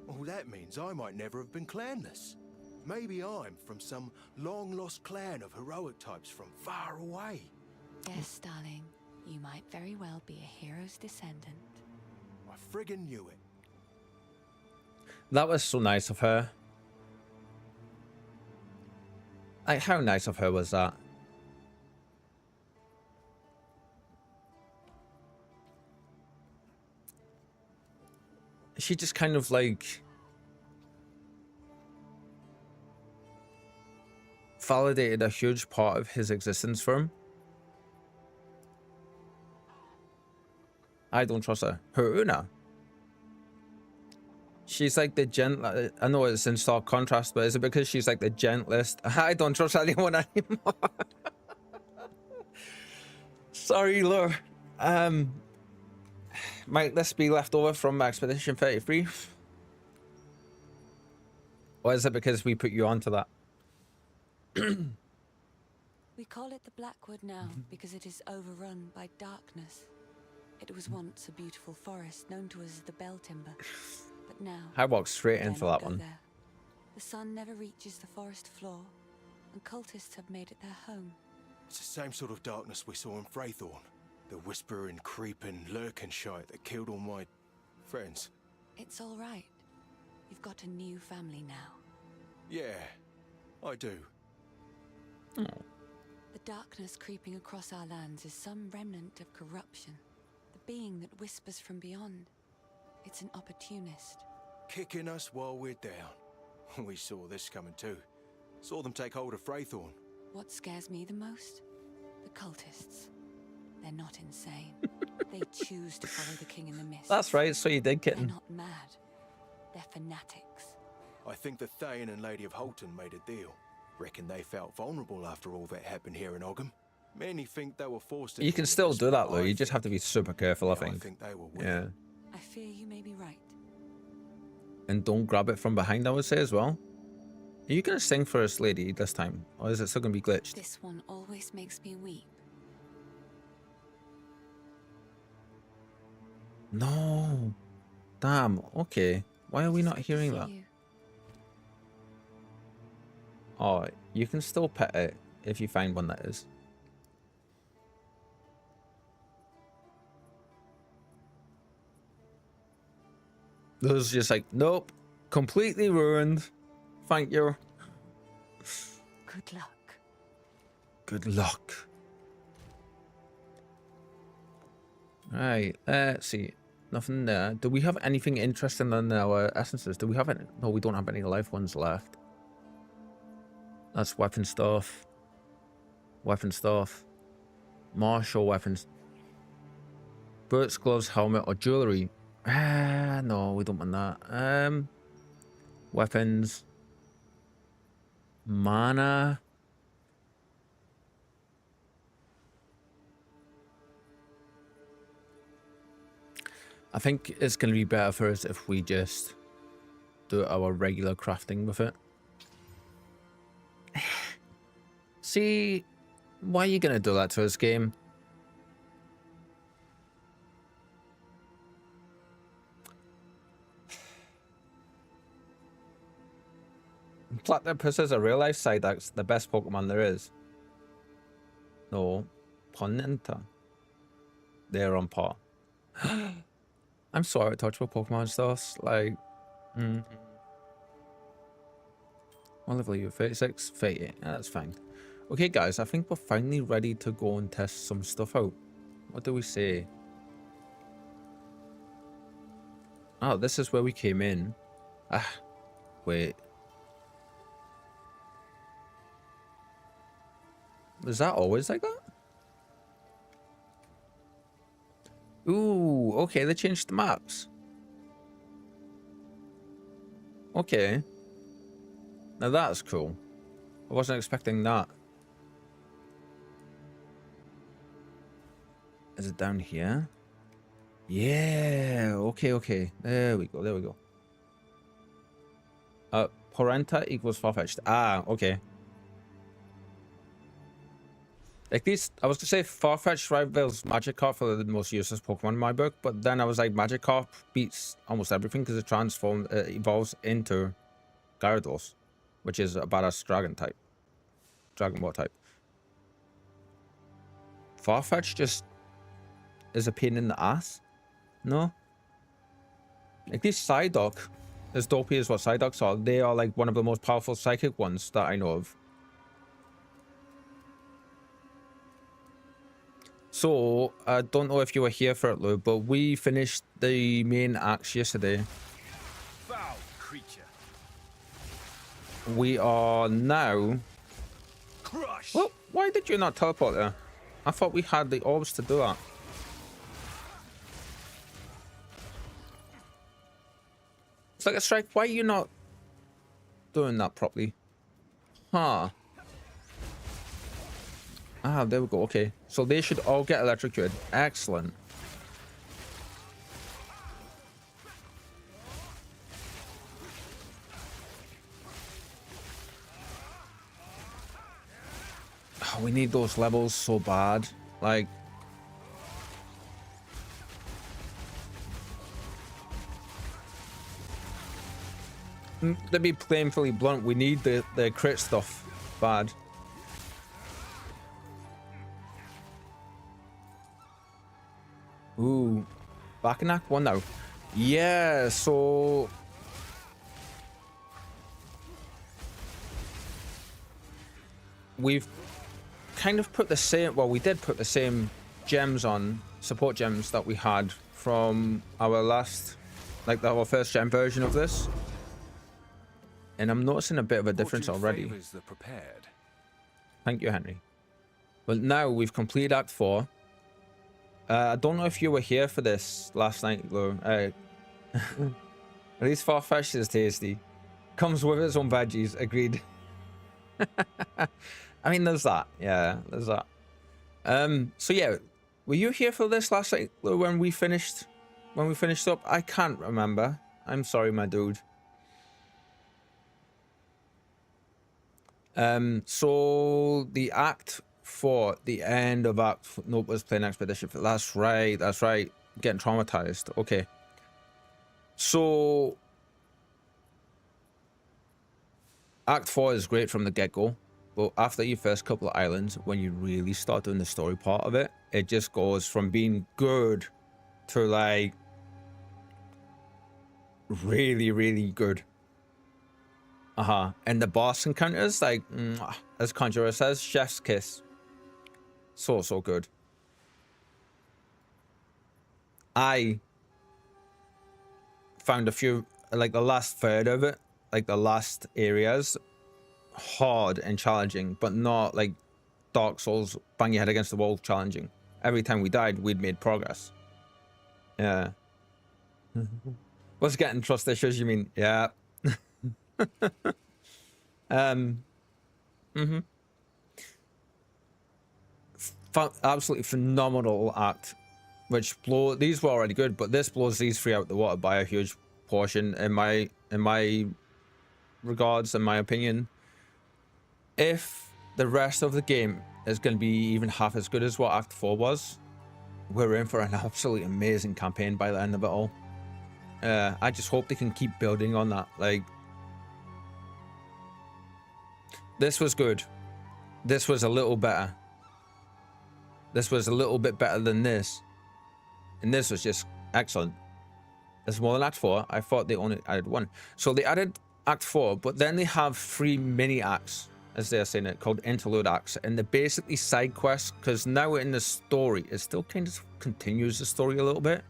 Well, that means I might never have been clanless. Maybe I'm from some long-lost clan of heroic types from far away. Yes, darling. You might very well be a hero's descendant. I friggin' knew it. That was so nice of her. Like, how nice of her was that? She just kind of like validated a huge part of his existence for him. I don't trust her. Haruna. She's like the gentle. I know it's in stark contrast, but is it because she's like the gentlest? I don't trust anyone anymore. Sorry, Lure. Might this be left over from Expedition 33? Or is it because we put you onto that? We call it the Blackwood now because it is overrun by darkness. It was once a beautiful forest known to us as the Bell Timber, but now I walked straight dare into not that go one. there. The sun never reaches the forest floor, and cultists have made it their home. It's the same sort of darkness we saw in Fraythorn. The whispering, creeping, lurking shite that killed all my friends. It's all right. You've got a new family now. Yeah, I do. Oh. The darkness creeping across our lands is some remnant of corruption. The being that whispers from beyond. It's an opportunist. Kicking us while we're down. We saw this coming too. Saw them take hold of Fraythorn. What scares me the most? The cultists. They're not insane. They choose to follow the king in the mist. That's right, so you did, They're kitten. not mad. They're fanatics. I think the Thane and Lady of Holton made a deal. Reckon they felt vulnerable after all that happened here in Ogham. Many think they were forced to. You can still do that, though. You just have to be super careful, I I think. think they were Yeah. I fear you may be right. And don't grab it from behind, I would say, as well. Are you going to sing for us, lady, this time? Or is it still going to be glitched? This one always makes me weep. No. Damn. Okay. Why are we It's not good to hearing see that? you. Oh, you can still pet it if you find one that is. Those just like, nope. Completely ruined. Thank you. Good luck. Good luck. Right, let's see. Nothing there. Do we have anything interesting in our essences? Do we have any? No, we don't have any life ones left. That's weapon stuff. Weapon stuff. Martial weapons. Boots, gloves, helmet, or jewelry. Ah, no, we don't want that. Weapons. Mana. I think it's going to be better for us if we just do our regular crafting with it. See, why are you going to do that to us, game? Platypus is a real life Psyduck's the best Pokemon there is. No, Ponenta. They're on par. I'm sorry to touch with Pokemon stuff. Like, what level are you? 36? 38. Yeah, that's fine. Okay, guys, I think we're finally ready to go and test some stuff out. What do we say? Oh, this is where we came in. Ah, wait. Is that always like that? Ooh, okay, they changed the maps. Okay. Now that's cool. I wasn't expecting that. Is it down here? Yeah, okay. There we go. Porenta equals Farfetch'd. Ah, okay. Like these, I was gonna say Farfetch'd rivals Magikarp for the most useless Pokemon in my book, but then I was like, Magikarp beats almost everything because it evolves into Gyarados, which is a badass Dragon Ball type. Farfetch'd just is a pain in the ass. No? Like these Psyduck, as dopey as what Psyducks are, they are like one of the most powerful psychic ones that I know of. So, I don't know if you were here for it, Lou, but we finished the main acts yesterday. Foul creature. We are now... Crush. Well, why did you not teleport there? I thought we had the orbs to do that. It's like a strike. Why are you not doing that properly? Huh. Ah, there we go. Okay. So they should all get electrocuted. Excellent. Oh, we need those levels so bad. Like... to be painfully blunt, we need the crit stuff bad. Ooh, back in Act 1 now. Yeah, so we've kind of put the same, well, we did put the same gems on, support gems that we had from our last, like our first gem version of this. And I'm noticing a bit of a difference already. The prepared. Thank you, Henry. Well, now we've completed Act 4. I don't know if you were here for this last night, though. At least Farfetch'd is tasty. Comes with its own veggies, agreed. I mean, there's that. Yeah, there's that. So yeah, were you here for this last night when we finished up? I can't remember. I'm sorry, my dude. So the Act 4, the end of Act 4, nope, was playing Expedition. That's right, getting traumatized. Okay. So Act 4 is great from the get-go, but after your first couple of islands, when you really start doing the story part of it, it just goes from being good to like really, really good. And the boss encounters, like, as Conjurer says, chef's kiss. So good. I found a few, like the last third of it, like the last areas, hard and challenging, but not like Dark Souls, bang your head against the wall challenging. Every time we died, we'd made progress. Yeah. What's getting trust issues, you mean? Yeah. Absolutely phenomenal act, which these were already good, but this blows these three out the water by a huge portion in my regards, in my opinion. If the rest of the game is going to be even half as good as what Act 4 was, we're in for an absolutely amazing campaign by the end of it all. I just hope they can keep building on that. Like, this was good. This was a little better. This was a little bit better than this. And this was just excellent. There's more than Act 4. I thought they only added one. So they added Act 4, but then they have 3 mini acts, as they're saying it, called Interlude acts. And they're basically side quests, because now in the story, it still kind of continues the story a little bit.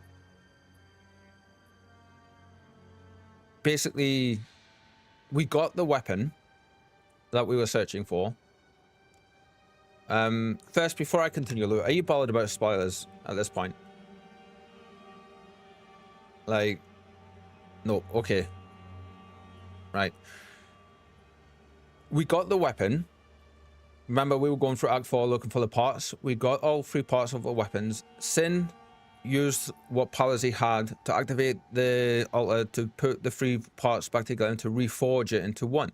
Basically, we got the weapon that we were searching for. First, before I continue, Lou, are you bothered about spoilers at this point? Like, no, okay. Right. We got the weapon. Remember, we were going through Act 4 looking for the parts. We got all 3 parts of the weapons. Sin used what powers he had to activate the altar to put the 3 parts back together and to reforge it into one.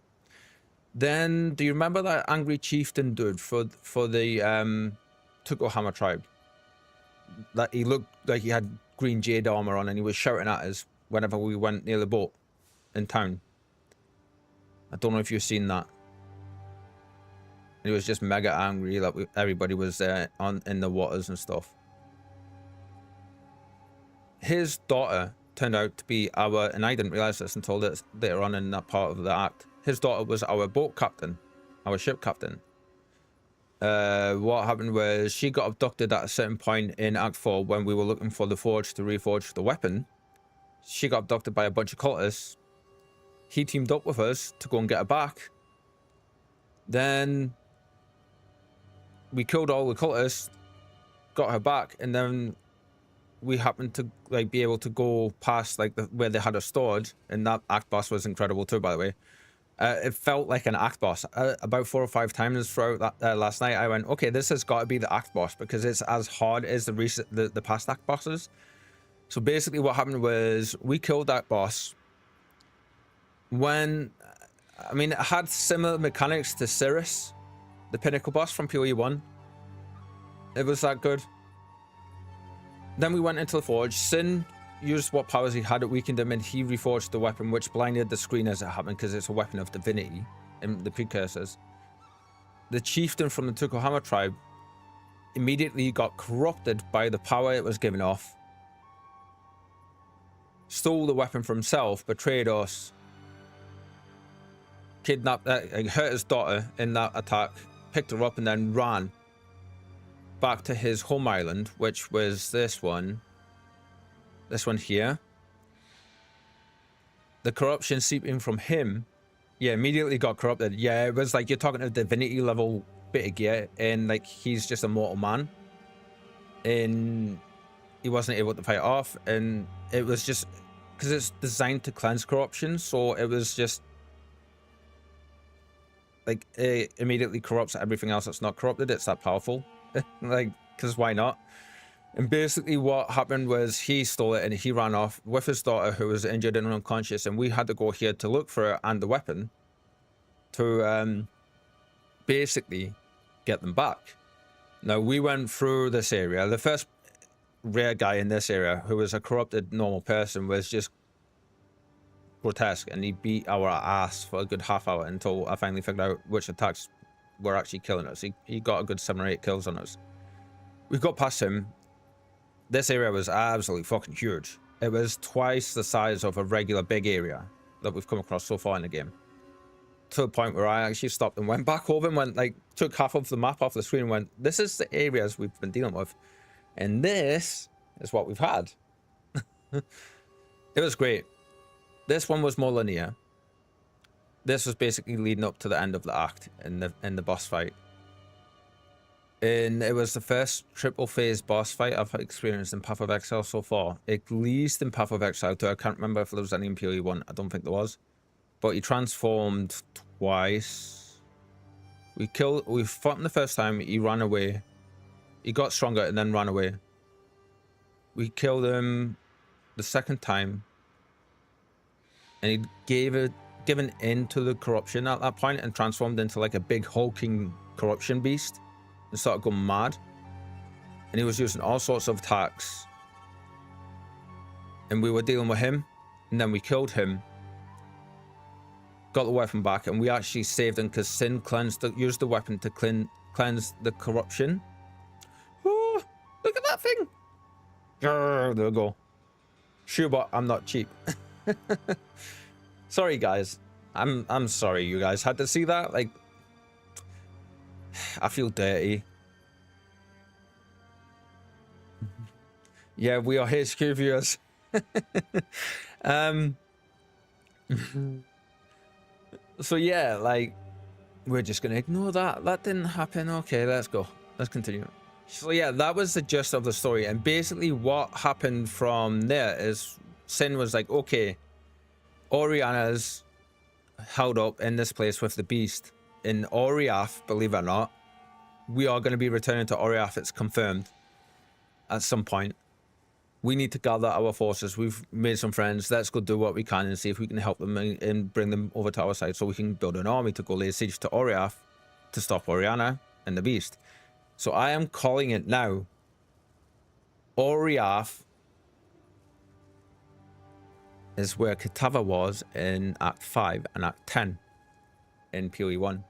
Then, do you remember that angry chieftain dude for the Tukohammer tribe? That he looked like he had green jade armor on and he was shouting at us whenever we went near the boat in town. I don't know if you've seen that. He was just mega angry that everybody was there in the waters and stuff. His daughter turned out to be and I didn't realize this until later on in that part of the act. His daughter was our boat captain, our ship captain. What happened was she got abducted at a certain point in Act 4 when we were looking for the forge to reforge the weapon. She got abducted by a bunch of cultists. He teamed up with us to go and get her back. Then we killed all the cultists, got her back, and then we happened to like be able to go past like where they had us stored, and that act boss was incredible too, by the way. It felt like an act boss. About 4 or 5 times throughout that last night, I went, okay, this has got to be the act boss because it's as hard as the past act bosses. So basically what happened was we killed that boss. When, I mean, it had similar mechanics to Cirrus, the pinnacle boss from PoE 1. It was that good. Then we went into the forge. Sin used what powers he had, it weakened him, and he reforged the weapon, which blinded the screen as it happened because it's a weapon of divinity in the precursors. The chieftain from the Tukohama tribe immediately got corrupted by the power it was given off, stole the weapon for himself, betrayed us, kidnapped, hurt his daughter in that attack, picked her up, and then ran back to his home island, which was this one here. The corruption seeping from him, yeah, immediately got corrupted. Yeah, it was like you're talking a divinity level bit of gear, and like he's just a mortal man, and he wasn't able to fight it off, and it was just because it's designed to cleanse corruption, so it was just like it immediately corrupts everything else that's not corrupted. It's that powerful. Like, because why not? And basically what happened was he stole it and he ran off with his daughter, who was injured and unconscious, and we had to go here to look for it and the weapon to basically get them back. Now, we went through this area. The first rare guy in this area, who was a corrupted normal person, was just grotesque, and he beat our ass for a good half hour until I finally figured out which attacks were actually killing us. He got a good 7 or 8 kills on us. We got past him. This area was absolutely fucking huge. It was twice the size of a regular big area that we've come across so far in the game. To the point where I actually stopped and went back over and went, like, took half of the map off the screen and went, this is the areas we've been dealing with. And this is what we've had. It was great. This one was more linear. This was basically leading up to the end of the act in the boss fight. And it was the first triple phase boss fight I've experienced in Path of Exile so far. At least in Path of Exile 2. I can't remember if there was any in PoE 1. I don't think there was. But he transformed twice. We fought him the first time. He ran away. He got stronger and then ran away. We killed him the second time. And he given in to the corruption at that point and transformed into like a big hulking corruption beast. And started going mad, and he was using all sorts of attacks, and we were dealing with him, and then we killed him, got the weapon back, and we actually saved him because Sin used the weapon to cleanse the corruption. Oh, look at that thing! There we go. Shoebot, I'm not cheap. Sorry guys, I'm sorry you guys had to see that. Like, I feel dirty. Yeah, we are HQ viewers. So yeah, like, we're just gonna ignore that. That didn't happen. Okay, let's go. Let's continue. So yeah, that was the gist of the story. And basically what happened from there is Sin was like, okay, Oriana's held up in this place with the beast. In Oriath, believe it or not, we are going to be returning to Oriath. It's confirmed at some point. We need to gather our forces. We've made some friends. Let's go do what we can and see if we can help them and bring them over to our side so we can build an army to go lay siege to Oriath to stop Oriana and the beast. So I am calling it now. Oriath is where Kitava was in Act 5 and Act 10 in PoE 1.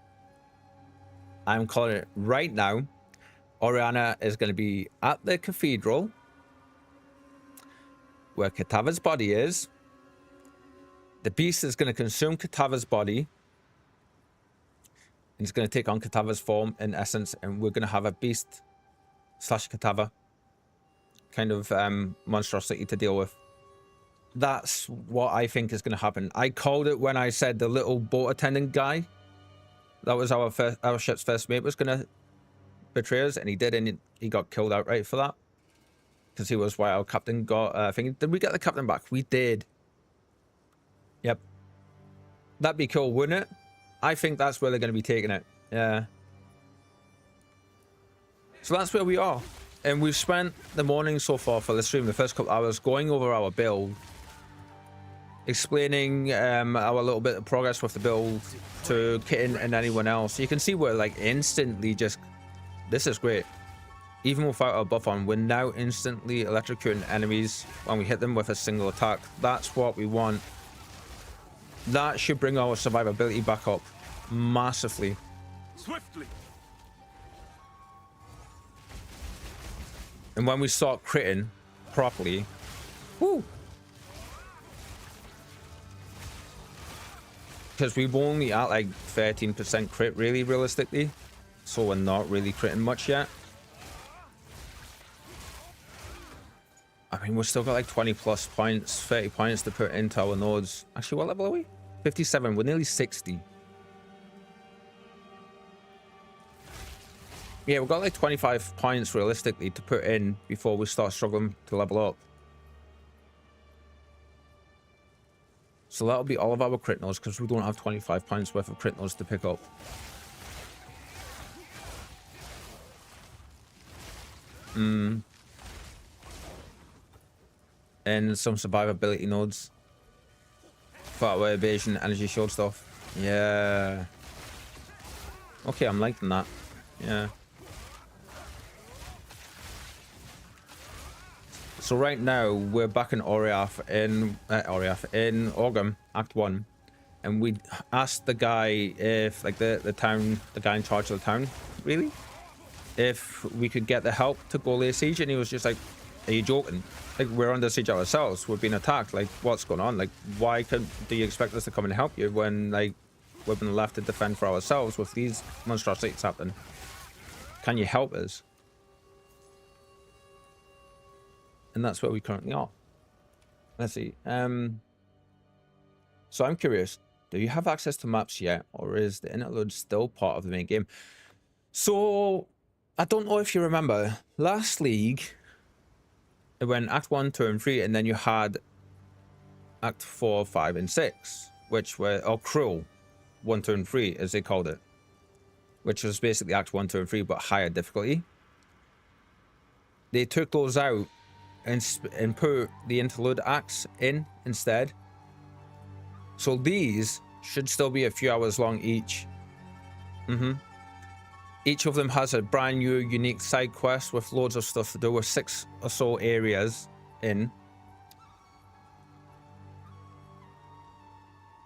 I'm calling it right now. Oriana is going to be at the cathedral where Kitava's body is. The beast is going to consume Kitava's body. And it's going to take on Kitava's form in essence. And we're going to have a beast / Kitava kind of monstrosity to deal with. That's what I think is going to happen. I called it when I said the little boat attendant guy. That was our ship's first mate was going to betray us, and he did, and he got killed outright for that. because he was why our captain got. I think did we get the captain back? We did. Yep. That'd be cool, wouldn't it? I think that's where they're going to be taking it. Yeah. So that's where we are. And we've spent the morning so far for the stream, the first couple hours, going over our build. Explaining our little bit of progress with the build to Kitten and anyone else. You can see we're like instantly just... This is great. Even without our buff on, we're now instantly electrocuting enemies when we hit them with a single attack. That's what we want. That should bring our survivability back up massively. Swiftly. And when we start critting properly, whoo! Because we've only at like 13% crit really realistically, so we're not really critting much yet. I mean, we've still got like 20 plus points, 30 points to put into our nodes. Actually, what level are we? 57. We're nearly 60. Yeah, we've got like 25 points realistically to put in before we start struggling to level up. So that'll be all of our crit nodes because we don't have 25 points worth of crit nodes to pick up. And some survivability nodes for our evasion, energy shield stuff. Yeah. Okay, I'm liking that. Yeah. So right now we're back in Oriath in Orgum, Act 1, and we asked the guy if like the guy in charge of the town, really, if we could get the help to go lay siege, and he was just like, "Are you joking? Like, we're under siege ourselves. We're being attacked. Like, what's going on? Like, why do you expect us to come and help you when like we've been left to defend for ourselves with these monstrosities happening? Can you help us?" And that's where we currently are. Let's see. So I'm curious, do you have access to maps yet, or is the interlude still part of the main game? So I don't know if you remember last league, it went Act 1, 2, and 3, and then you had Act 4, 5, and 6, which were Cruel 1, 2, and 3, as they called it, which was basically Act 1, 2, and 3, but higher difficulty. They took those out and put the interlude acts in instead. So these should still be a few hours long each. Each of them has a brand new unique side quest with loads of stuff to do, with 6 or so areas in.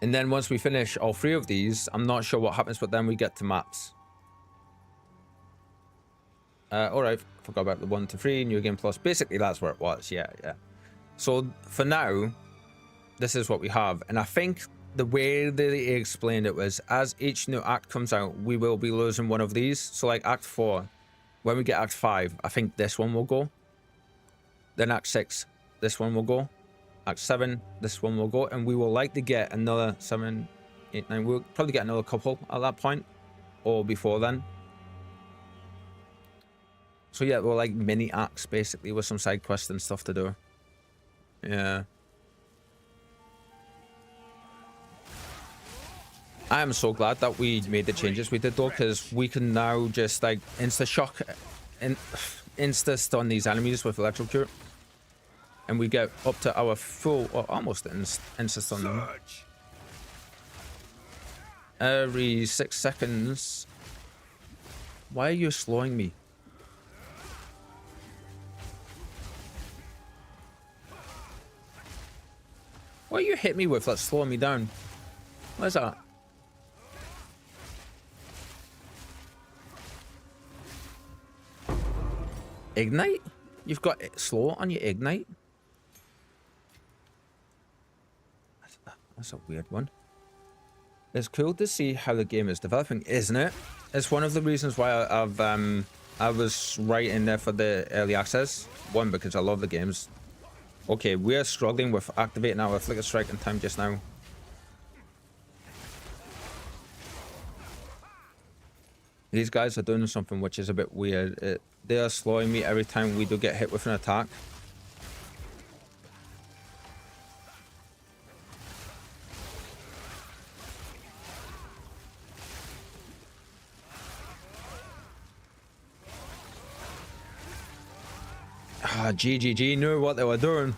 And then once we finish all 3 of these, I'm not sure what happens, but then we get to maps. Alright, forgot about the 1 to 3, New Game Plus. Basically, that's where it was. Yeah. So, for now, this is what we have. And I think the way that they explained it was, as each new act comes out, we will be losing one of these. So, like Act 4, when we get Act 5, I think this one will go. Then Act 6, this one will go. Act 7, this one will go. And we will likely get another 7, 8, 9. We'll probably get another couple at that point, or before then. So yeah, we're like mini acts basically with some side quests and stuff to do. Yeah. I am so glad that we made the changes we did though, because we can now just like insta shock and insta stun these enemies with electrocute, and we get up to our full or almost insta stun them every 6 seconds. Why are you slowing me? What you hit me with that's slowing me down? Where's that? Ignite? You've got it slow on your ignite? That's a weird one. It's cool to see how the game is developing, isn't it? It's one of the reasons why I was right in there for the early access. One, because I love the games. Okay, we're struggling with activating our Flicker Strike in time just now. These guys are doing something which is a bit weird. They are slowing me every time we do get hit with an attack. GGG knew what they were doing.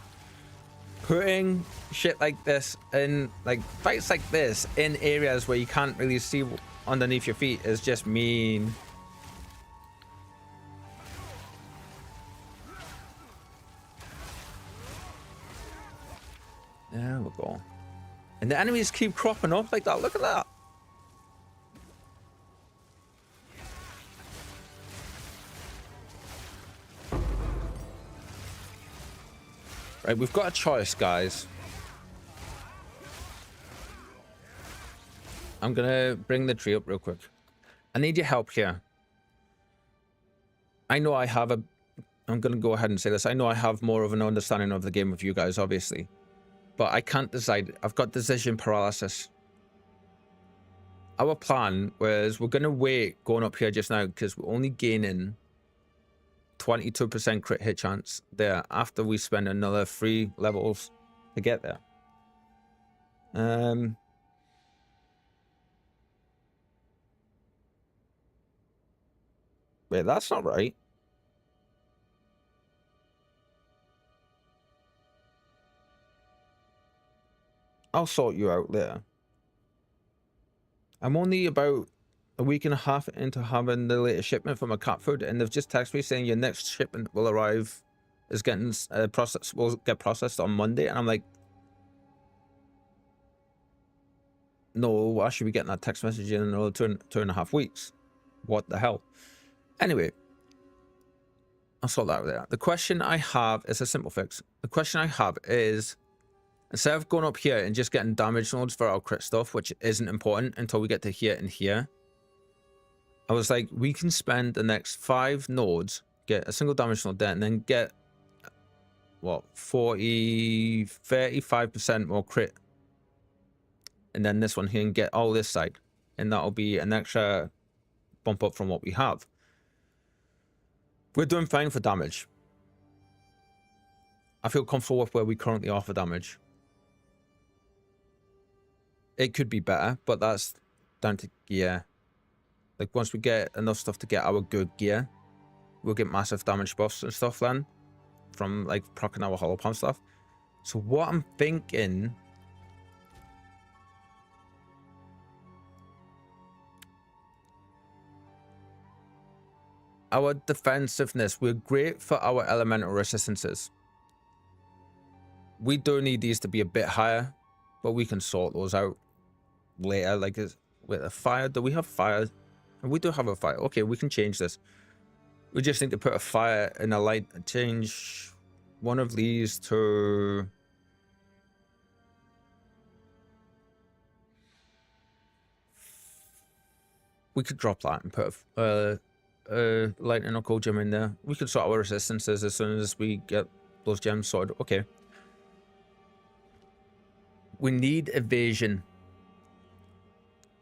Putting shit like this in, like fights like this in areas where you can't really see underneath your feet is just mean. There we go. And the enemies keep cropping up like that. Look at that. Right, we've got a choice, guys. I'm gonna bring the tree up real quick. I need your help here. I know I have a... I'm gonna go ahead and say this. I know I have more of an understanding of the game with you guys, obviously. But I can't decide. I've got decision paralysis. Our plan was we're gonna wait going up here just now because we're only gaining 22% crit hit chance there after we spend another 3 levels to get there. Wait, that's not right. I'll sort you out later. I'm only about a week and a half into having the latest shipment for my cat food, and they've just texted me saying your next shipment will arrive, is getting will get processed on Monday, and I'm like, no, I should be getting that text message in another 2.5 weeks. What the hell? Anyway, I'll sort that out there. The question I have is a simple fix. The question I have is, instead of going up here and just getting damage nodes for our crit stuff, which isn't important until we get to here and here, I was like, we can spend the next 5 nodes, get a single damage node there, and then get, what, 35% more crit. And then this one here and get all this side. And that'll be an extra bump up from what we have. We're doing fine for damage. I feel comfortable with where we currently are for damage. It could be better, but that's down to gear. Like, once we get enough stuff to get our good gear, we'll get massive damage buffs and stuff then. From, like, proccing our hollow palm stuff. So what I'm thinking... Our defensiveness, we're great for our elemental resistances. We do need these to be a bit higher, but we can sort those out later. Like, with a fire, do we have fire? We do have a fire. Okay, we can change this. We just need to put a fire and a light. Change one of these to... We could drop that and put a lightning or cold gem in there. We could sort our resistances as soon as we get those gems sorted. Okay. We need evasion.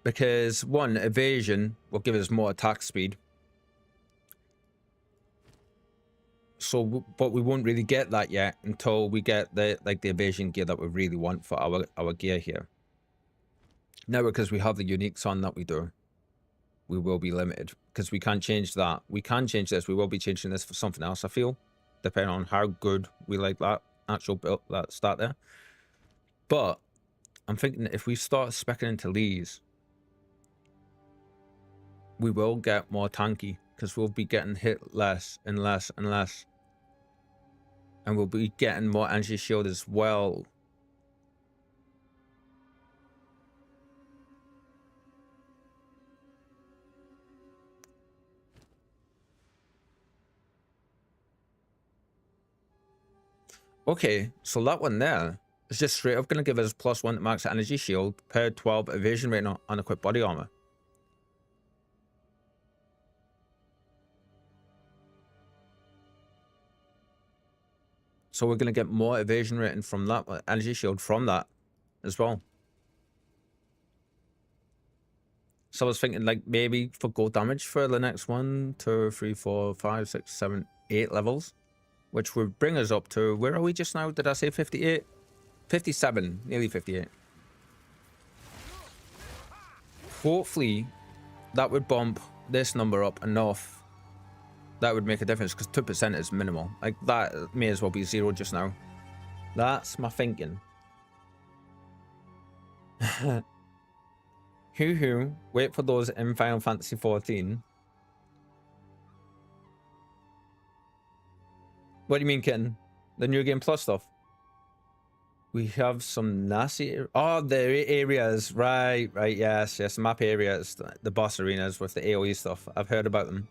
Because, one, evasion will give us more attack speed. So, but we won't really get that yet until we get the evasion gear that we really want for our gear here. Now, because we have the uniques on that we do, we will be limited. Because we can't change that. We can change this. We will be changing this for something else, I feel. Depending on how good we like that actual build, that start there. But, I'm thinking if we start speccing into these, we will get more tanky, because we'll be getting hit less and less and less. And we'll be getting more energy shield as well. Okay, so that one there is just straight up going to give us +1 max energy shield per 12 evasion rate on unequipped body armor. So we're going to get more evasion rating from that, energy shield from that as well. So I was thinking, like, maybe for gold damage for the next 1, 2, 3, 4, 5, 6, 7, 8 levels. Which would bring us up to, where are we just now? Did I say 58? 57, nearly 58. Hopefully, that would bump this number up enough That would make a difference because 2% is minimal. Like that may as well be 0 just now. That's my thinking. Hoo. Wait for those in Final Fantasy 14. What do you mean, kitten? The New Game Plus stuff? We have some nasty... Oh, the areas. Right, yes. Map areas. The boss arenas with the AoE stuff. I've heard about them.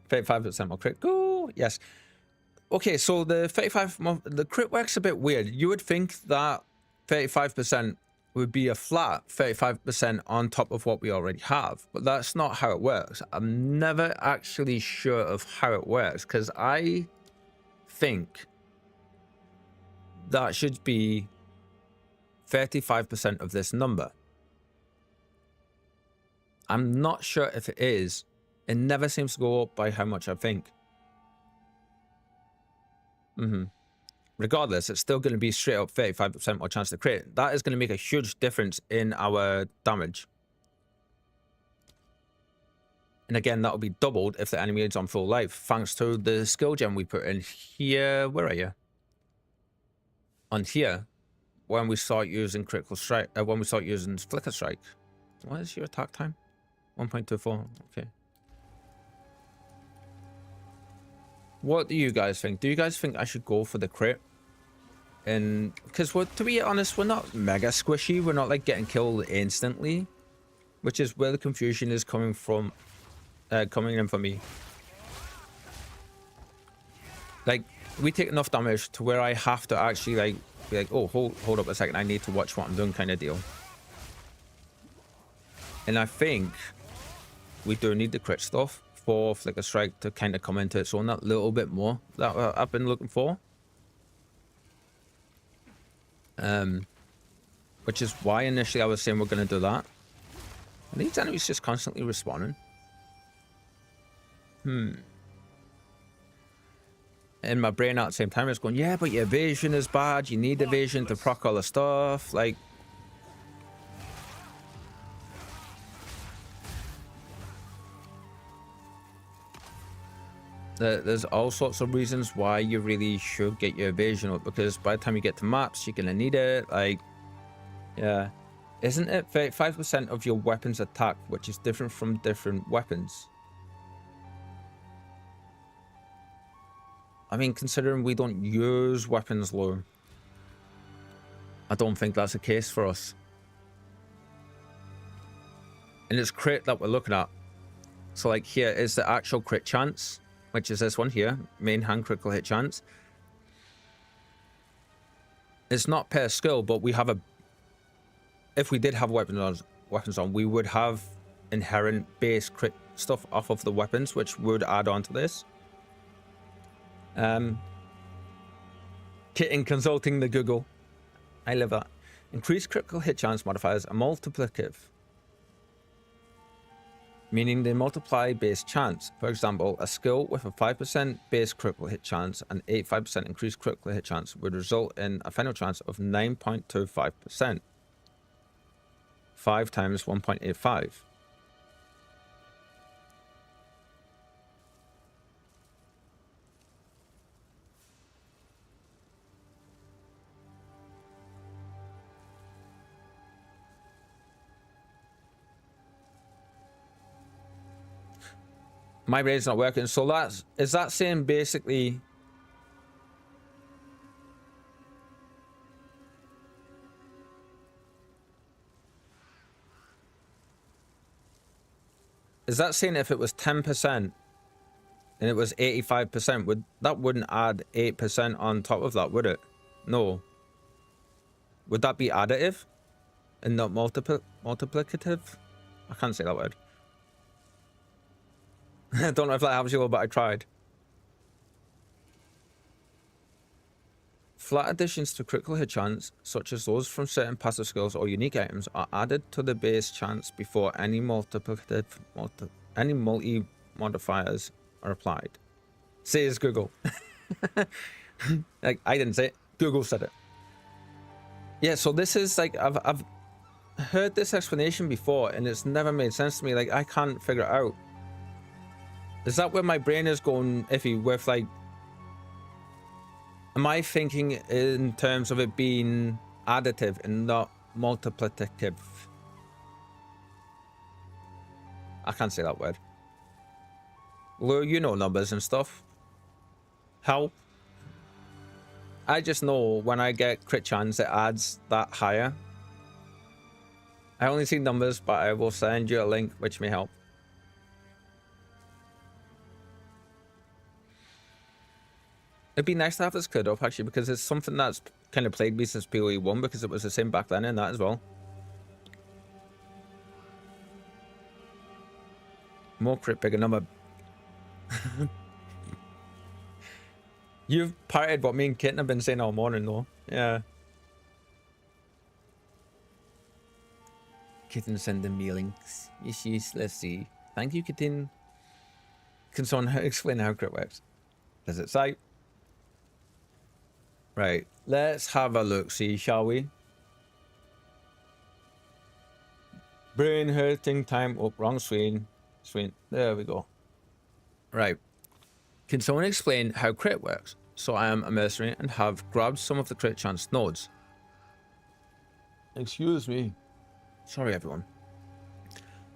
35% more crit. Go! Yes. Okay, so the 35... The crit work's a bit weird. You would think that 35% would be a flat 35% on top of what we already have. But that's not how it works. I'm never actually sure of how it works, because I think that should be 35% of this number. I'm not sure if it is. It never seems to go up by how much I think. Regardless, it's still going to be straight up 35% more chance to crit. That is going to make a huge difference in our damage. And again, that'll be doubled if the enemy is on full life, thanks to the skill gem we put in here. Where are you? On here, when we start using critical strike, when we start using flicker strike. What is your attack time? 1.24. Okay. What do you guys think? Do you guys think I should go for the crit? And because to be honest, we're not mega squishy. We're not like getting killed instantly, which is where the confusion is coming from, coming in for me. Like, we take enough damage to where I have to actually like be like, oh, hold up a second, I need to watch what I'm doing, kind of deal. And I think we do need the crit stuff for Flicker Strike to kind of come into its own that little bit more that I've been looking for. Which is why initially I was saying we're going to do that. And these enemies just constantly respawning. In my brain at the same time, it's going, yeah, but your evasion is bad. You need evasion to proc all the stuff. Like, there's all sorts of reasons why you really should get your evasion up, because by the time you get to maps, you're gonna need it. Like, yeah, isn't it 35% of your weapons attack, which is different from different weapons? I mean, considering we don't use weapons low, I don't think that's the case for us. And it's crit that we're looking at. So like here is the actual crit chance, which is this one here, main hand critical hit chance. It's not per skill, but we have a... If we did have weapons on, we would have inherent base crit stuff off of the weapons, which would add on to this. Kitten consulting the Google. I love that. Increased critical hit chance modifiers are multiplicative, meaning they multiply base chance. For example, a skill with a 5% base critical hit chance and 85% increased critical hit chance would result in a final chance of 9.25%. 5 times 1.85. My brain's not working, so is that saying basically is that saying if it was 10% and it was 85%, wouldn't add 8% on top of that, would it? No. Would that be additive and not multiplicative? I can't say that word. I don't know if that helps you, but I tried. Flat additions to critical hit chance, such as those from certain passive skills or unique items, are added to the base chance before any multi modifiers are applied. Says Google. Like, I didn't say it. Google said it. Yeah, so this is like, I've heard this explanation before, and it's never made sense to me. Like, I can't figure it out. Is that where my brain is going iffy with, like, am I thinking in terms of it being additive and not multiplicative? I can't say that word. Well, you know numbers and stuff. How? I just know when I get crit chance, it adds that higher. I only see numbers, but I will send you a link which may help. It'd be nice to have this cleared up, actually, because it's something that's kind of plagued me since PoE 1, because it was the same back then in that as well. More crit, bigger number. You've parted what me and Kitten have been saying all morning, though. Yeah. Kitten sending me links. Yes, let's see. Thank you, Kitten. Can someone explain how crit works? Does it say? Right, let's have a look, see, shall we? Brain hurting time. Oh, wrong screen. There we go. Right. Can someone explain how crit works? So I am a mercenary and have grabbed some of the crit chance nodes. Excuse me. Sorry, everyone.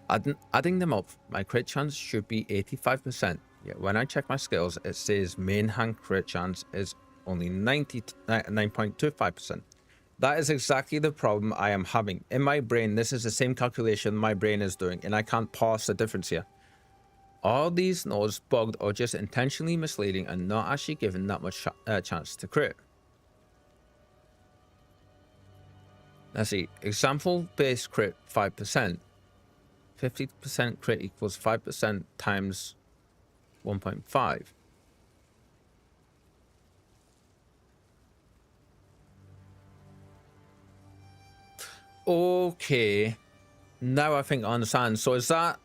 Adding them up, my crit chance should be 85%. Yet when I check my skills, it says main hand crit chance is only 99.25%. That is exactly the problem I am having. In my brain, this is the same calculation my brain is doing, and I can't parse the difference here. Are these nodes bugged or just intentionally misleading and not actually given that much chance to crit? Let's see. Example base crit 5%. 50% crit equals 5% times 1.5. Okay. Now I think I understand. So is that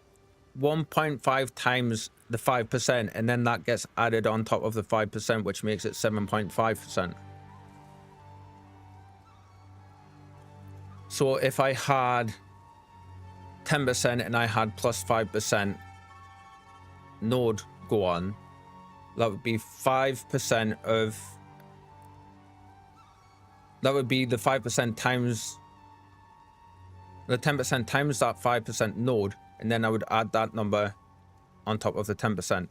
1.5 times the 5%, and then that gets added on top of the 5%, which makes it 7.5%. So if I had 10% and I had plus 5% node go on, that would be 5% of... That would be the 5% times... The 10% times that 5% node, and then I would add that number on top of the 10%.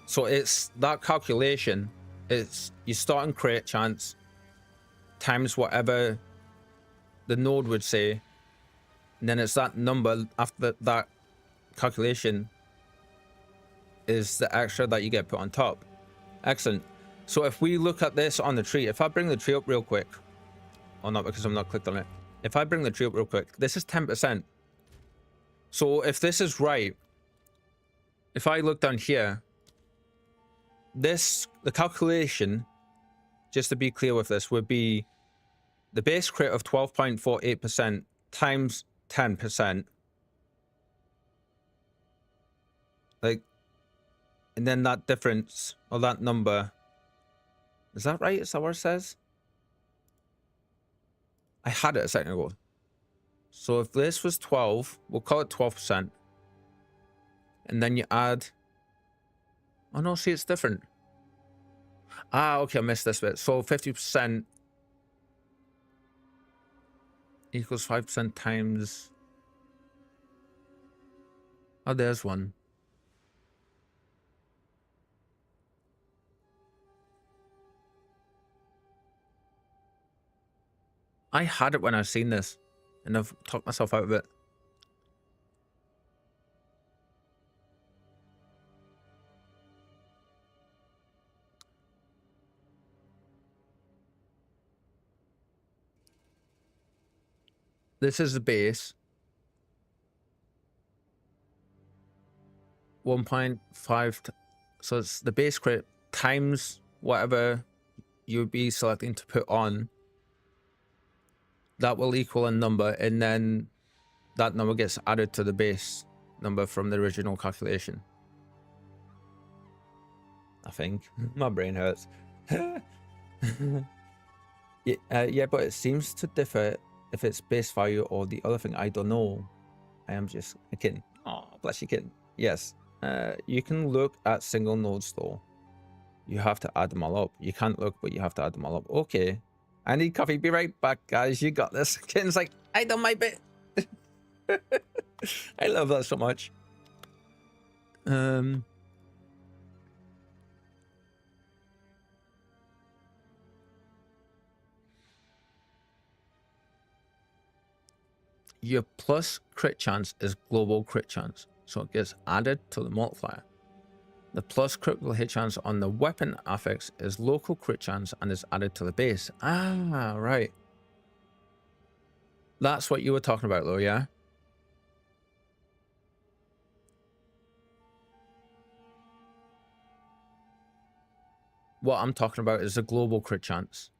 So it's that calculation. It's you starting crit chance times whatever the node would say, and then it's that number after that calculation is the extra that you get put on top. Excellent. So if we look at this on the tree, if I bring the tree up real quick, or not because I'm not clicked on it. If I bring the tree up real quick, this is 10%. So if this is right, if I look down here, the calculation, just to be clear with this, would be the base crit of 12.48% times 10%. Like, and then that difference, or that number, is that right? Is that what it says? I had it a second ago. So if this was 12, we'll call it 12%. And then you add... Oh no, see, it's different. Ah, okay, I missed this bit. So 50% equals 5% times... Oh, there's one. I had it when I've seen this, and I've talked myself out of it. This is the base. 1.5, so it's the base crit times whatever you would be selecting to put on. That will equal a number, and then that number gets added to the base number from the original calculation. I think. My brain hurts. Yeah, but it seems to differ if it's base value or the other thing. I don't know. I am just a kitten. Oh, bless you, kitten. Yes. You can look at single nodes though. You have to add them all up. You can't look, but you have to add them all up. Okay. I need coffee. Be right back, guys. You got this. Kitten's like, I done my bit. I love that so much. Your plus crit chance is global crit chance, so it gets added to the multiplier. The plus critical hit chance on the weapon affix is local crit chance and is added to the base. Ah, right. That's what you were talking about though, yeah? What I'm talking about is the global crit chance.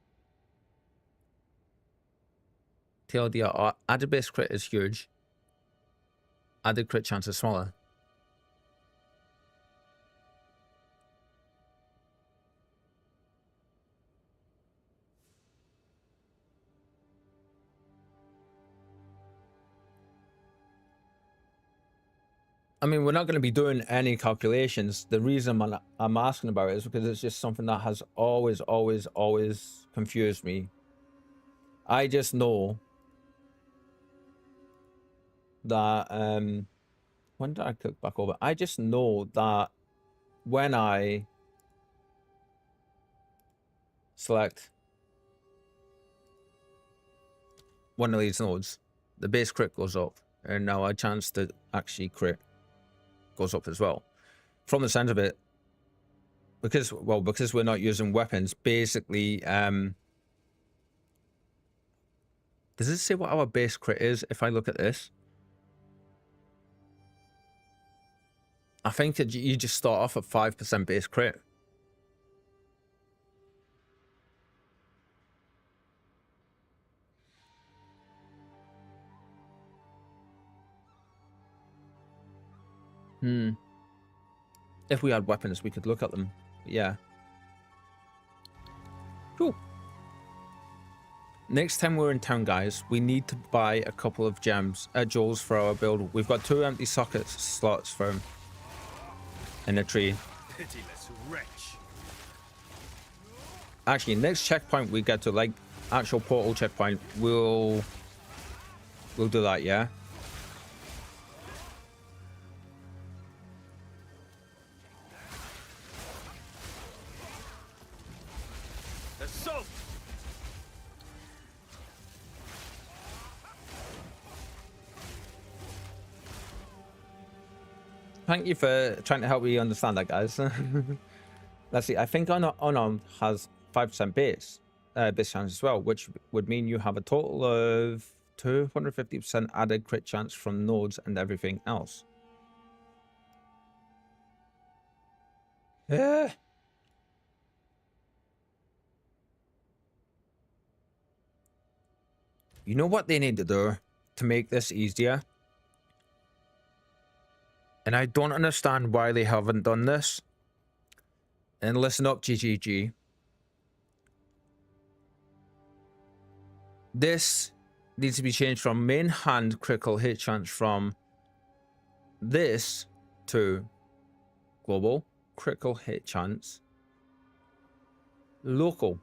TLDR, added base crit is huge. Added crit chance is smaller. I mean, we're not going to be doing any calculations. The reason I'm asking about it is because it's just something that has always confused me. I just know that, when did I click back over? I just know that when I select one of these nodes, the base crit goes up, and now our chance to actually crit goes up as well. From the sound of it, because we're not using weapons, basically, does it say what our base crit is if I look at this? I think that you just start off at 5% base crit. If we had weapons, we could look at them. But yeah. Cool. Next time we're in town, guys, we need to buy a couple of jewels for our build. We've got 2 empty slots for him in a tree. Pitiless wretch. Actually, next checkpoint we get to, like, actual portal checkpoint, we'll do that, yeah? Assault! Thank you for trying to help me understand that, guys. Let's see. I think unarmed has 5% base chance as well, which would mean you have a total of 250% added crit chance from nodes and everything else. Yeah. You know what they need to do to make this easier? And I don't understand why they haven't done this. And listen up, GGG. This needs to be changed from main hand critical hit chance from this to global critical hit chance, local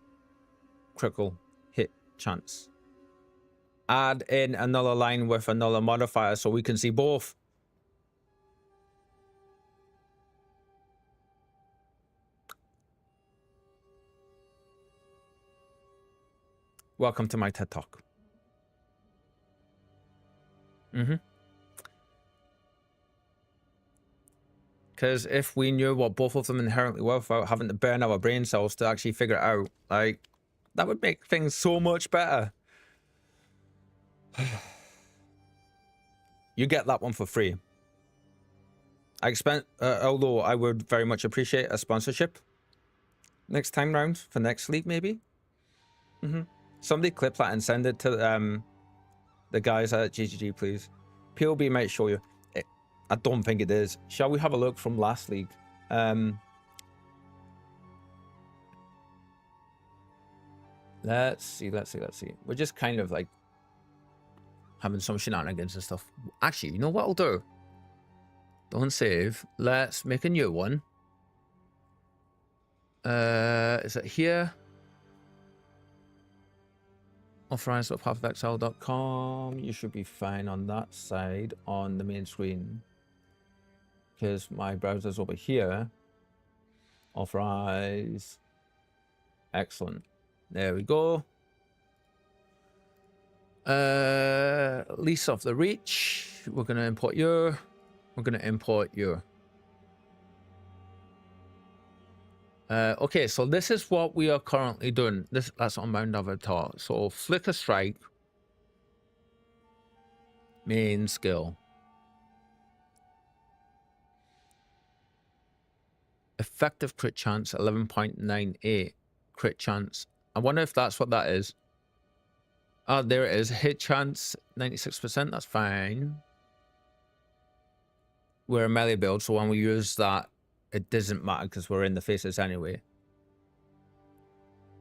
critical hit chance. Add in another line with another modifier so we can see both. Welcome to my TED Talk. Because if we knew what both of them inherently were without having to burn our brain cells to actually figure it out, like, that would make things so much better. You get that one for free. Although I would very much appreciate a sponsorship next time round for next league, maybe. Somebody clip that and send it to the guys at GGG, please. POB might show you. I don't think it is. Shall we have a look from last league? Let's see. We're just kind of like having some shenanigans and stuff. Actually, you know what I'll do? Don't save. Let's make a new one. Is it here? Authorized.pathofexile.com. You should be fine on that side on the main screen. Because my browser's over here. Authorize. Excellent. There we go. Lease of the Reach. We're going to import your. We're going to import your. Okay, so this is what we are currently doing. That's on Mount Avatar. So Flicker Strike. Main skill. Effective crit chance 11.98. Crit chance. I wonder if that's what that is. Oh, there it is. Hit chance 96%. That's fine. We're a melee build, so when we use that, it doesn't matter because we're in the faces anyway.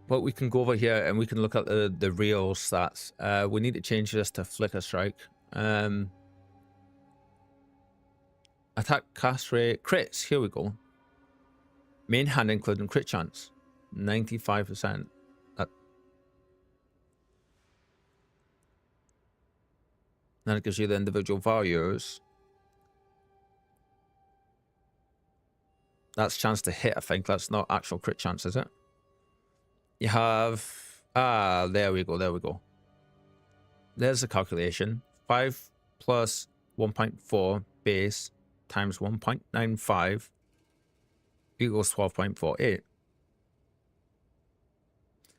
But we can go over here and we can look at the real stats. We need to change this to Flicker Strike. Attack cast rate. Crits. Here we go. Main hand including crit chance. 95%. Then it gives you the individual values. That's chance to hit, I think. That's not actual crit chance, is it? You have... Ah, there we go, there we go. There's the calculation. 5 plus 1.4 base times 1.95 equals 12.48.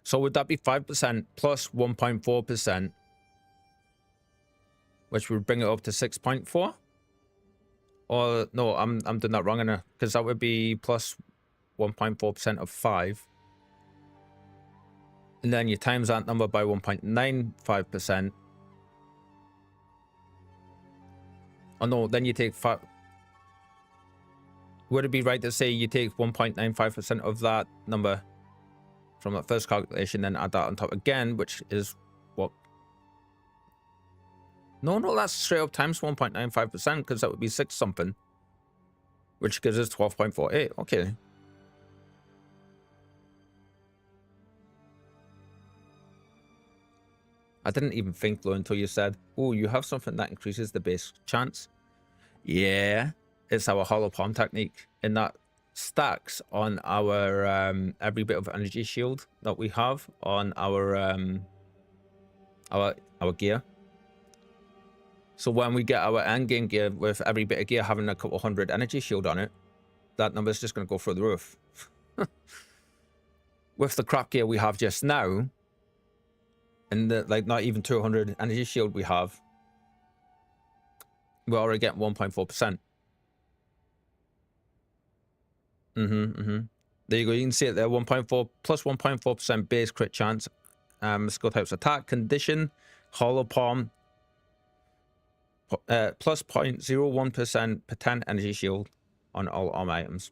So would that be 5% plus 1.4%? Which would bring it up to 6.4? Or no, I'm doing that wrong enough because that would be plus 1.4% of 5. And then you times that number by 1.95%. Oh no, then you take 5. Would it be right to say you take 1.95% of that number from that first calculation, then add that on top again, which is what? No, that's straight up times 1.95% because that would be 6 something, which gives us 12.48. Okay. I didn't even think though until you said, oh, you have something that increases the base chance. Yeah, it's our hollow palm technique, and that stacks on our every bit of energy shield that we have on our gear. So when we get our end game gear with every bit of gear having a couple hundred energy shield on it, that number's just going to go through the roof. With the crap gear we have just now, and the, like not even 200 energy shield we have, we're already getting 1.4%. There you go. You can see it there. 1.4 plus 1.4% base crit chance. Skill types attack condition, hollow palm. Plus 0.01% per 10 energy shield on all arm items.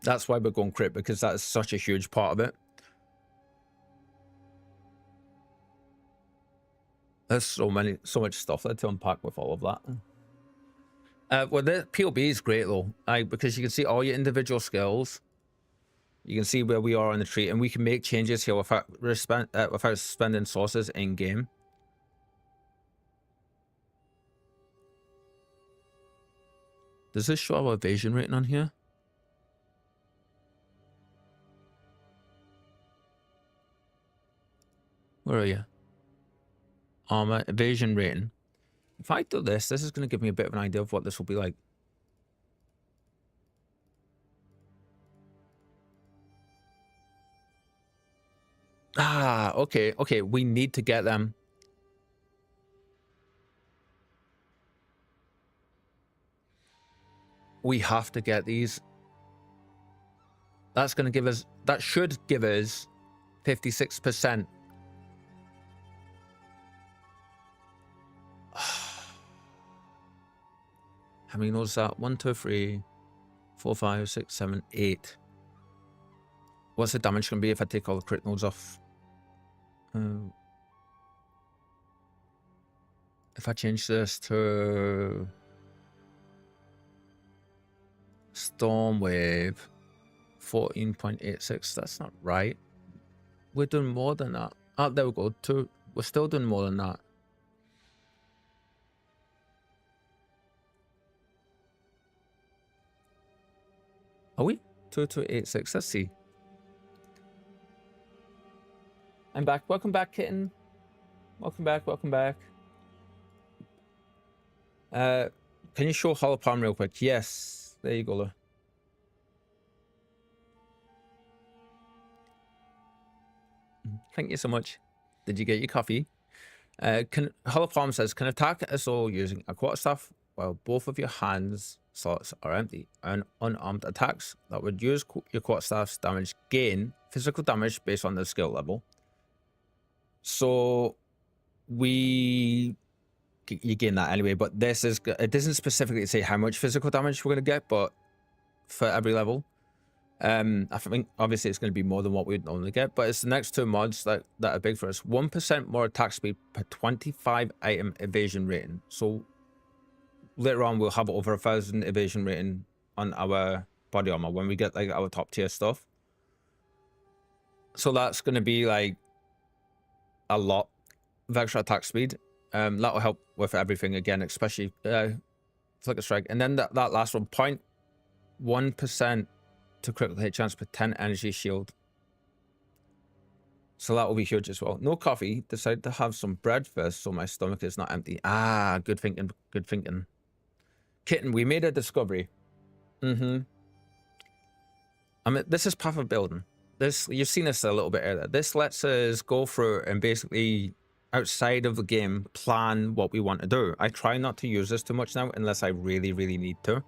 That's why we're going crit, because that is such a huge part of it. There's so much stuff there to unpack with all of that. Well, the POB is great though, because you can see all your individual skills. You can see where we are on the tree, and we can make changes here without spending sources in game. Does this show our evasion rating on here? Where are you? Armor, evasion rating. If I do this, this is going to give me a bit of an idea of what this will be like. Ah, okay, we need to get them. We have to get these. That's going to give us, that should give us 56%. How many nodes is that? 1, 2, 3, 4, 5, 6, 7, 8. What's the damage going to be if I take all the crit nodes off? If I change this to Storm Wave 14.86, that's not right. We're doing more than that. Oh, there we go. We're still doing more than that. Are we? 2286. Let's see. I'm back. Welcome back, kitten. Welcome back. Welcome back. Can you show Hollow Palm real quick? Yes. There you go, Lou. Thank you so much. Did you get your coffee? Hollow Palm says, can attack as though using a quarterstaff while both of your hands slots are empty. And unarmed attacks that would use your quarterstaff's damage gain physical damage based on the skill level. So you gain that anyway, but it doesn't specifically say how much physical damage we're going to get, but for every level. I think obviously it's going to be more than what we'd normally get, but it's the next two mods that are big for us. 1% more attack speed per 25 item evasion rating. So later on we'll have over 1,000 evasion rating on our body armor when we get like our top tier stuff. So that's going to be like a lot of extra attack speed. That will help with everything again, especially Flicker Strike. And then that last one, 0.1% to critical hit chance per 10 energy shield. So that will be huge as well. No coffee. Decided to have some bread first so my stomach is not empty. Ah, good thinking. Good thinking. Kitten, we made a discovery. I mean, this is Path of Building. You've seen this a little bit earlier. This lets us go through and basically outside of the game plan what we want to do. I try not to use this too much now unless I really, really need to.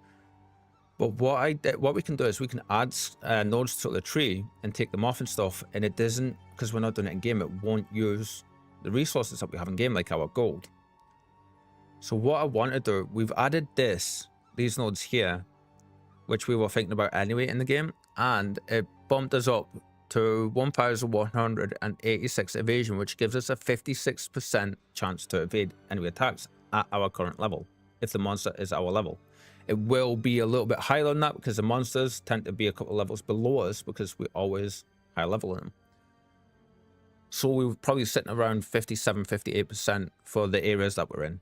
But what we can do is we can add nodes to the tree and take them off and stuff, and it doesn't, because we're not doing it in game, it won't use the resources that we have in game, like our gold. So what I want to do, we've added these nodes here, which we were thinking about anyway in the game, and it bumped us up to 1,186 evasion, which gives us a 56% chance to evade enemy attacks at our current level, if the monster is our level. It will be a little bit higher than that because the monsters tend to be a couple of levels below us because we're always high level in them. So we're probably sitting around 57, 58% for the areas that we're in.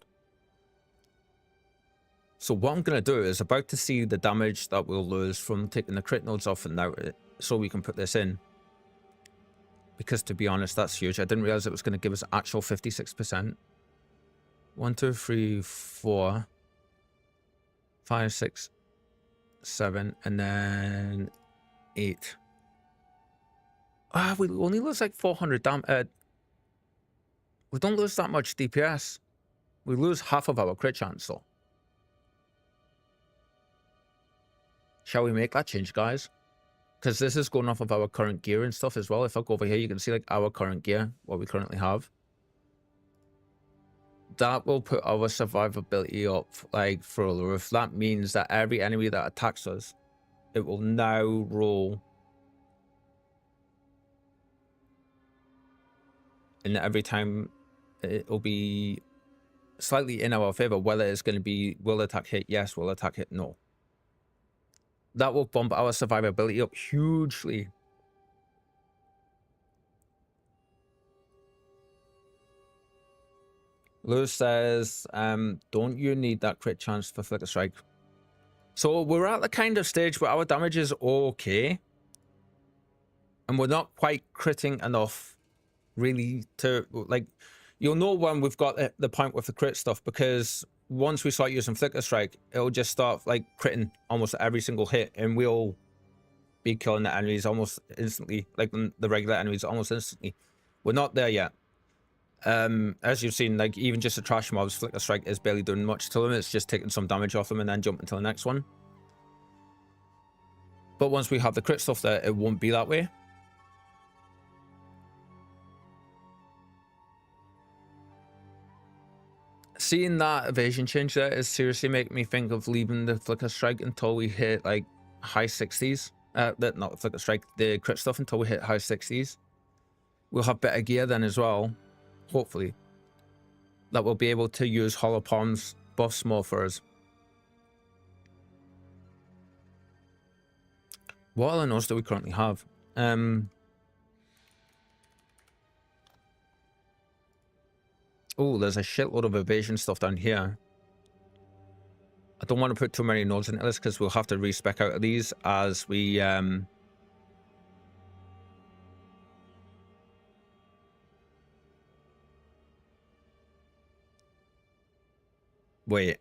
So what I'm going to do is about to see the damage that we'll lose from taking the crit nodes off and now, so we can put this in. Because to be honest, that's huge. I didn't realize it was going to give us actual 56%. 1, 2, 3, 4... 5, 6, 7, and then 8. We only lose like 400 damage. We don't lose that much DPS. We lose half of our crit chance though. Shall we make that change, guys? Because this is going off of our current gear and stuff as well. If I go over here, you can see like our current gear, what we currently have. That will put our survivability up like through the roof. That means that every enemy that attacks us, it will now roll. And every time it will be slightly in our favor, whether it's going to be will attack hit yes, will attack hit no. That will bump our survivability up hugely. Lewis says, don't you need that crit chance for Flicker Strike? So we're at the kind of stage where our damage is okay. And we're not quite critting enough, really, to, like, you'll know when we've got the point with the crit stuff, because once we start using Flicker Strike, it'll just start, like, critting almost every single hit, and we'll be killing the enemies almost instantly, like the regular enemies almost instantly. We're not there yet. As you've seen, like even just the trash mobs, Flicker Strike is barely doing much to them. It's just taking some damage off them and then jumping to the next one. But once we have the crit stuff there, it won't be that way. Seeing that evasion change there is seriously making me think of leaving the Flicker Strike until we hit like high 60s. Not Flicker Strike, the crit stuff until we hit high 60s. We'll have better gear then as well. Hopefully. that will be able to use Hollow Palms buffs more for us. What other nodes do we currently have? Oh, there's a shitload of evasion stuff down here. I don't want to put too many nodes into this because we'll have to respec out of these as we wait.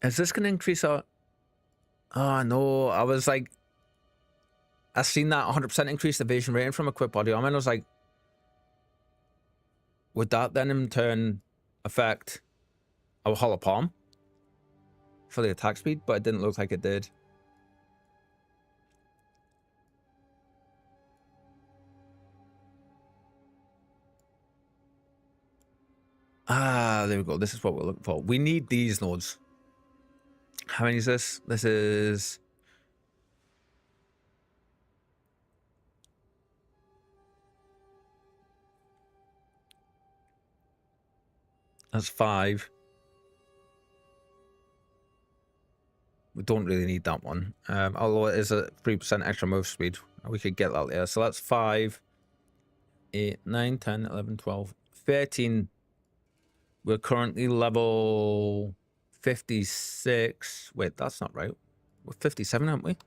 Is this going to increase our... Oh, no. I was like... I seen that 100% increased evasion rating from equipped body armor, and I was like... Would that then in turn affect our Hollow Palm for the attack speed? But it didn't look like it did. Ah, there we go. This is what we're looking for. We need these nodes. How many is this? This is... That's 5. We don't really need that one. Although it is a 3% extra move speed. We could get that later. So that's 5, 8, 9, 10, 11, 12, 13. We're currently level 56. Wait, that's not right. We're 57, aren't we?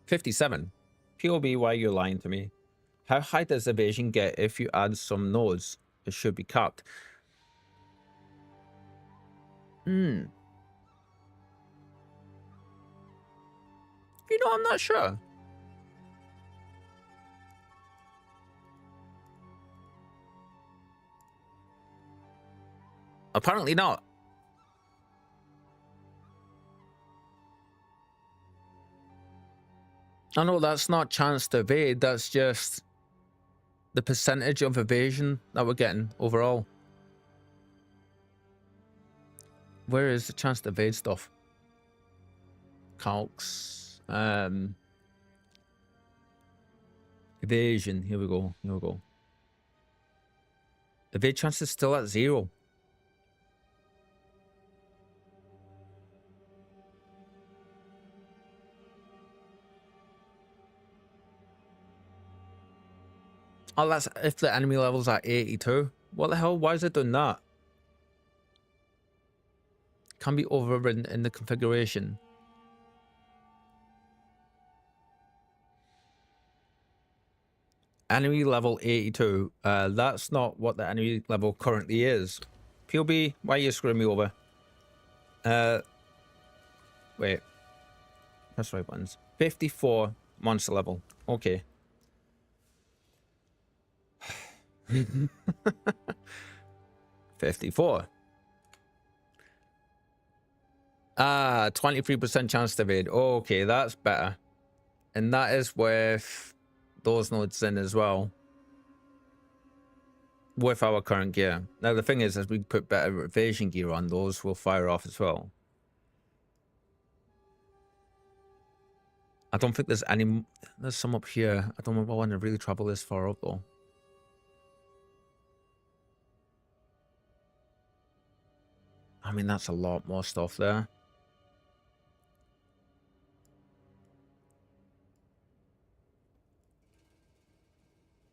57. POB, why are you lying to me? How high does evasion get if you add some nodes? It should be capped. You know, I'm not sure. Apparently not. I know that's not chance to evade, that's just the percentage of evasion that we're getting overall. Where is the chance to evade stuff? Calcs. Evasion. Here we go. Here we go. Evade chance is still at 0. Oh, that's if the enemy level's at 82. What the hell? Why is it doing that? Can be overridden in the configuration. Enemy level 82. That's not what the enemy level currently is. POB, why are you screwing me over? Wait. That's right buttons. 54 monster level. Okay. 54. 23% chance to evade. Okay, that's better. And that is with those nodes in as well. With our current gear. Now the thing is, as we put better evasion gear on, those will fire off as well. I don't think there's any... There's some up here. I don't know if I want to really travel this far up though. I mean, that's a lot more stuff there.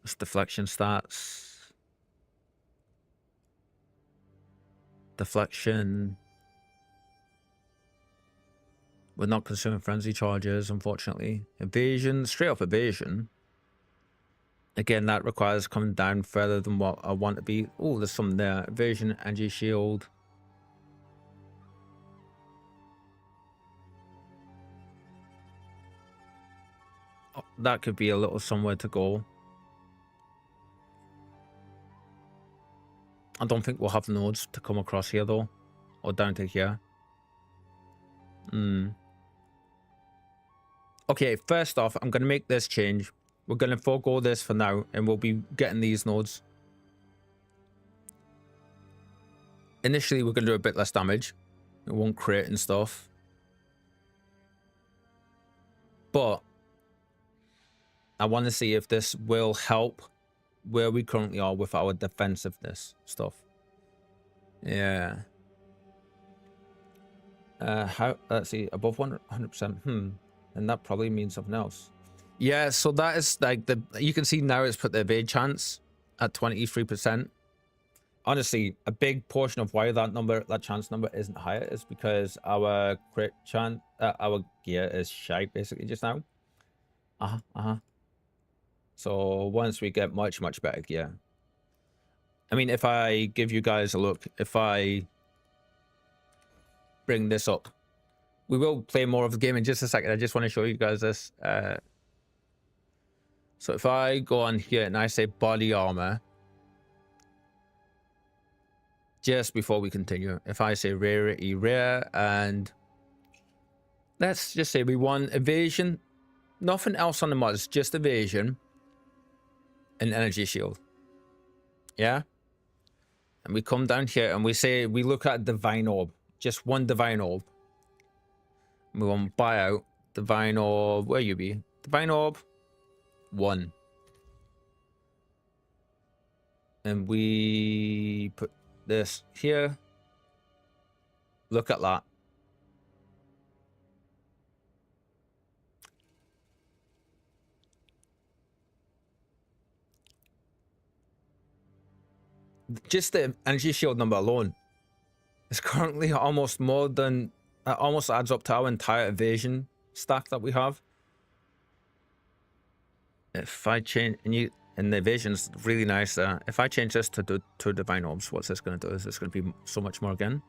That's deflection stats. Deflection. We're not consuming frenzy charges, unfortunately. Evasion, straight up evasion. Again, that requires coming down further than what I want to be. Oh, there's some there. Evasion, energy shield. Oh, that could be a little somewhere to go. I don't think we'll have nodes to come across here though. Or down to here. Okay, first off, I'm going to make this change. We're going to forego this for now, and we'll be getting these nodes. Initially, we're going to do a bit less damage. It won't crit and stuff. But I want to see if this will help where we currently are with our defensiveness stuff. Yeah. Let's see, above 100%. And that probably means something else. Yeah, so that is like you can see now it's put the evade chance at 23%. Honestly, a big portion of why that chance number isn't higher is because our crit chance, our gear is shite basically just now. So once we get much better gear, I mean, if I give you guys a look, if I bring this up, we will play more of the game in just a second. I just want to show you guys this. So if I go on here and I say body armor, just before we continue, if I say rarity rare, and let's just say we want evasion, nothing else on the mods, just evasion and energy shield. Yeah. And we come down here and we say, we look at divine orb, just one divine orb. We want buy out divine orb. Where you be? Divine orb 1. And we put this here. Look at that. Just the energy shield number alone is currently almost more than, almost adds up to our entire evasion stack that we have. If I change, and the evasion's really nice there. If I change this to divine orbs, what's this going to do? Is this going to be so much more again?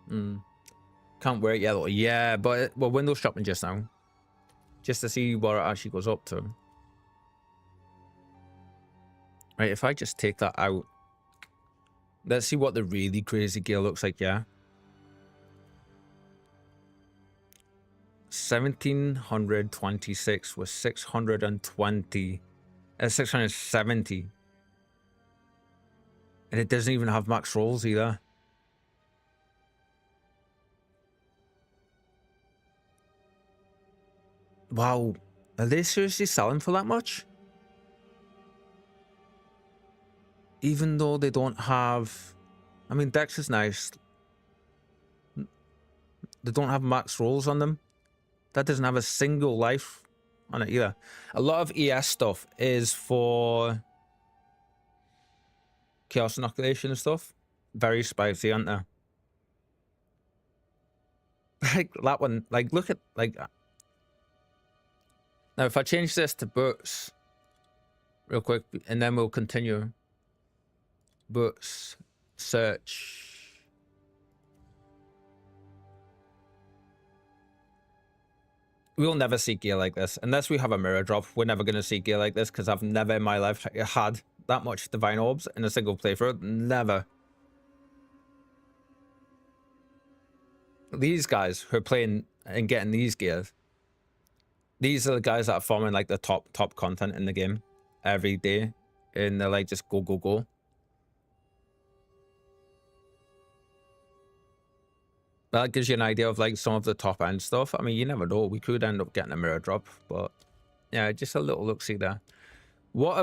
Can't wear it yet though. Yeah, but we're window shopping just now, just to see what it actually goes up to. Right, if I just take that out, let's see what the really crazy gear looks like. Yeah, 1726 with 620, 670, and it doesn't even have max rolls either. Wow, are they seriously selling for that much? Even though they don't have, I mean, Dex is nice. They don't have max rolls on them. That doesn't have a single life on it either. A lot of ES stuff is for chaos inoculation and stuff. Very spicy, aren't they? Like that one, like look at, like, now if I change this to boots real quick and then we'll continue. Boots, search. We'll never see gear like this unless we have a mirror drop. We're never going to see gear like this because I've never in my life had that much divine orbs in a single playthrough. Never. These guys who are playing and getting these gears, these are the guys that are forming like the top content in the game every day, and they're like just go. That gives you an idea of like some of the top end stuff. I mean, you never know. We could end up getting a mirror drop, but yeah, just a little look see there. What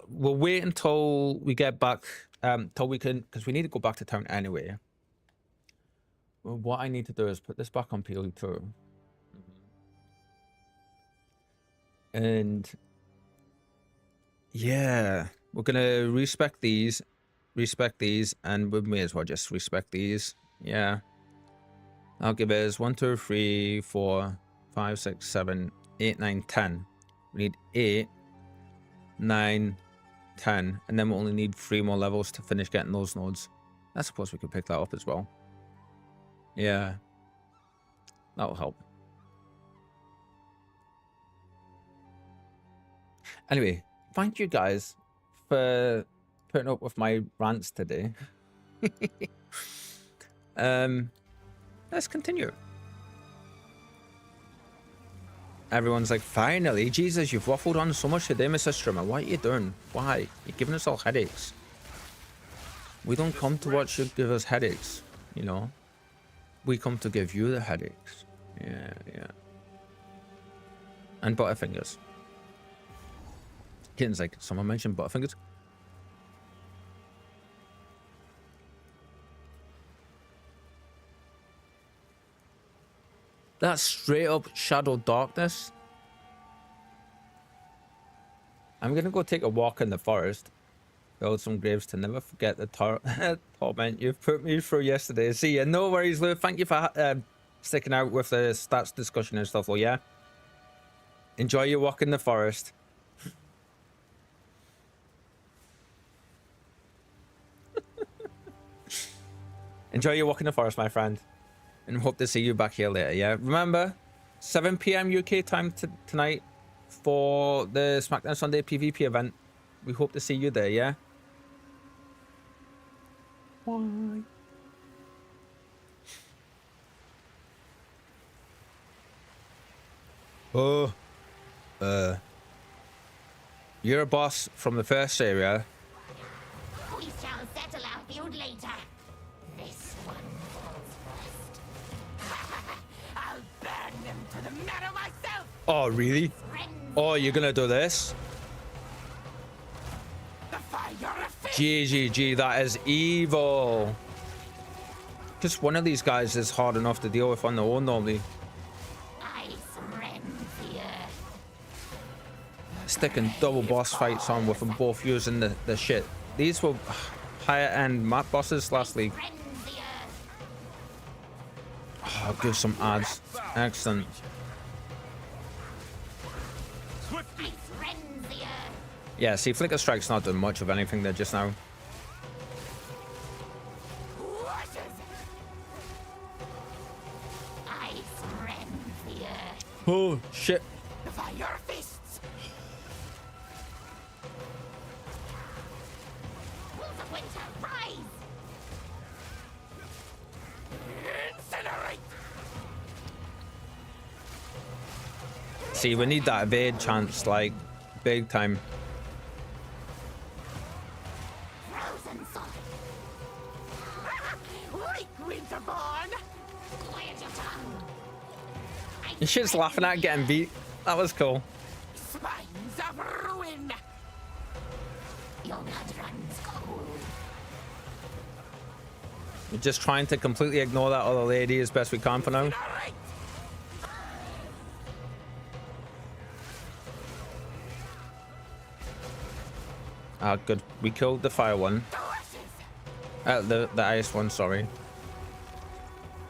we'll wait until we get back, till we can, because we need to go back to town anyway. Well, what I need to do is put this back on POE2. And yeah, we're gonna respec these, and we may as well just respec these. Yeah. I'll give it as 1, 2, 3, 4, 5, 6, 7, 8, 9, 10. We need 8, 9, 10, and then we only need 3 more levels to finish getting those nodes. I suppose we could pick that up as well. Yeah, that'll help. Anyway, thank you guys for putting up with my rants today. Let's continue. Everyone's like, finally, Jesus, you've waffled on so much today, Mr. Strimmer. What are you doing? Why? You're giving us all headaches. We don't come to watch you give us headaches, you know. We come to give you the headaches. Yeah, yeah. And Butterfingers. Kitten's like, someone mentioned Butterfingers? That's straight up Shadow Darkness. I'm gonna go take a walk in the forest. Build some graves to never forget the torment you've put me through yesterday. See ya. No worries, Lou. Thank you for sticking out with the stats discussion and stuff. Well, yeah. Enjoy your walk in the forest. Enjoy your walk in the forest, my friend. And hope to see you back here later, yeah? Remember, 7 p.m. UK time tonight for the SmackDown Sunday PvP event. We hope to see you there, yeah? Bye. Oh. You're a boss from the first area. We shall settle our feud later. This one falls first. I'll burn them to the marrow myself. Oh, really? Friends, Oh, you're gonna do this? the fire of fist. GGG, that is evil. Just one of these guys is hard enough to deal with on their own normally. Ice rends the earth. Sticking double boss fights on with them both using the shit. These were higher end map bosses last league. Rends the earth. Oh, I'll give some ads. Excellent. Ice rends the earth. Yeah, see, Flicker Strike's not doing much of anything there just now. Washes. Ice rends the earth. Oh, shit. The fire fists. Wolves of winter, rise. Incinerate. See, we need that evade chance, like, big time. Frozen solid. Weak Winterborn. Quiet your tongue. And shit's laughing at getting beat. That was cool. Spines of ruin. Your blood runs cold. We're just trying to completely ignore that other lady as best we can for now. Incinerate. Ah, good. We killed the fire one. Ashes. The ice one, sorry.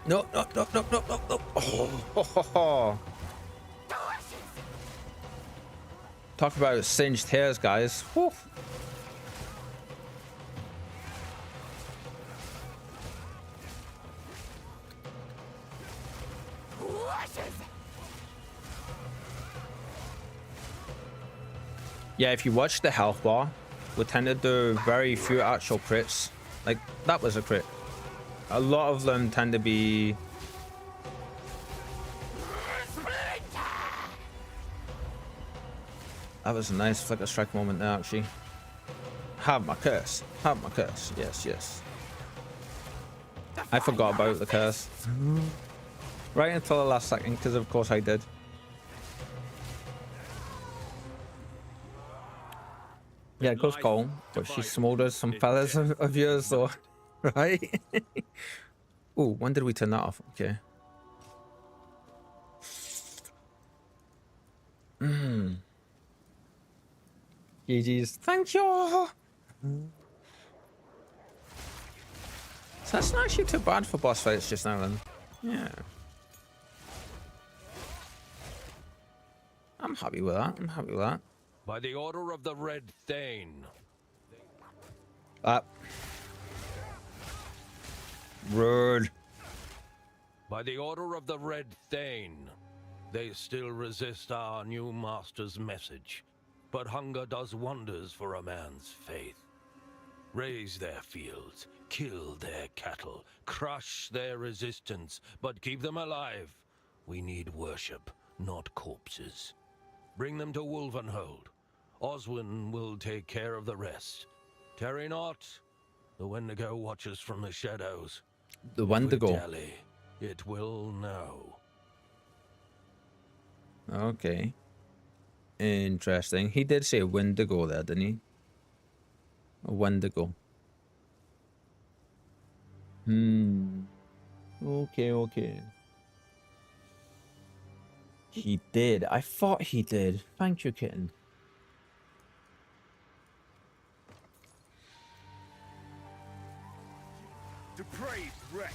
No, no, no, no, no, no, no. Oh, ho, ho, ho. Ashes. Talk about singed hairs, guys. Whew. Ashes. Yeah, if you watch the health bar, we tend to do very few actual crits. Like, that was a crit. A lot of them tend to be... That was a nice Flicker Strike moment there, actually. Have my curse. Have my curse. Yes, yes. I forgot about the curse. Right until the last second, because of course I did. Yeah, it goes cold, but she smolders some feathers of yours, though. Right? Ooh, when did we turn that off? Okay. GG's. Thank you! So that's not actually too bad for boss fights just now, then. Yeah. I'm happy with that. I'm happy with that. By the order of the Red Thane. Rude. By the order of the Red Thane. They still resist our new master's message. But hunger does wonders for a man's faith. Raise their fields, kill their cattle, crush their resistance, but keep them alive. We need worship, not corpses. Bring them to Wolvenhold. Oswin will take care of the rest. Tarry not. The Wendigo watches from the shadows. The Wendigo. Dally, it will know. Okay. Interesting. He did say Wendigo there, didn't he? A Wendigo. Okay, okay. He did. I thought he did. Thank you, kitten. Depraved wretch!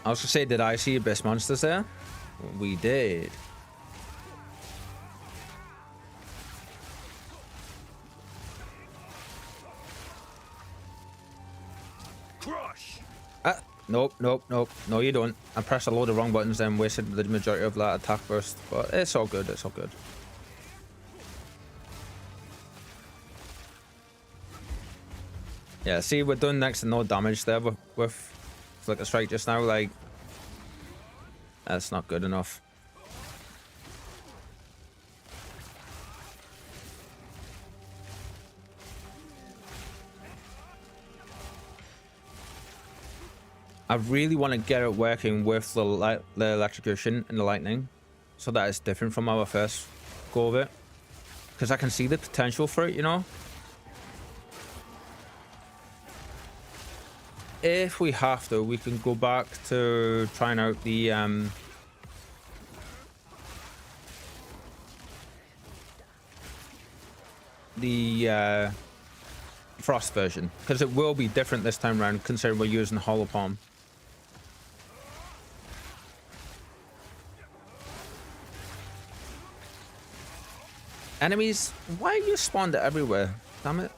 I was gonna say, did I see Abyss Monsters there? We did. Crush! Nope, nope, nope. No, you don't. I pressed a load of wrong buttons and wasted the majority of that attack burst. But it's all good, it's all good. Yeah, see, we're doing next to no damage there with Flicker Strike just now. Like, that's not good enough. I really want to get it working with the electrocution and the lightning, so that it's different from our first go of it. Because I can see the potential for it, you know? If we have to, we can go back to trying out the Frost version, because it will be different this time around considering we're using Hollow Palm. Enemies, why are you spawned everywhere? Damn it.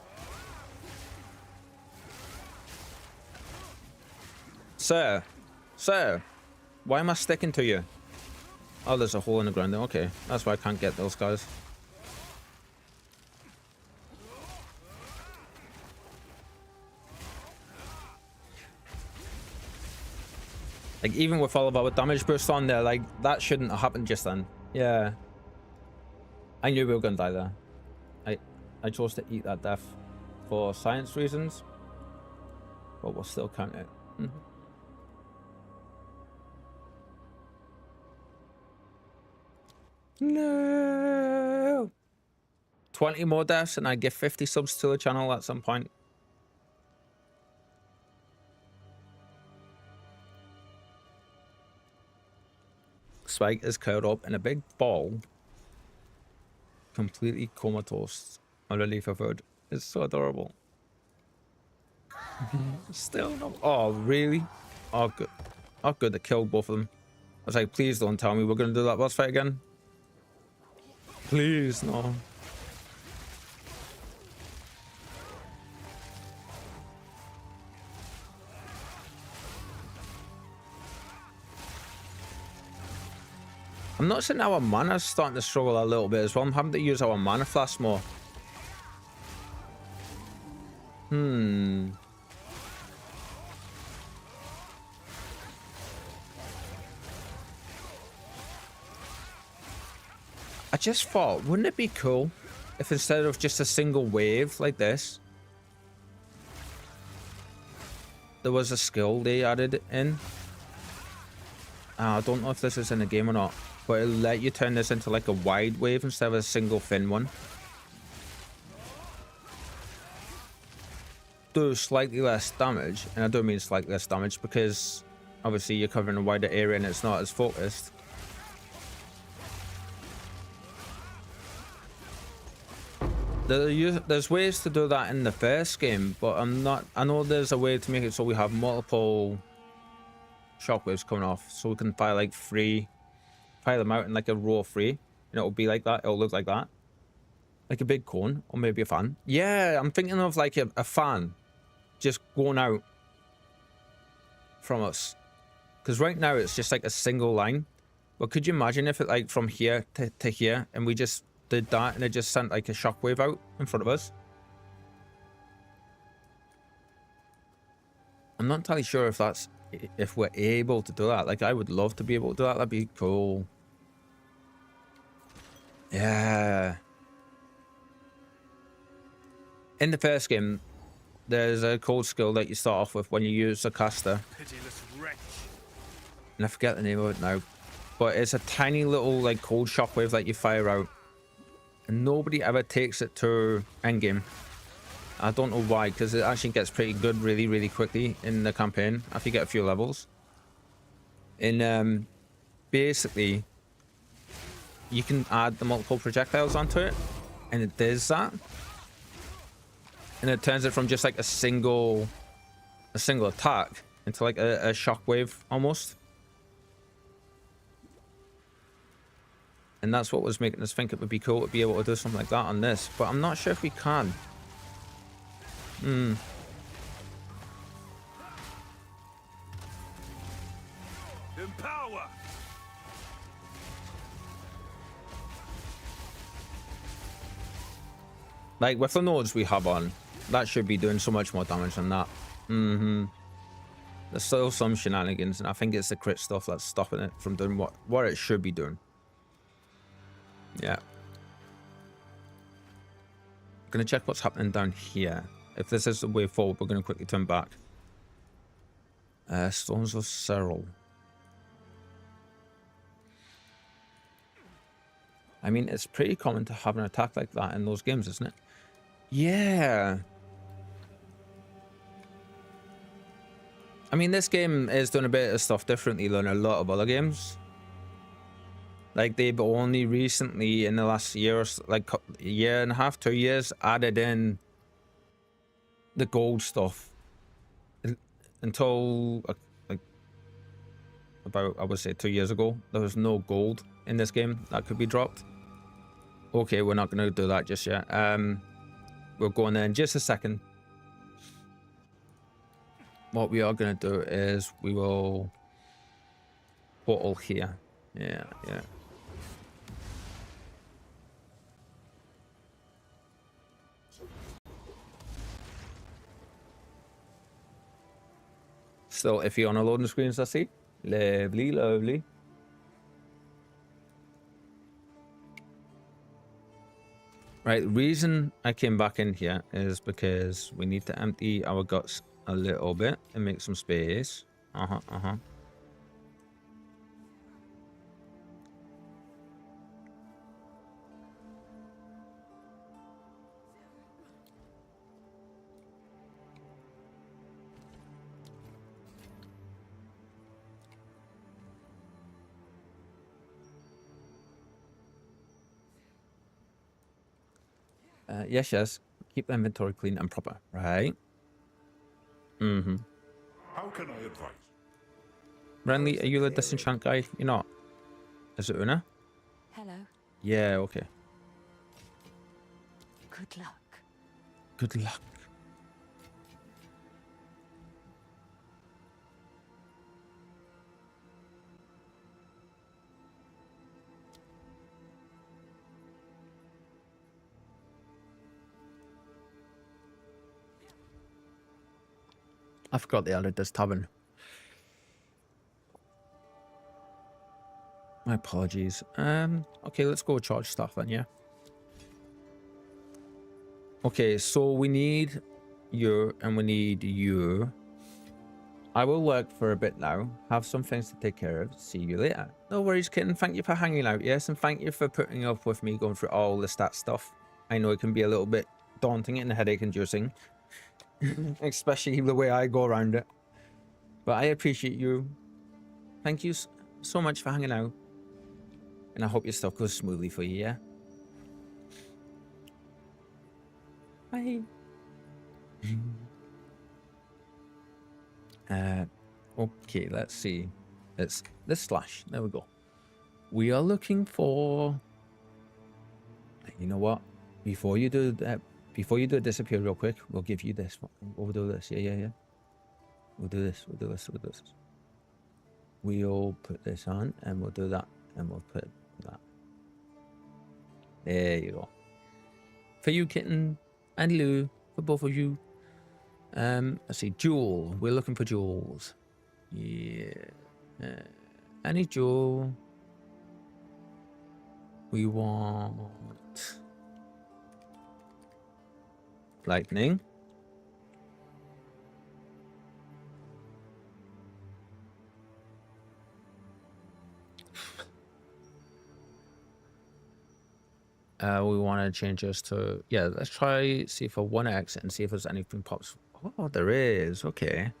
Sir, why am I sticking to you? Oh, there's a hole in the ground there. Okay, that's why I can't get those guys. Like, even with all of our damage burst on there, like, that shouldn't have happened just then. Yeah. I knew we were gonna die there. I chose to eat that death for science reasons. But we'll still count it. No. 20 more deaths and I give 50 subs to the channel at some point. Spike is curled up in a big ball, completely comatose underneath a hood. It's so adorable. Still no. Oh, really? Oh, good. Oh, good. They killed both of them. I was like, please don't tell me we're going to do that boss fight again. Please, no. I'm noticing our mana's starting to struggle a little bit as well. I'm having to use our mana flask more. I just thought, wouldn't it be cool if instead of just a single wave like this, there was a skill they added in? I don't know if this is in the game or not, but it'll let you turn this into like a wide wave instead of a single thin one. Do slightly less damage, and I don't mean slightly less damage because obviously you're covering a wider area and it's not as focused. There's ways to do that in the first game, but I know there's a way to make it so we have multiple shockwaves coming off, so we can fire like fire them out in like a row of 3, and it'll be like that. It'll look like that, like a big cone, or maybe a fan. Yeah, I'm thinking of like a fan just going out from us, because right now it's just like a single line. But could you imagine if it like from here to here, and we just did that and it just sent like a shockwave out in front of us? I'm not entirely sure if that's if we're able to do that. Like, I would love to be able to do that. That'd be cool. Yeah. In the first game, there's a cold skill that you start off with when you use a caster. Pitiless wretch. And I forget the name of it now. But it's a tiny little, like, cold shockwave that you fire out. And nobody ever takes it to endgame. I don't know why, because it actually gets pretty good really, really quickly in the campaign after you get a few levels. And basically, you can add the multiple projectiles onto it, and it does that. And it turns it from just like a single attack into like a shockwave almost. And that's what was making us think it would be cool to be able to do something like that on this, but I'm not sure if we can. Empower. Like with the nodes we have on, that should be doing so much more damage than that. There's still some shenanigans, and I think it's the crit stuff that's stopping it from doing what it should be doing. Yeah. I'm gonna check what's happening down here. If this is the way forward, we're gonna quickly turn back. Stones of Cyril. I mean, it's pretty common to have an attack like that in those games, isn't it? Yeah. I mean, this game is doing a bit of stuff differently than a lot of other games. Like, they've only recently, in the last year, or like a year and a half, 2 years, added in the gold stuff. Until, like, about, I would say, 2 years ago, there was no gold in this game that could be dropped. Okay, we're not going to do that just yet. We'll go in there in just a second. What we are going to do is we will portal here. Yeah. So if you're on a loading screen, I see. Lovely. Right, the reason I came back in here is because we need to empty our guts a little bit and make some space. Yes. Keep the inventory clean and proper, right? How can I advise? Renly, are you the disenchant guy? You're not. Is it Una? Hello. Yeah, okay. Good luck. Good luck. I forgot they added this tavern. My apologies. Okay, let's go charge stuff then, yeah. Okay, so we need you and we need you. I will work for a bit now. Have some things to take care of. See you later. No worries, kitten. Thank you for hanging out, yes? And thank you for putting up with me going through all the stat stuff. I know it can be a little bit daunting and headache-inducing. Especially the way I go around it. But I appreciate you. Thank you so much for hanging out. And I hope your stuff goes smoothly for you, yeah? Bye. Okay, let's see. It's the slash. There we go. We are looking for... You know what? Before you do that, before you do it disappear real quick, we'll give you this. We'll do this. Yeah. We'll do this. We'll put this on, and we'll do that, and we'll put that. There you go. For you, kitten, and Lou, for both of you. Let's see, jewel. We're looking for jewels. Yeah. Any jewel. We want lightning. We want to change this to, yeah, let's try see for 1x and see if there's anything pops. Oh, there is. Okay.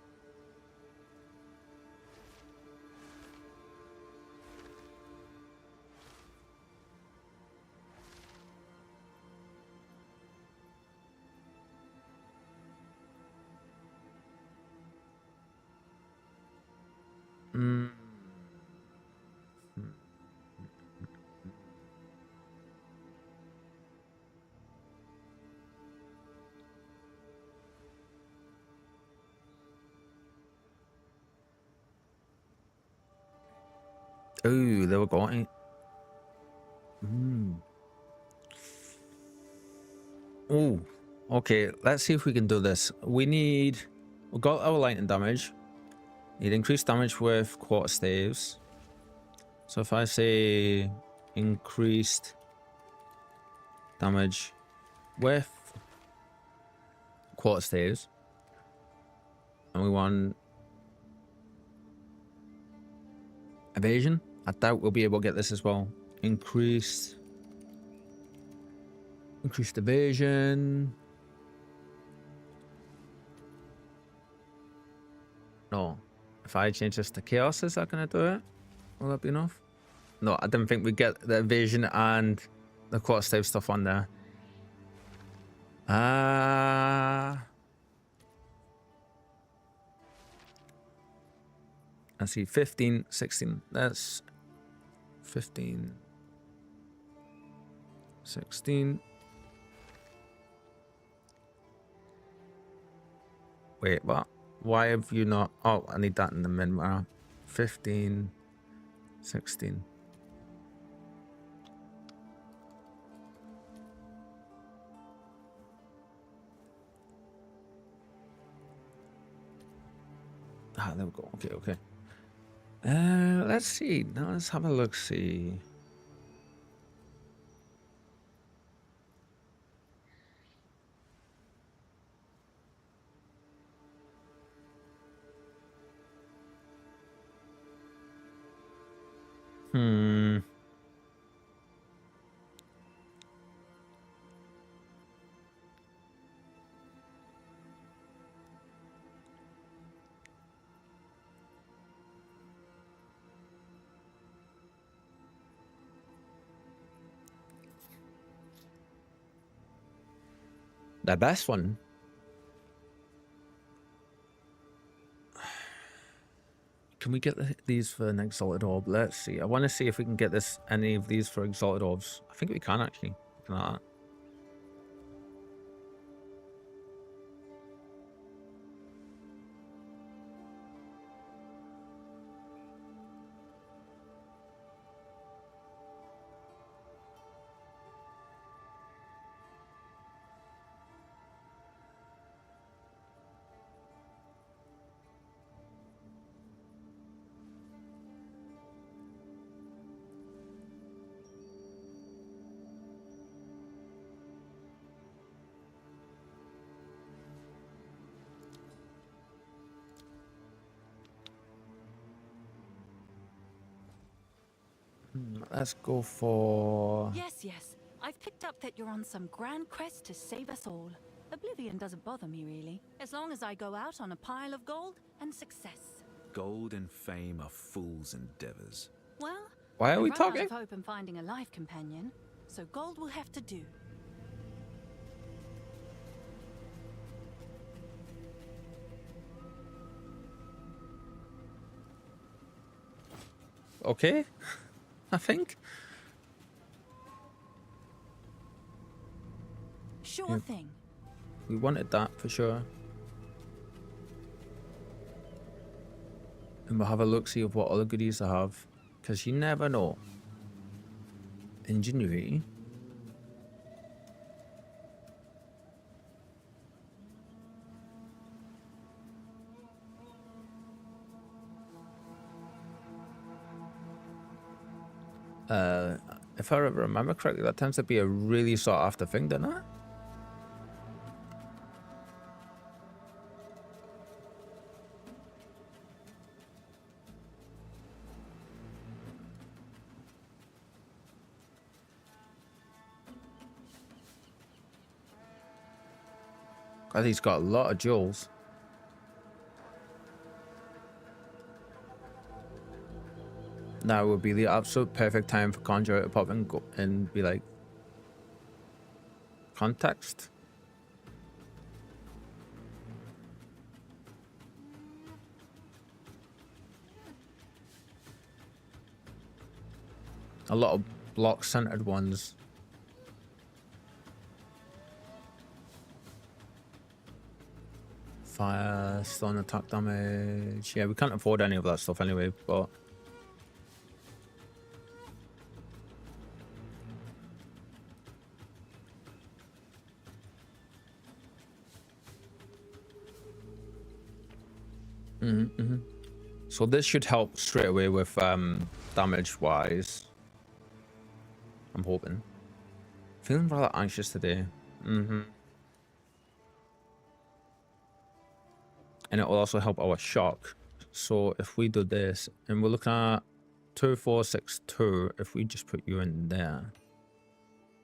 Oh, they were going. Oh, okay. Let's see if we can do this. We've got our lightning damage. Need increased damage with quarter staves. So if I say increased damage with quarter staves, and we want evasion, I doubt we'll be able to get this as well. Increased evasion. No. If I change this to chaos, is that gonna do it? Will that be enough? No, I didn't think we'd get the evasion and the quarter stave stuff on there. I see 15, 16. That's 15, 16. Wait, what? Why have you not? Oh, I need that in the min. 15, 16. Ah, there we go. Okay, okay. Let's see. Now let's have a look. See. The best one. Can we get these for an Exalted Orb? Let's see. I want to see if we can get any of these for Exalted Orbs. I think we can actually. Looking at that. Let's go for... Yes, yes. I've picked up that you're on some grand quest to save us all. Oblivion doesn't bother me, really. As long as I go out on a pile of gold and success. Gold and fame are fool's endeavors. Well, why are we I've run talking? out of hope in finding a life companion, so gold will have to do. Okay, I think. Sure thing. We wanted that for sure. And we'll have a look-see of what other goodies I have. Because you never know. Ingenuity. If I remember correctly, that tends to be a really sought after thing, doesn't it? God, he's got a lot of jewels. Now would be the absolute perfect time for Conjurer to pop and go and be like, context. A lot of block-centered ones. Fire, stun attack damage. Yeah, we can't afford any of that stuff anyway, but... So this should help straight away with damage-wise. I'm hoping. Feeling rather anxious today. And it will also help our shock. So if we do this, and we're looking at 2462, if we just put you in there,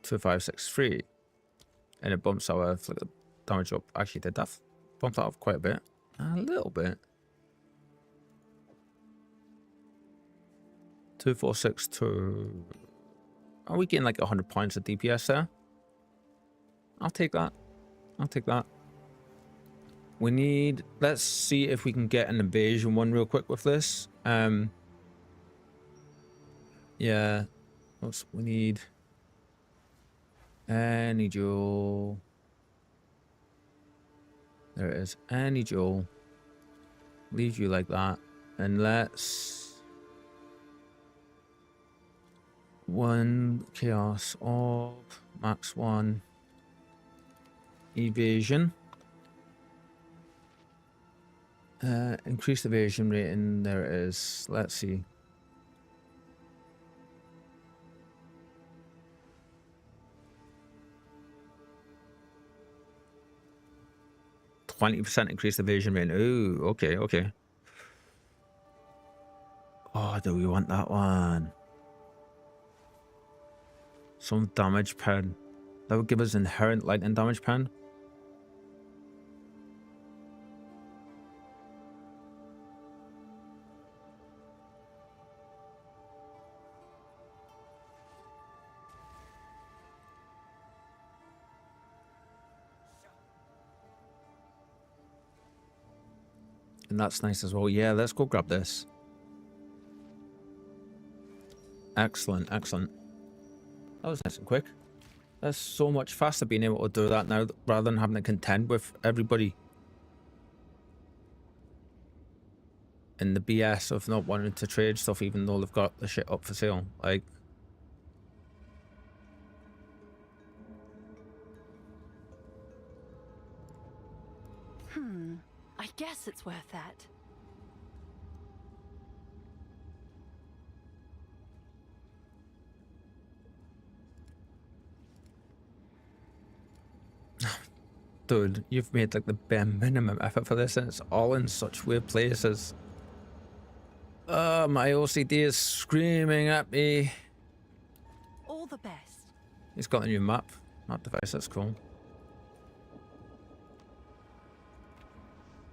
2563, and it bumps our damage up. Actually, did that bump that up quite a bit? A little bit. 2462. Are we getting like 100 points of DPS there? I'll take that. I'll take that. We need... Let's see if we can get an invasion one real quick with this. Yeah. We need... Any jewel. There it is. Any jewel. Leave you like that. And let's... One chaos orb, max one evasion. Increased evasion rating, there it is. Let's see. %20 increased evasion rating. Ooh, okay, okay. Oh, do we want that one? Some damage pen. That would give us inherent lightning damage pen. And that's nice as well. Yeah, let's go grab this. Excellent, excellent. That was nice and quick. That's so much faster being able to do that now rather than having to contend with everybody. And the BS of not wanting to trade stuff even though they've got the shit up for sale. Like... I guess it's worth that. Dude, you've made like the bare minimum effort for this and it's all in such weird places. My OCD is screaming at me. All the best. He's got a new map device, that's cool.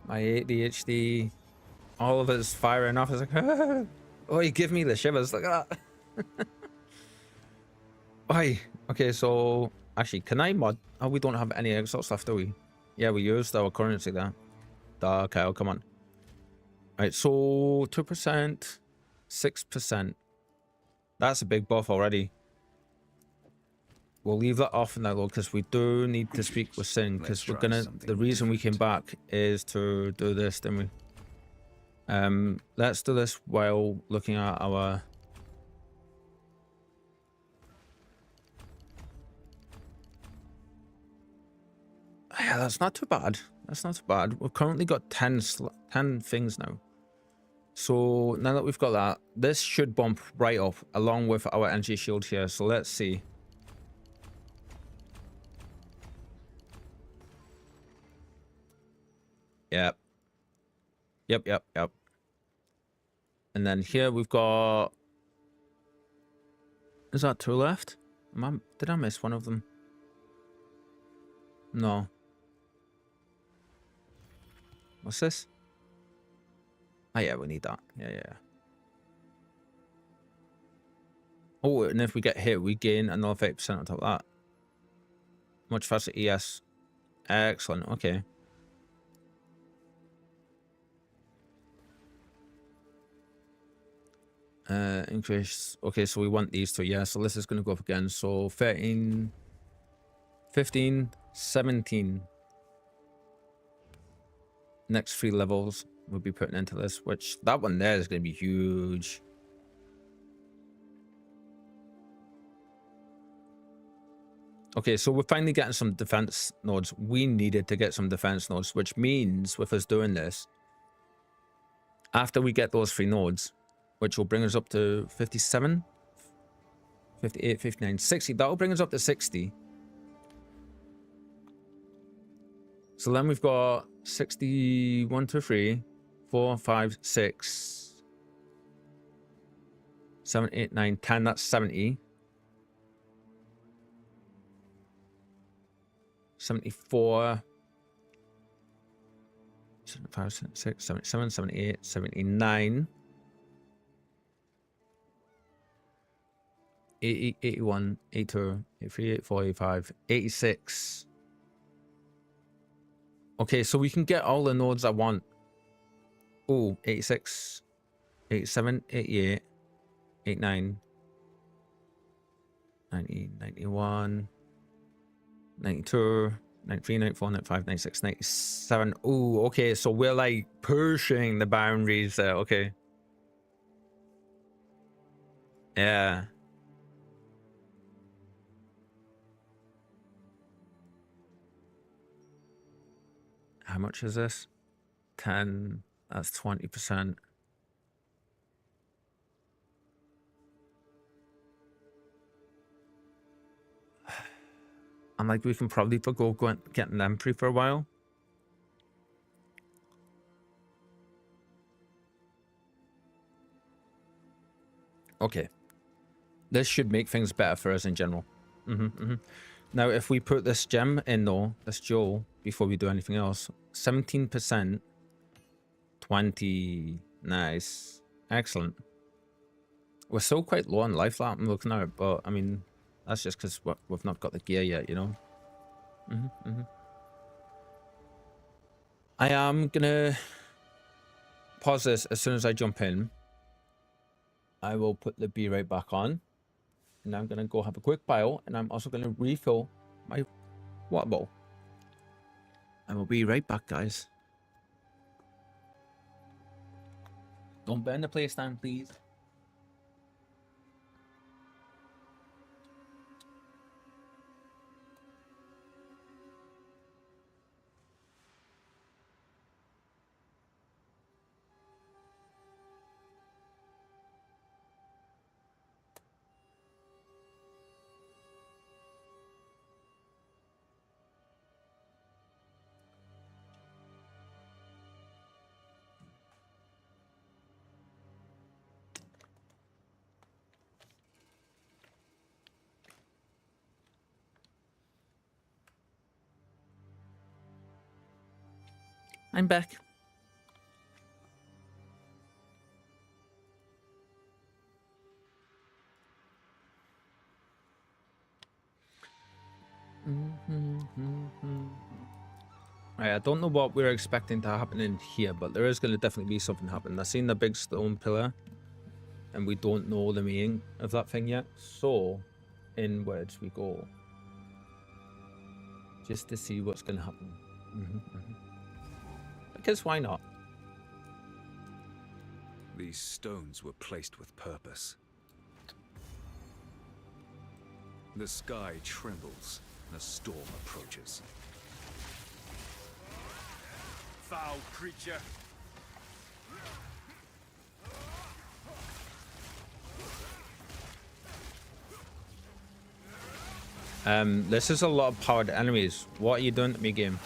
My ADHD, all of it's firing off. It's like, oh, you give me the shivers. Look at that. Why? Okay, so actually, can I mod? Oh, we don't have any exile stuff, do we? Yeah, we used our currency there. Okay, oh, come on. Right, so 2%, 6%. That's a big buff already. We'll leave that off now though, because we do need to speak with Sin, because we're gonna... The reason we came back is to do this, didn't we? Let's do this while looking at our... Yeah, that's not too bad. That's not too bad. We've currently got 10 things now. So now that we've got that, this should bump right up along with our energy shield here. So let's see. Yep. Yep. And then here we've got... Is that 2 left? Did I miss one of them? No. What's this? Oh yeah, we need that. Yeah. Oh, and if we get hit, we gain another 50% on top of that. Much faster ES. Excellent, okay. Increase. Okay, so we want these two, yeah. So this is going to go up again. So 13, 15, 17. Next 3 levels we'll be putting into this, which that one there is going to be huge. Okay, so we're finally getting some defense nodes. We needed to get some defense nodes, which means with us doing this, after we get those 3 nodes, which will bring us up to 57, 58, 59, 60. That will bring us up to 60. So then we've got 60, 1, 2, 3, 4, 5, 6, 7, 8, 9, 10. That's 70. 74. 75, 76, 77, 78, 79. 80, 81, 82, 83, 84, 85, 86. Okay, so we can get all the nodes I want. Oh, 86, 87, 88, 89, 90, 91, 92, 93, 94, 95, 96, 97. Oh, okay, so we're like pushing the boundaries there, okay. Yeah. How much is this? 10. That's 20%. I'm like, we can probably forgo getting them free for a while. Okay. This should make things better for us in general. Now, if we put this gem in though, this jewel, before we do anything else, 17%, 20, nice, excellent. We're still quite low on life that I'm looking at, but I mean, that's just because we've not got the gear yet, you know. I am gonna pause this as soon as I jump in. I will put the B right back on. And I'm going to go have a quick bio, and I'm also going to refill my water bowl. I will be right back, guys. Don't burn the place down, please. I'm back. Right, I don't know what we're expecting to happen in here, but there is going to definitely be something happening. I've seen the big stone pillar, and we don't know the meaning of that thing yet. So, inwards we go. Just to see what's going to happen. Because why not? These stones were placed with purpose. The sky trembles and a storm approaches. Foul creature! This is a lot of powered enemies. What are you doing to me, game?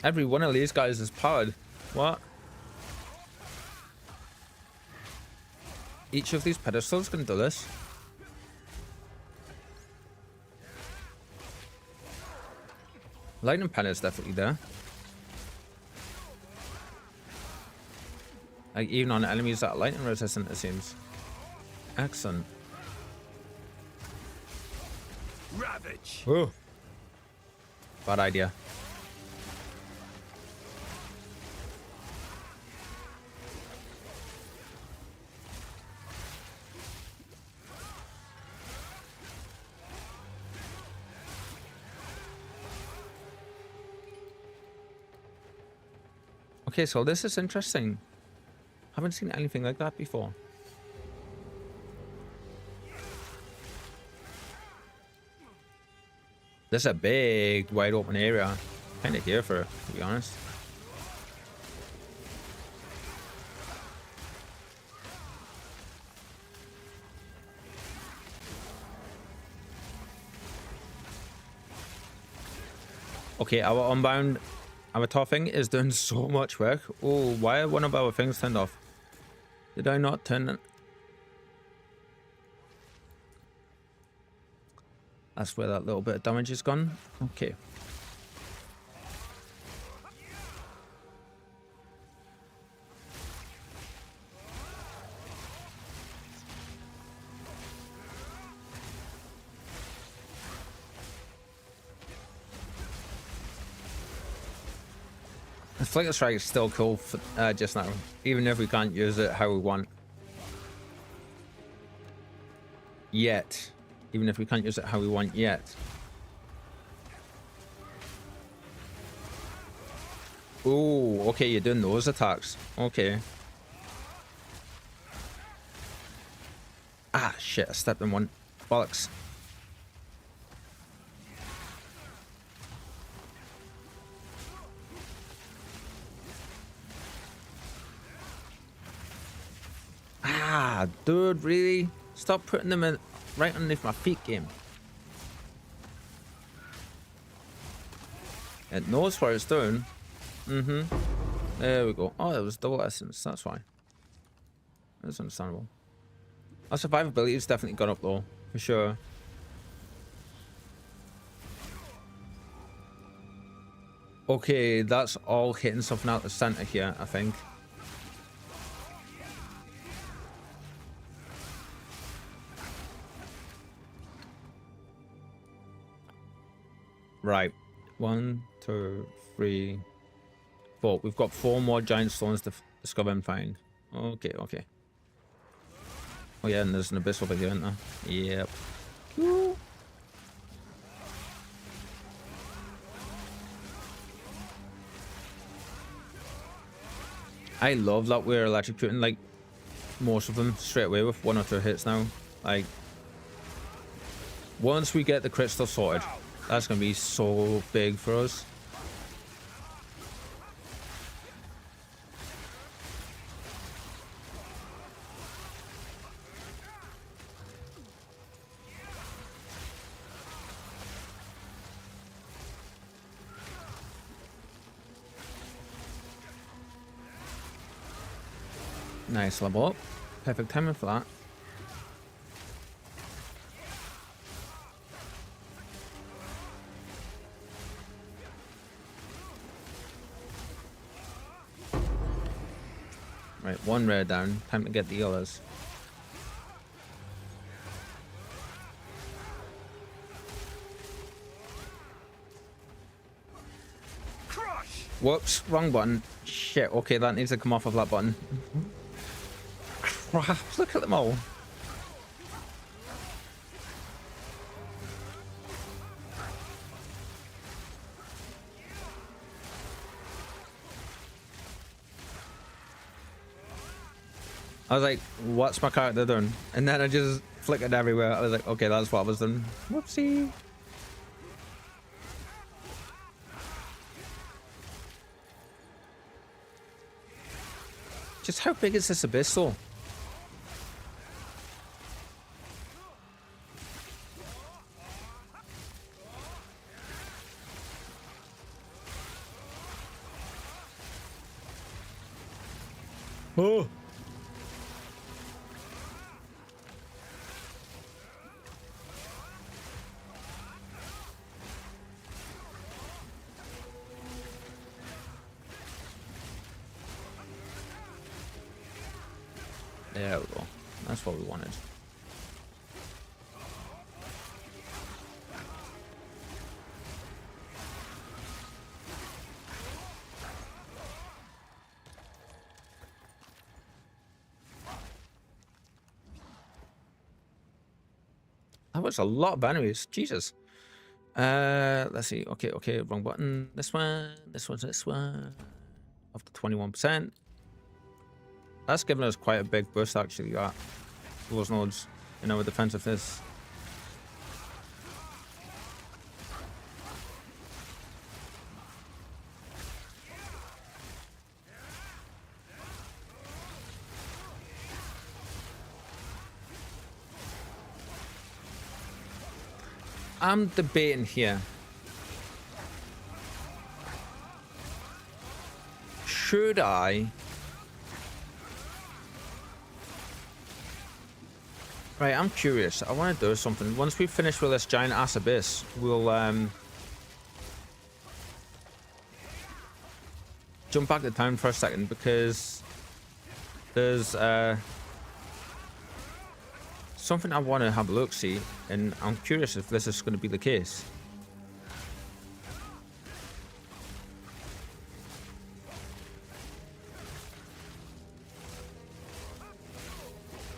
Every one of these guys is powered. What? Each of these pedestals can do this. Lightning pen is definitely there. Like, even on enemies that are lightning resistant, it seems. Excellent. Ravage. Whoa. Bad idea. Okay, so this is interesting. Haven't seen anything like that before. This is a big, wide open area. Kind of here for it, to be honest. Okay, our Unbound Avatar thing is doing so much work. Oh, why are one of our things turned off? Did I not turn it? That's where that little bit of damage is gone. Okay. The Flicker Strike is still cool for, just now, even if we can't use it how we want. Yet. Even if we can't use it how we want yet. Oh, okay, you're doing those attacks. Okay. Ah, shit, I stepped in one. Bollocks. Ah, dude, really? Stop putting them in right underneath my feet, game. It knows what it's doing. There we go. Oh, it was double essence. That's fine. That's understandable. Our survivability has definitely gone up though, for sure. Okay, that's all hitting something out the center here, I think. Right. 1, 2, 3, 4. We've got 4 more giant stones to discover and find. Okay, okay. Oh yeah, and there's an abyss over here, isn't there? Yep. Woo. I love that we're electrocuting like most of them straight away with 1 or 2 hits now. Like, once we get the crystal sorted, that's gonna be so big for us. Nice level up. Perfect timing for that. Right, 1 rare down. Time to get the others. Crush! Whoops, wrong button. Shit, okay, that needs to come off of that button. Crap, look at them all. I was like, what's my character doing? And then I just flickered everywhere. I was like, okay, that's what I was doing. Whoopsie. Just how big is this abyss though? Oh. There we go. That's what we wanted. That was a lot of enemies. Jesus. Let's see. Okay, wrong button. This one. This one. Up to 21%. That's given us quite a big boost, actually, that. Those nodes in our defensiveness. I'm debating here. Should I? Right, I'm curious. I want to do something. Once we finish with this giant ass abyss, we'll jump back to town for a second, because there's something I want to have a look see, and I'm curious if this is going to be the case.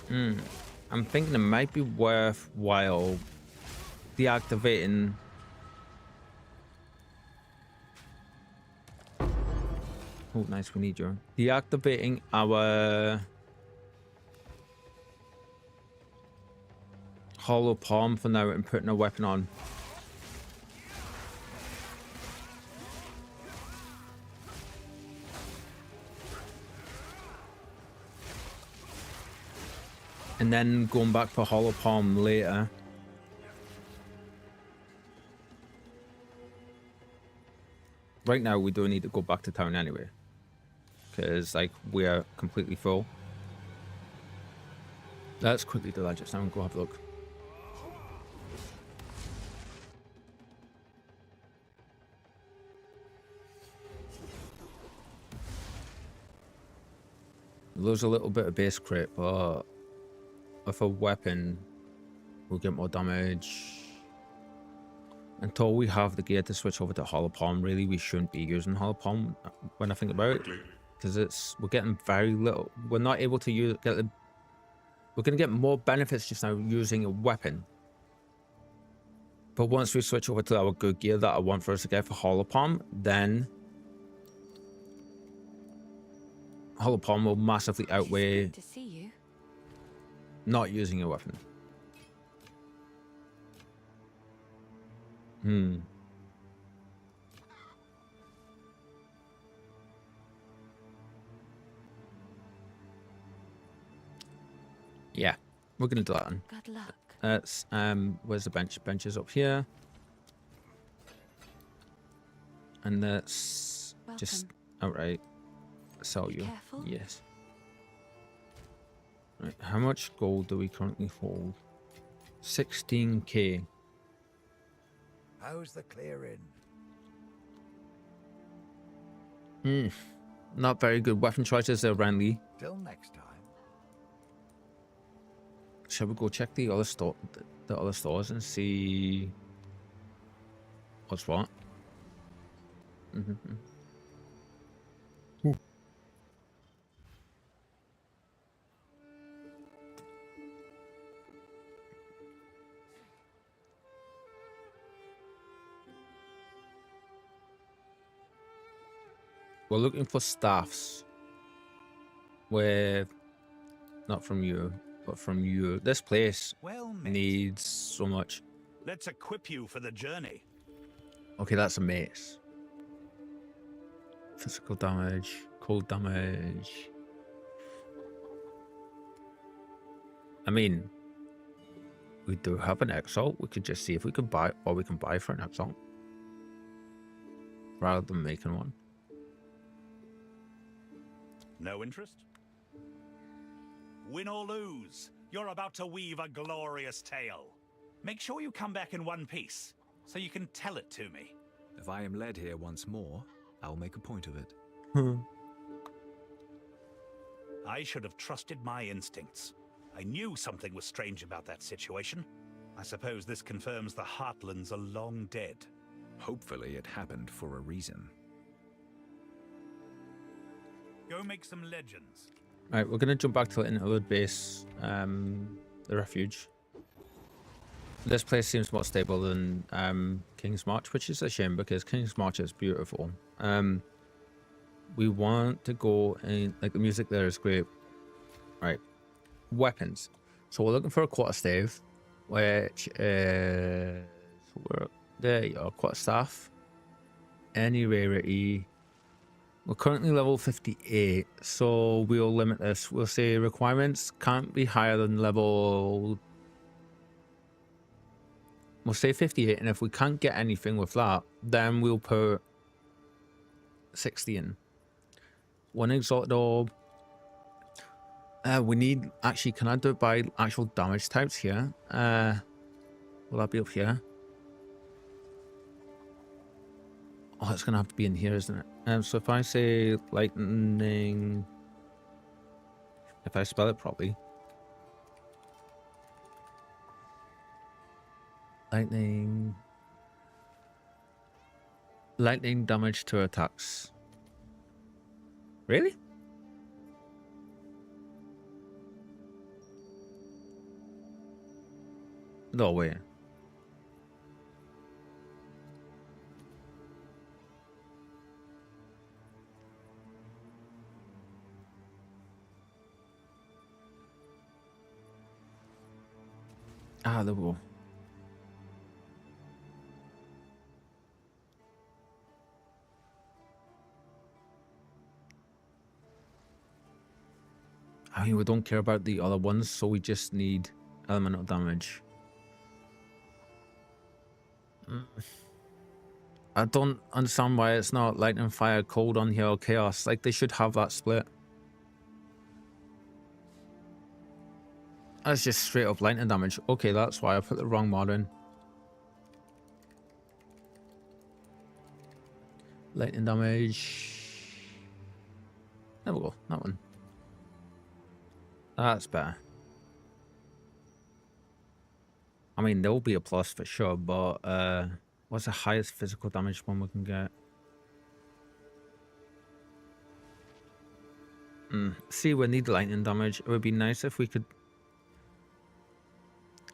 I'm thinking it might be worthwhile deactivating. Oh, nice, we need you. Deactivating our hollow palm for now and putting a weapon on. And then going back for hollow palm later. Right now we do need to go back to town anyway, because like we're completely full. Let's quickly do that just now and go have a look. Lose a little bit of base crit, but with a weapon we'll get more damage. Until we have the gear to switch over to hollow palm, really we shouldn't be using hollow palm when I think about it, because we're getting very little. We're not able to use we're going to get more benefits just now using a weapon. But once we switch over to our good gear that I want for us to get for hollow palm, then hollow palm will massively outweigh to see you. Not using a weapon. Yeah, we're gonna do that one. Good luck. That's where's the bench? Bench is up here. And that's just outright sell you. Careful. Yes. Right, how much gold do we currently hold? 16k. How's the clearing? Not very good weapon choices there, Randy. Till next time. Shall we go check the other stores and see what's what? Ooh. We're looking for staffs with, not from you, but from you. This place needs so much. Let's equip you for the journey. Okay, that's a mace. Physical damage, cold damage. I mean, we do have an Exile. We could just see if we can buy, or we can buy for an Exile. Rather than making one. No interest? Win or lose, you're about to weave a glorious tale. Make sure you come back in one piece, so you can tell it to me. If I am led here once more, I'll make a point of it. I should have trusted my instincts. I knew something was strange about that situation. I suppose this confirms the Heartlands are long dead. Hopefully it happened for a reason. Go make some legends. Alright, we're gonna jump back to the Interlude base, the refuge. This place seems more stable than King's March, which is a shame because King's March is beautiful. We want to go in, like the music there is great. Right, weapons. So we're looking for a quarterstave, which is there you go, quarterstaff. Any rarity. We're currently level 58, so we'll limit this. We'll say requirements can't be higher than level. We'll say 58, and if we can't get anything with that, then we'll put 60 in. One exalted orb. We need, actually, can I do it by actual damage types here? Will that be up here? Oh, it's going to have to be in here, isn't it? So if I say lightning, if I spell it properly. Lightning damage to attacks. Really? No way. Ah, there we go. I mean, we don't care about the other ones, so we just need elemental damage. I don't understand why it's not lightning, fire, cold on here or chaos. Like, they should have that split. That's just straight up lightning damage. Okay, that's why I put the wrong mod in. Lightning damage. There we go, that one. That's better. I mean, there will be a plus for sure, but what's the highest physical damage one we can get? See, we need lightning damage. It would be nice if we could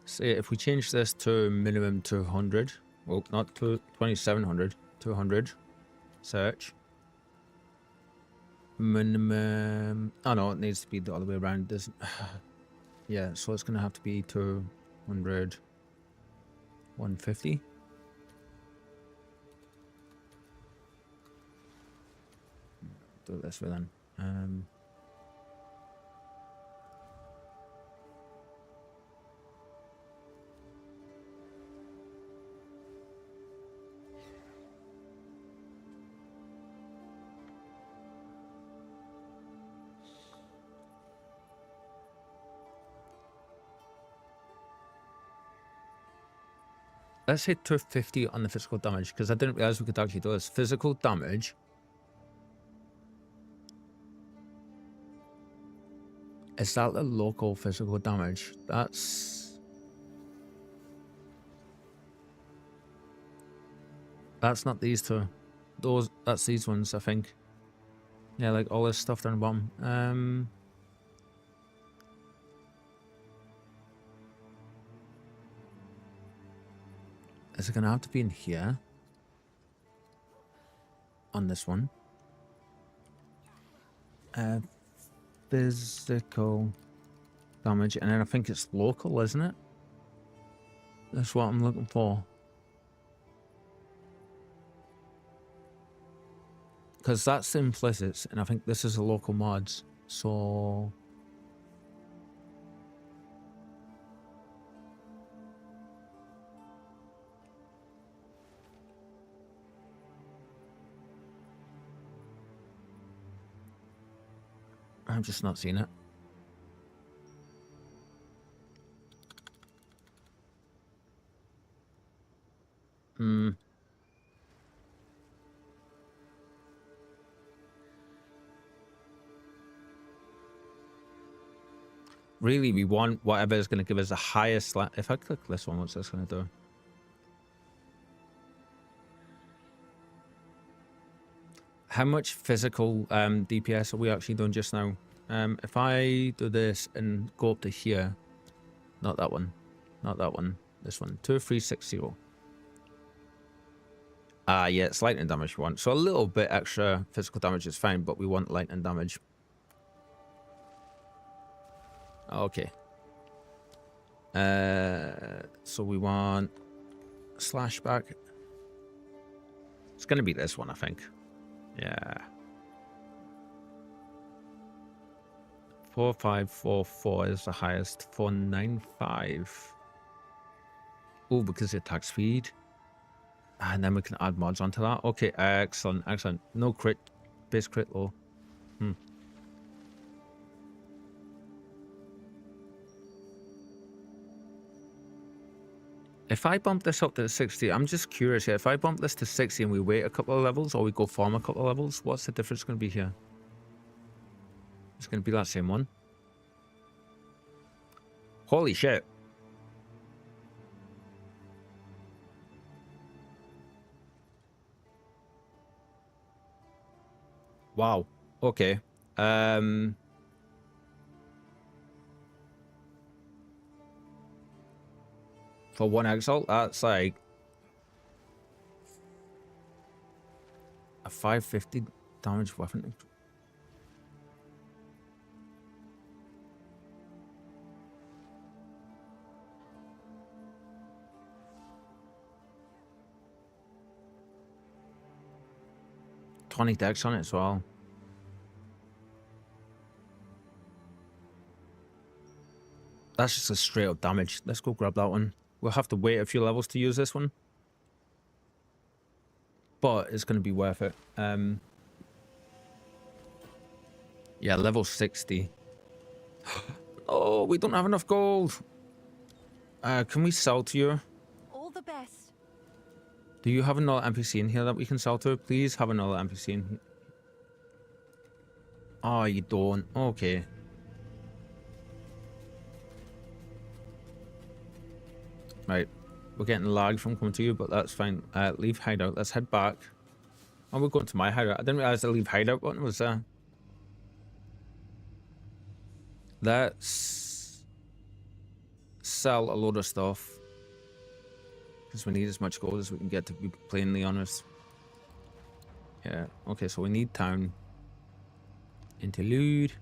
say, if we change this to minimum 200. Well, not to 2700, 200. Search. Minimum. Oh no, it needs to be the other way around. Doesn't. Yeah, so it's gonna have to be 200. 150. Do it this way then. Let's hit 250 on the physical damage, because I didn't realize we could actually do this. Physical damage. Is that the local physical damage? That's not these two. That's these ones, I think. Yeah, like all this stuff down the bottom. Is it gonna have to be in here? On this one. Physical damage, and then I think it's local, isn't it? That's what I'm looking for. Because that's implicit, and I think this is a local mods. So I'm just not seeing it. Hmm. Really, we want whatever is going to give us the highest. If I click this one, what's this going to do? How much physical DPS are we actually doing just now? If I do this and go up to here, not that one, not that one, this one, 2360. Yeah, it's lightning damage we want. So a little bit extra physical damage is fine, but we want lightning damage. Okay. So we want slash back. It's gonna be this one, I think. Yeah. 4544 is the highest. 495. Oh, because it attacks speed. And then we can add mods onto that. Okay, excellent, excellent. No crit, base crit low. If I bump this up to 60, I'm just curious here. If I bump this to 60 and we wait a couple of levels, or we go farm a couple of levels, what's the difference going to be here? It's going to be that same one. Holy shit. Wow. Okay. For one Exile, that's like a 550 damage weapon. $20 dex on it as well. That's just a straight up damage. Let's go grab that one. We'll have to wait a few levels to use this one. But it's going to be worth it. Yeah, level 60. Oh, we don't have enough gold. Can we sell to you? All the best. Do you have another NPC in here that we can sell to? Please have another NPC in here. Oh, you don't. Okay. Right. We're getting lag from coming to you, but that's fine. Leave hideout. Let's head back. Oh, we're going to my hideout. I didn't realize the leave hideout button was there. Let's sell a load of stuff. Because we need as much gold as we can get, to be plainly honest. Yeah. Okay, so we need town. Interlude.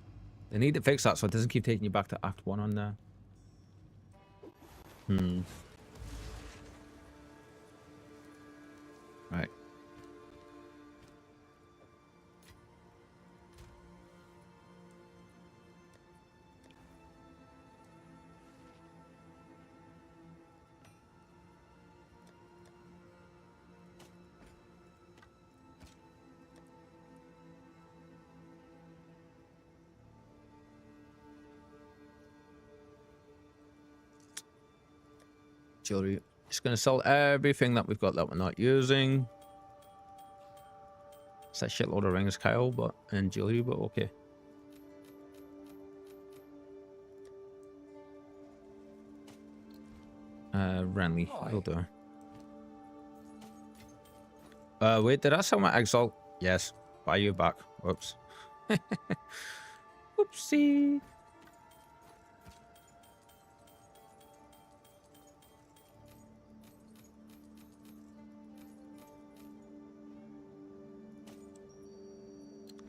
They need to fix that so it doesn't keep taking you back to Act 1 on there. Right. Jewelry. Just gonna sell everything that we've got that we're not using. It's a shitload of rings, Kyle, but and jewelry, but okay. Renly, will do. Wait, did I sell my Exile? Yes. Buy you back. Whoops. Whoopsie.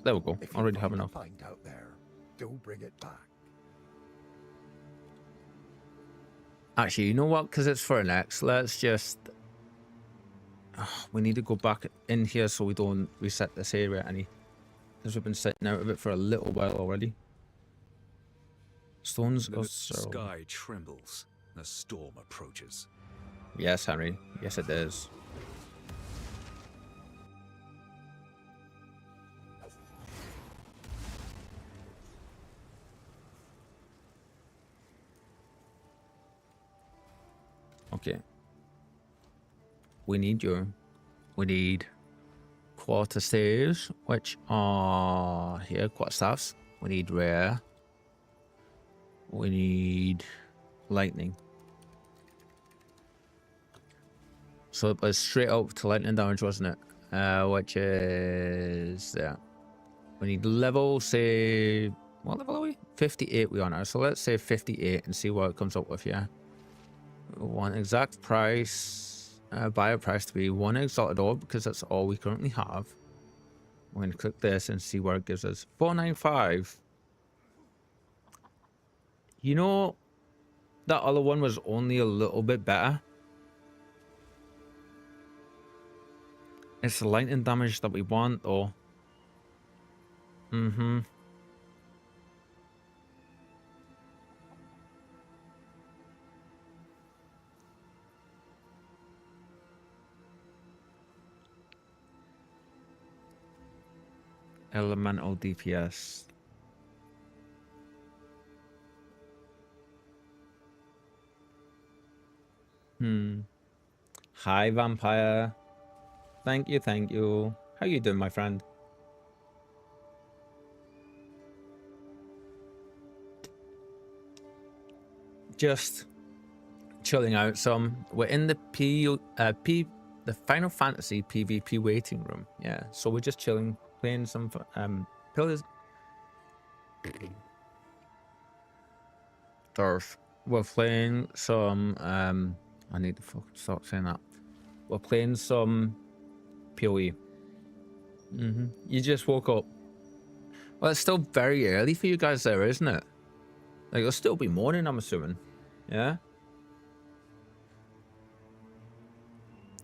There we go. Already have enough. Find out there, do bring it back. Actually, you know what? Because it's for an X, let's just... we need to go back in here so we don't reset this area any. Because we've been sitting out of it for a little while already. Stones The or sky trembles, and a storm approaches. Yes, Henry. Yes, it is. Okay. We need you. We need quarter staves, which are here, quarter staffs. We need rare. We need lightning. So it was straight up to lightning damage, wasn't it? Which is there. We need level, say, what level are we? 58 we are now. So let's say 58 and see what it comes up with, yeah. We want exact price, buyer price to be 1 exalted orb because that's all we currently have. We're going to click this and see where it gives us. 495. You know, that other one was only a little bit better. It's the lightning damage that we want, though. Mm-hmm. Elemental DPS. Hi, vampire. Thank you, thank you. How you doing, my friend? Just chilling out some. We're in the the Final Fantasy PvP waiting room. Yeah, so we're just chilling, playing some pillars. We're playing some I need to stop saying that. We're playing some PoE. You just woke up. Well, it's still very early for you guys there, isn't it? Like, it'll still be morning, I'm assuming. Yeah?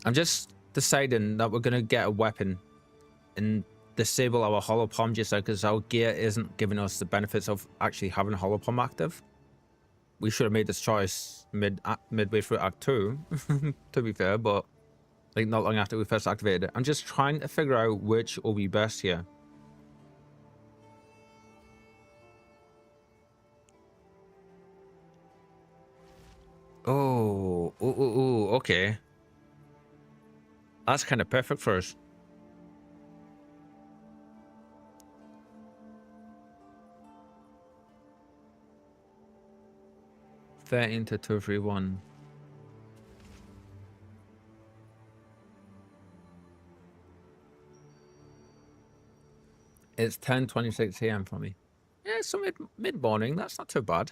I'm just deciding that we're going to get a weapon and disable our holopalm just now because our gear isn't giving us the benefits of actually having a holopalm active. We should have made this choice midway through Act 2, to be fair, but like not long after we first activated it. I'm just trying to figure out which will be best here. Oh, okay. That's kind of perfect for us. Into 231. It's 10:26 AM for me. Yeah, so mid morning. That's not too bad.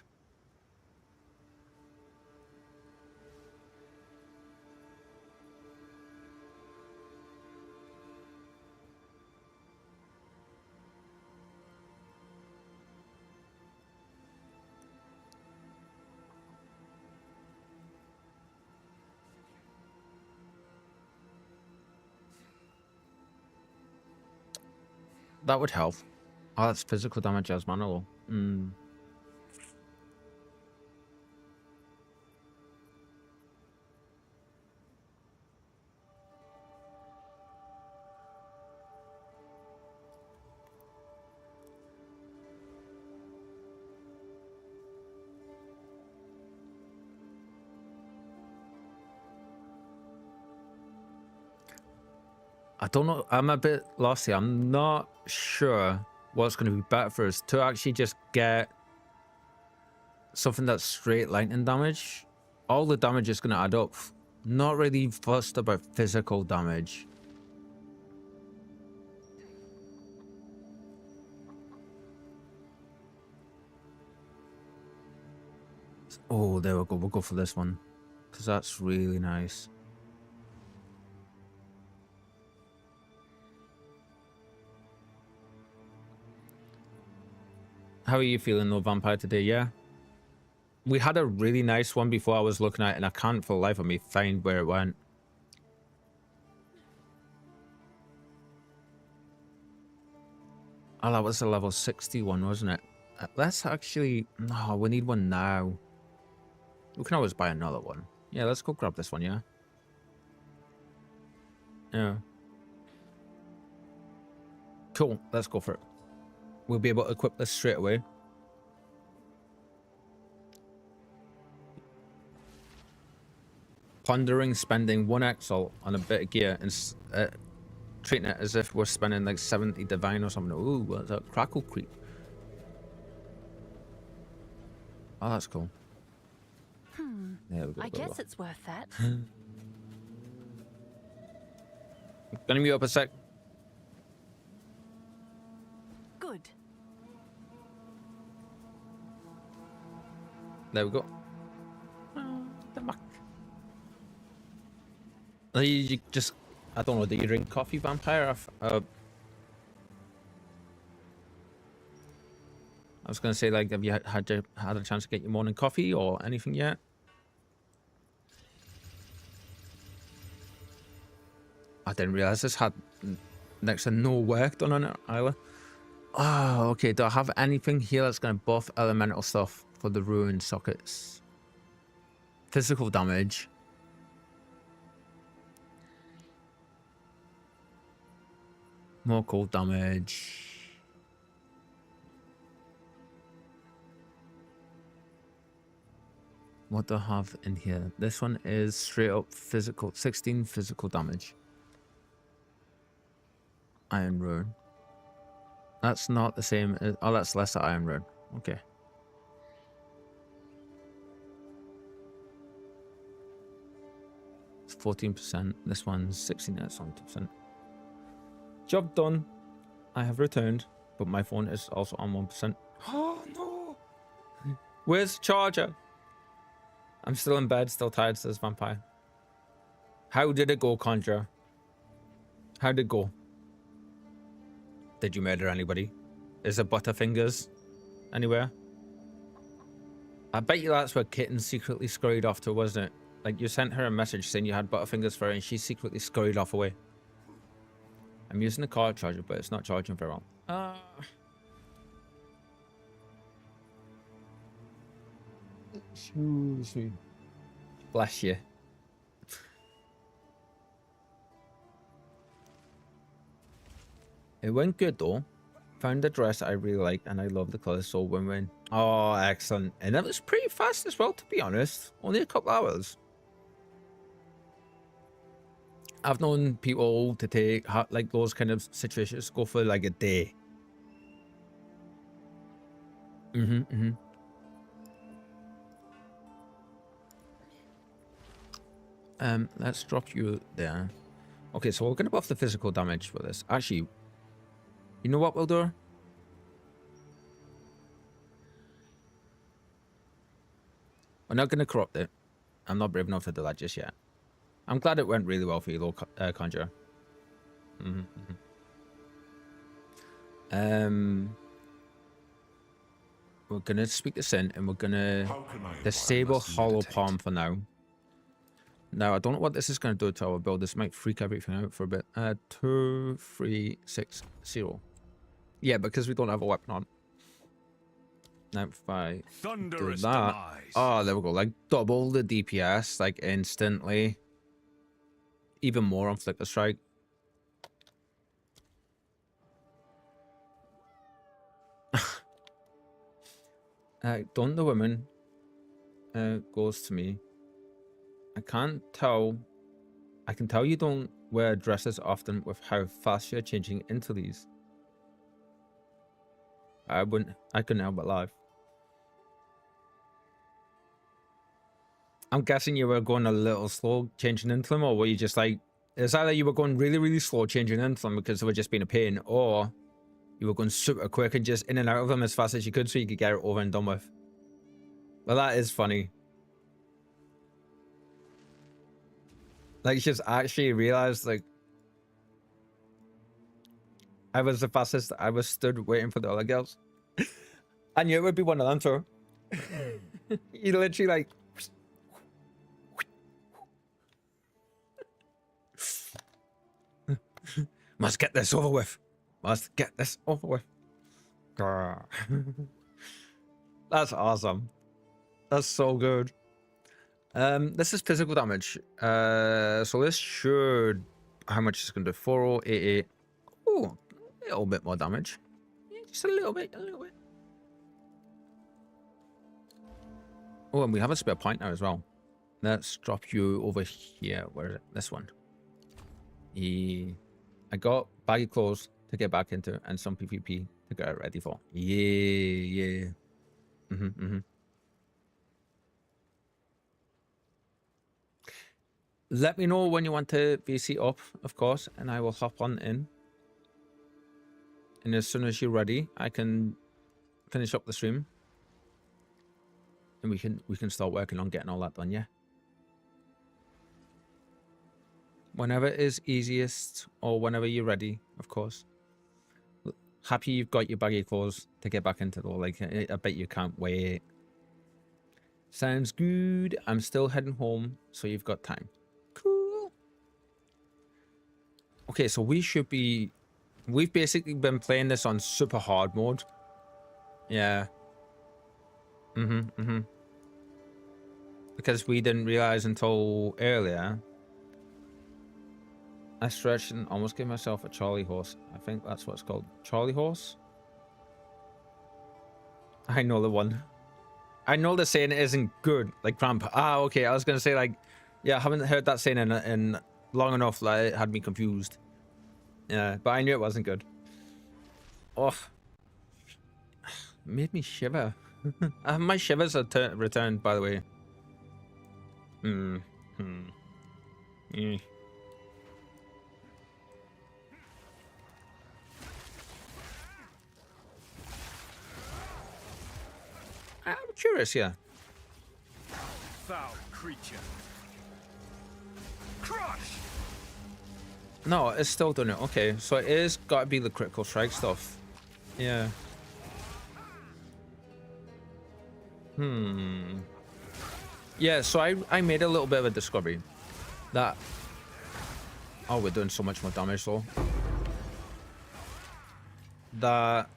That would help. Oh, that's physical damage as manual. I don't know. I'm a bit lost here. I'm not sure what's going to be better for us to actually just get something that's straight lightning damage. All the damage is going to add up. Not really fussed about physical damage. Oh, there we go. We'll go for this one because that's really nice. How are you feeling though, Vampire, today? Yeah? We had a really nice one before I was looking at it, and I can't for the life of me find where it went. Oh, that was a level 61, wasn't it? Let's actually... No, we need one now. We can always buy another one. Yeah, let's go grab this one, yeah? Yeah. Cool, let's go for it. We'll be able to equip this straight away. pondering spending 1 exalt on a bit of gear and treating it as if we're spending like 70 divine or something. Ooh, what's that? Crackle creep. Oh, that's cool. There we go. I guess it's worth that. Gonna mute up a sec. Good. There we go. You just, I don't know, do you drink coffee, Vampire? I was gonna say, like, have you had a chance to get your morning coffee or anything yet? I didn't realize this had next to no work done on it either. Oh, okay. Do I have anything here that's gonna buff elemental stuff for the ruined sockets? Physical damage. More cold damage. What do I have in here? This one is straight up physical. 16 physical damage. Iron Rune. That's not the same as... Oh, that's lesser Iron Rune. Okay. It's 14%. This one's 16. That's 20%. Job done. I have returned, but my phone is also on 1%. Oh no! Where's the charger? I'm still in bed, still tired, says Vampire. How did it go, Conjure? How did it go? Did you murder anybody? Is there Butterfingers anywhere? I bet you that's where Kitten secretly scurried off to, wasn't it? Like, you sent her a message saying you had Butterfingers for her and she secretly scurried off away. I'm using the car charger, but it's not charging very well. Excuse me. Bless you. It went good though. Found a dress I really liked and I love the color, so win-win. Oh, excellent. And that was pretty fast as well, to be honest. Only a couple hours. I've known people to take, like, those kind of situations go for like a day. Let's drop you there. Okay, so we're gonna buff the physical damage for this. Actually, you know what we'll do? We're not gonna corrupt it. I'm not brave enough to do that just yet. I'm glad it went really well for you, though, Conjure. We're gonna speak this in, and we're gonna disable Hollow Palm for now. Now, I don't know what this is gonna do to our build. This might freak everything out for a bit. 2, 3, 6, 0. Yeah, because we don't have a weapon on. Now, if I do that, oh, there we go. Like, double the DPS, like, instantly. Even more on Flicker Strike. Don't the women goes to me. I can't tell. I can tell you don't wear dresses often with how fast you're changing into these. I couldn't help but laugh. I'm guessing you were going a little slow changing into them, or were you just like, it's either you were going really, really slow changing into them because they were just being a pain, or you were going super quick and just in and out of them as fast as you could so you could get it over and done with. Well, that is funny. Like, just actually realized, like, I was the fastest. I was stood waiting for the other girls. I knew it would be one of them too. You literally like... Must get this over with. Must get this over with. That's awesome. That's so good. This is physical damage. So this should... How much is it going to do? 4088. Ooh, a little bit more damage. Yeah, just a little bit, Oh, and we have a spare point now as well. Let's drop you over here. Where is it? This one. I got baggy clothes to get back into and some PvP to get ready for. Yeah. Let me know when you want to VC up, of course, and I will hop on in. And as soon as you're ready, I can finish up the stream. And we can start working on getting all that done, yeah? Whenever is easiest or whenever you're ready, of course. Happy you've got your baggy clothes to get back into though. Like, I bet you can't wait. Sounds good. I'm still heading home, so you've got time. Cool. Okay, so we've basically been playing this on super hard mode. Yeah. Because we didn't realize until earlier. I stretched and almost gave myself a Charlie horse. I think that's what it's called. Charlie horse? I know the one. I know the saying isn't good, like cramp. Ah, okay. I was gonna say like, yeah, I haven't heard that saying in long enough. Like, it had me confused. Yeah, but I knew it wasn't good. Oh, made me shiver. My shivers are returned, by the way. I'm curious, yeah. Foul creature. Crush! No, it's still doing it. Okay, so it is got to be the critical strike stuff. Yeah. Yeah, so I made a little bit of a discovery that... Oh, we're doing so much more damage though. That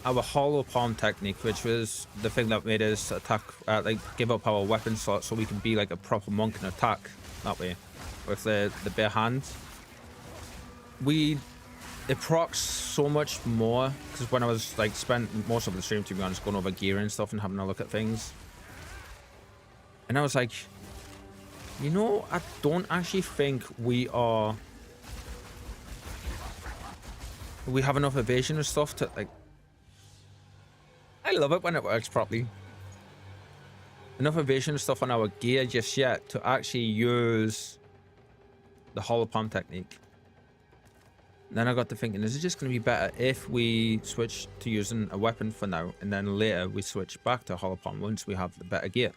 our hollow palm technique, which was the thing that made us attack, like give up our weapon slot so we can be like a proper monk and attack that way with the bare hands. It procs so much more because when I was like spent most of the stream, to be honest, going over gear and stuff and having a look at things, and I was like, you know, I don't actually think we have enough evasion and stuff to like. I love it when it works properly. Enough evasion and stuff on our gear just yet to actually use the hollow palm technique. Then I got to thinking, is it just going to be better if we switch to using a weapon for now, and then later we switch back to hollow palm once we have the better gear?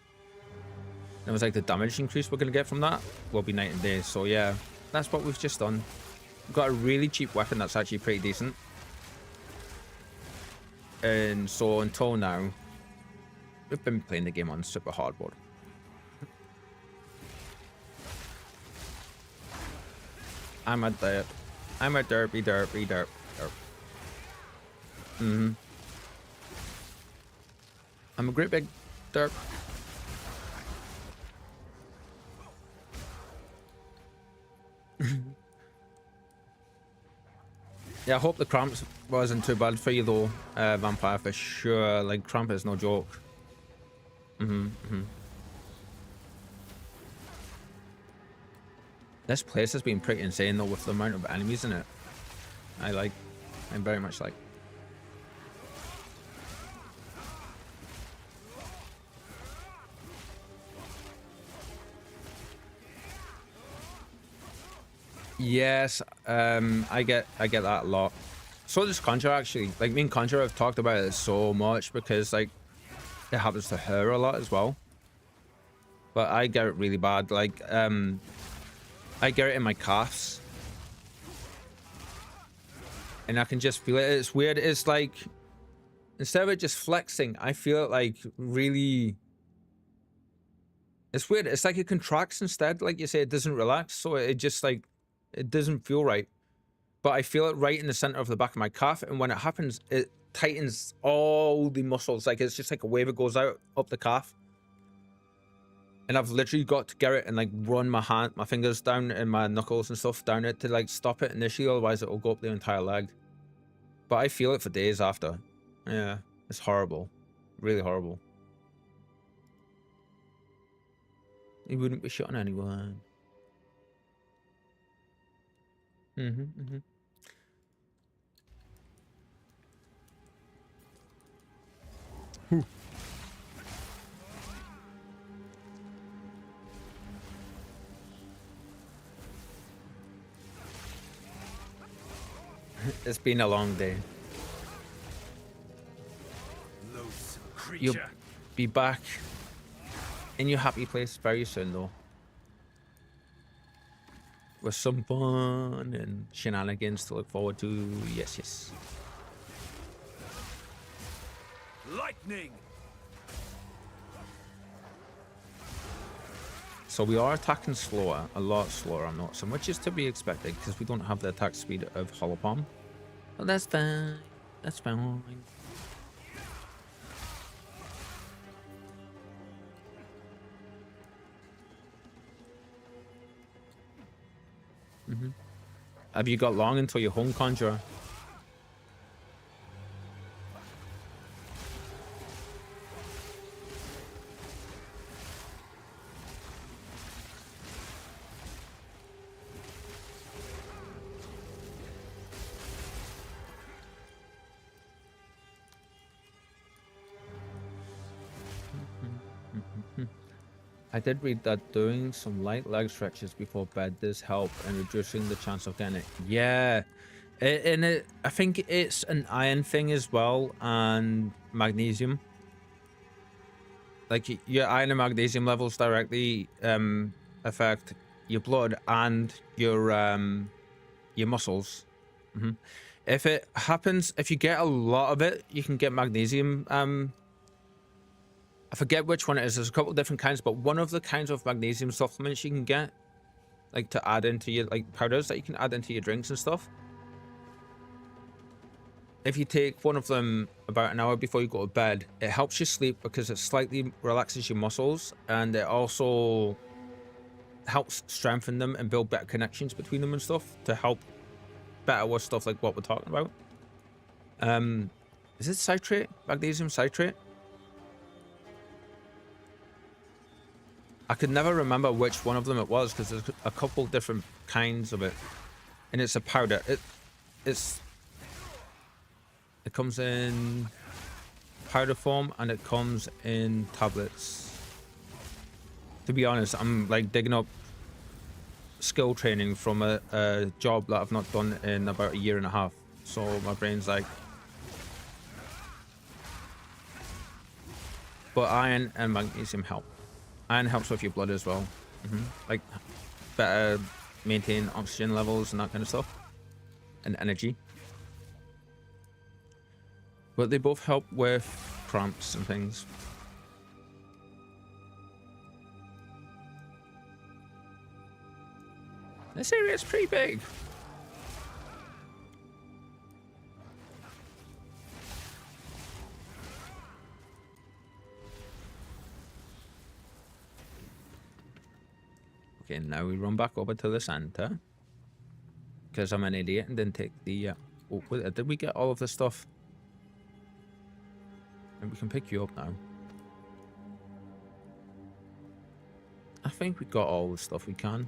And it was like the damage increase we're going to get from that will be night and day. So yeah, that's what we've just done. We've got a really cheap weapon that's actually pretty decent. And so until now, we've been playing the game on super hard mode. I'm a derpy derp. I'm a great big derp. Yeah, I hope the cramps wasn't too bad for you though, Vampire, for sure. Like, cramp is no joke. This place has been pretty insane though with the amount of enemies in it. I very much like. Yes, I get that a lot. So does Conjure actually. Like, me and Conjure have talked about it so much because like it happens to her a lot as well. But I get it really bad. Like, I get it in my calves. And I can just feel it. It's weird. It's like, instead of it just flexing, I feel it like really... It's weird. It's like it contracts instead. Like you say, it doesn't relax. So it just like, it doesn't feel right. But I feel it right in the center of the back of my calf. And when it happens, it tightens all the muscles. Like, it's just like a wave that goes out up the calf. And I've literally got to get it and like run my fingers down and my knuckles and stuff down it to like stop it initially. Otherwise it will go up the entire leg. But I feel it for days after. Yeah, it's horrible. Really horrible. He wouldn't be shooting anyone. It's been a long day. You'll be back in your happy place very soon, though. With some fun and shenanigans to look forward to. Yes, yes. Lightning! So we are attacking slower, a lot slower, I'm noticing, which is to be expected because we don't have the attack speed of Hollow Palm. But that's fine. That's fine. Have you got long until you're home, Conjurer? I did read that doing some light leg stretches before bed does help in reducing the chance of getting it. Yeah, I think it's an iron thing as well, and magnesium. Like your iron and magnesium levels directly affect your blood and your muscles. If it happens, if you get a lot of it, you can get magnesium. I forget which one it is. There's a couple of different kinds, but one of the kinds of magnesium supplements you can get, like to add into your powders that you can add into your drinks and stuff. If you take one of them about an hour before you go to bed, it helps you sleep because it slightly relaxes your muscles, and it also helps strengthen them and build better connections between them and stuff to help better with stuff like what we're talking about. Is it citrate? Magnesium citrate? I could never remember which one of them it was because there's a couple different kinds of it, and it's a powder. It comes in powder form and it comes in tablets. To be honest, I'm like digging up skill training from a job that I've not done in about a year and a half, so my brain's like. But iron and magnesium help. Iron helps with your blood as well. Like better maintain oxygen levels and that kind of stuff. And energy. But they both help with cramps and things. This area is pretty big. Okay, now we run back over to the center. Because I'm an idiot and didn't take the... oh, did we get all of this stuff? And we can pick you up now. I think we got all the stuff we can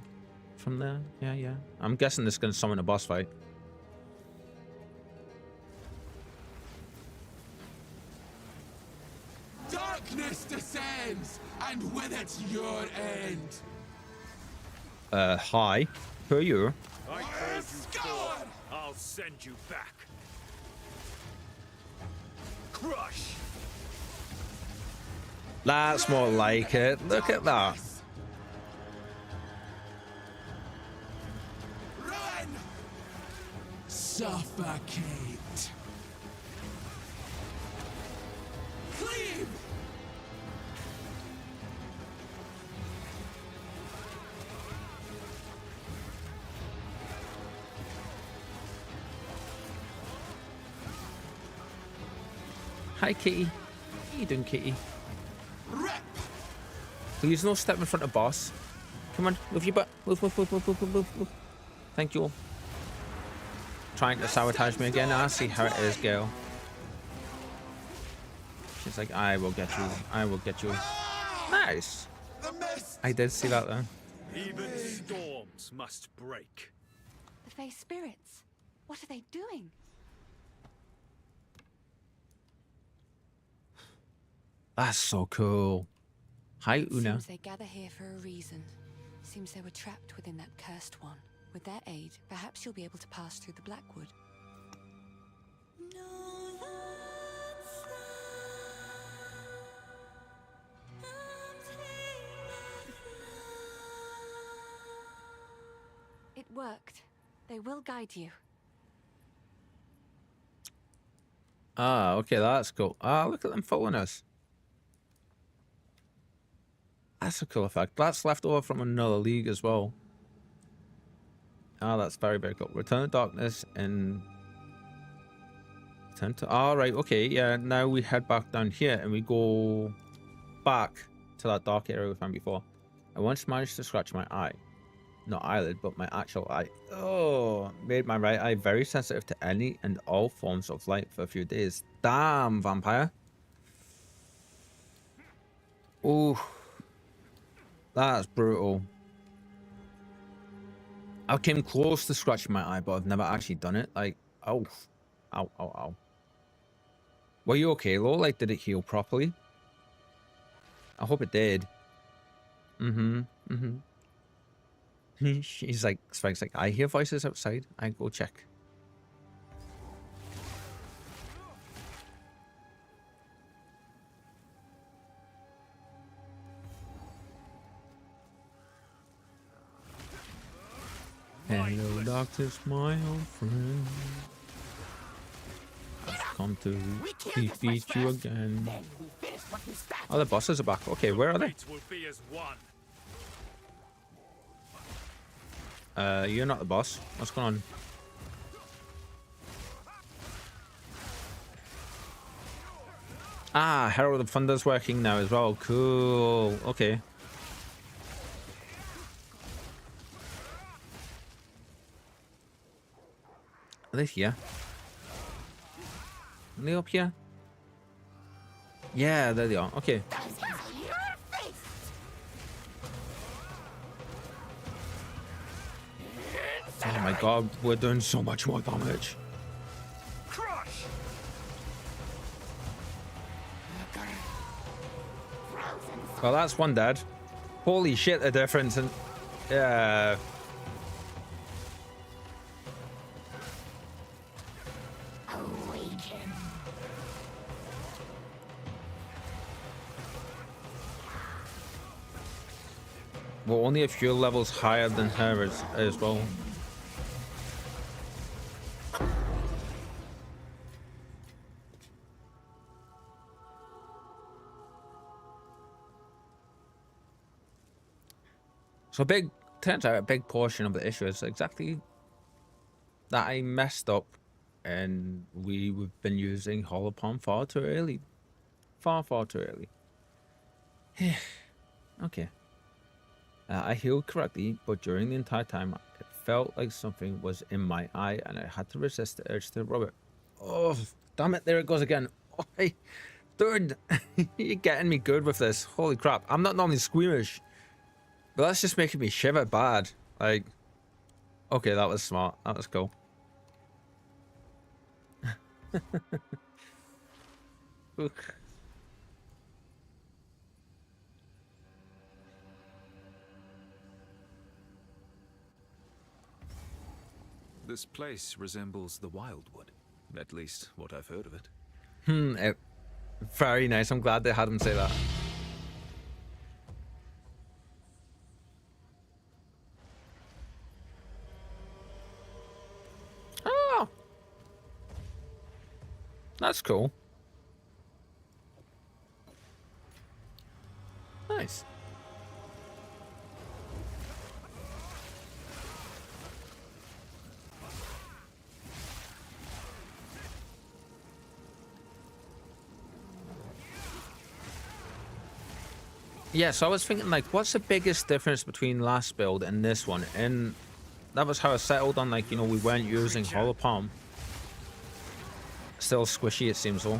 from there. Yeah. I'm guessing this is going to summon a boss fight. Darkness descends, and with it your end. Hi. Who are you? I called you forth. I'll send you back. Crush! That's more like it. Look at that. Run! Suffocate. Cleave! Hi, Kitty. How you doing, Kitty? Rip! Please no step in front of boss. Come on, move your butt. Move. Thank you. Trying to sabotage me again. I see how it is, girl. She's like, I will get you. I will get you. Nice. The I did see that there. Even storms must break. The Fey spirits. What are they doing? That's so cool. Hi, Una. Seems they gather here for a reason. Seems they were trapped within that cursed one. With their aid, perhaps you'll be able to pass through the Blackwood. It worked. They will guide you. Ah, okay, that's cool. Ah, look at them following us. That's a cool effect. That's left over from another league as well. Ah, that's very, very cool. Return to darkness and... Return to... Ah, right, okay, yeah. Now we head back down here and we go back to that dark area we found before. I once managed to scratch my eye. Not eyelid, but my actual eye. Oh, made my right eye very sensitive to any and all forms of light for a few days. Damn, vampire. Oh, that's brutal. I came close to scratching my eye, but I've never actually done it. Like, oh, ow, ow, ow. Were you okay, Lo? Like, did it heal properly? I hope it did. He's like, Spike's like, I hear voices outside. I go check. Hello, doctor, my old friend. I've come to defeat you again. Oh, the bosses are back. Okay, where are they? You're not the boss. What's going on? Ah, Herald of Thunder's working now as well. Cool. Okay. Are they here? Are they up here? Yeah, there they are. Okay. Oh my god, we're doing so much more damage. Crush! Well, that's one dead. Holy shit, the difference. And yeah. We're only a few levels higher than her as well. So turns out a big portion of the issue is exactly that I messed up and we've been using Holopalm far too early. Far too early. Okay. I healed correctly, but during the entire time, it felt like something was in my eye and I had to resist the urge to rub it. Oh, damn it. There it goes again. Oh, hey, dude, you're getting me good with this. Holy crap. I'm not normally squeamish, but that's just making me shiver bad. Like, okay, that was smart. That was cool. Look. This place resembles the Wildwood. At least what I've heard of it. Very nice. I'm glad they had him say that. Oh, that's cool. Nice. Yeah, so I was thinking, like, what's the biggest difference between last build and this one? And that was how I settled on, like, you know, we weren't using Holopalm. Still squishy, it seems, though.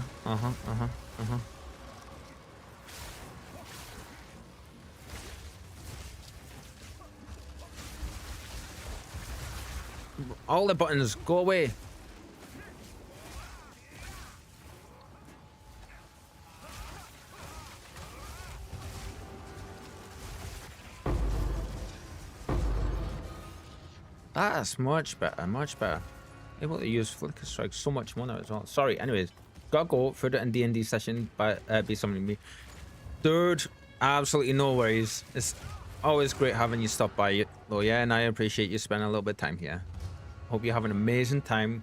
All the buttons, go away. That's much better, much better. Able to use flicker strike so much more now as well. Sorry, anyways. Gotta go further in D&D session, but be summoning me. Dude, absolutely no worries. It's always great having you stop by, though, yeah, and I appreciate you spending a little bit of time here. Hope you have an amazing time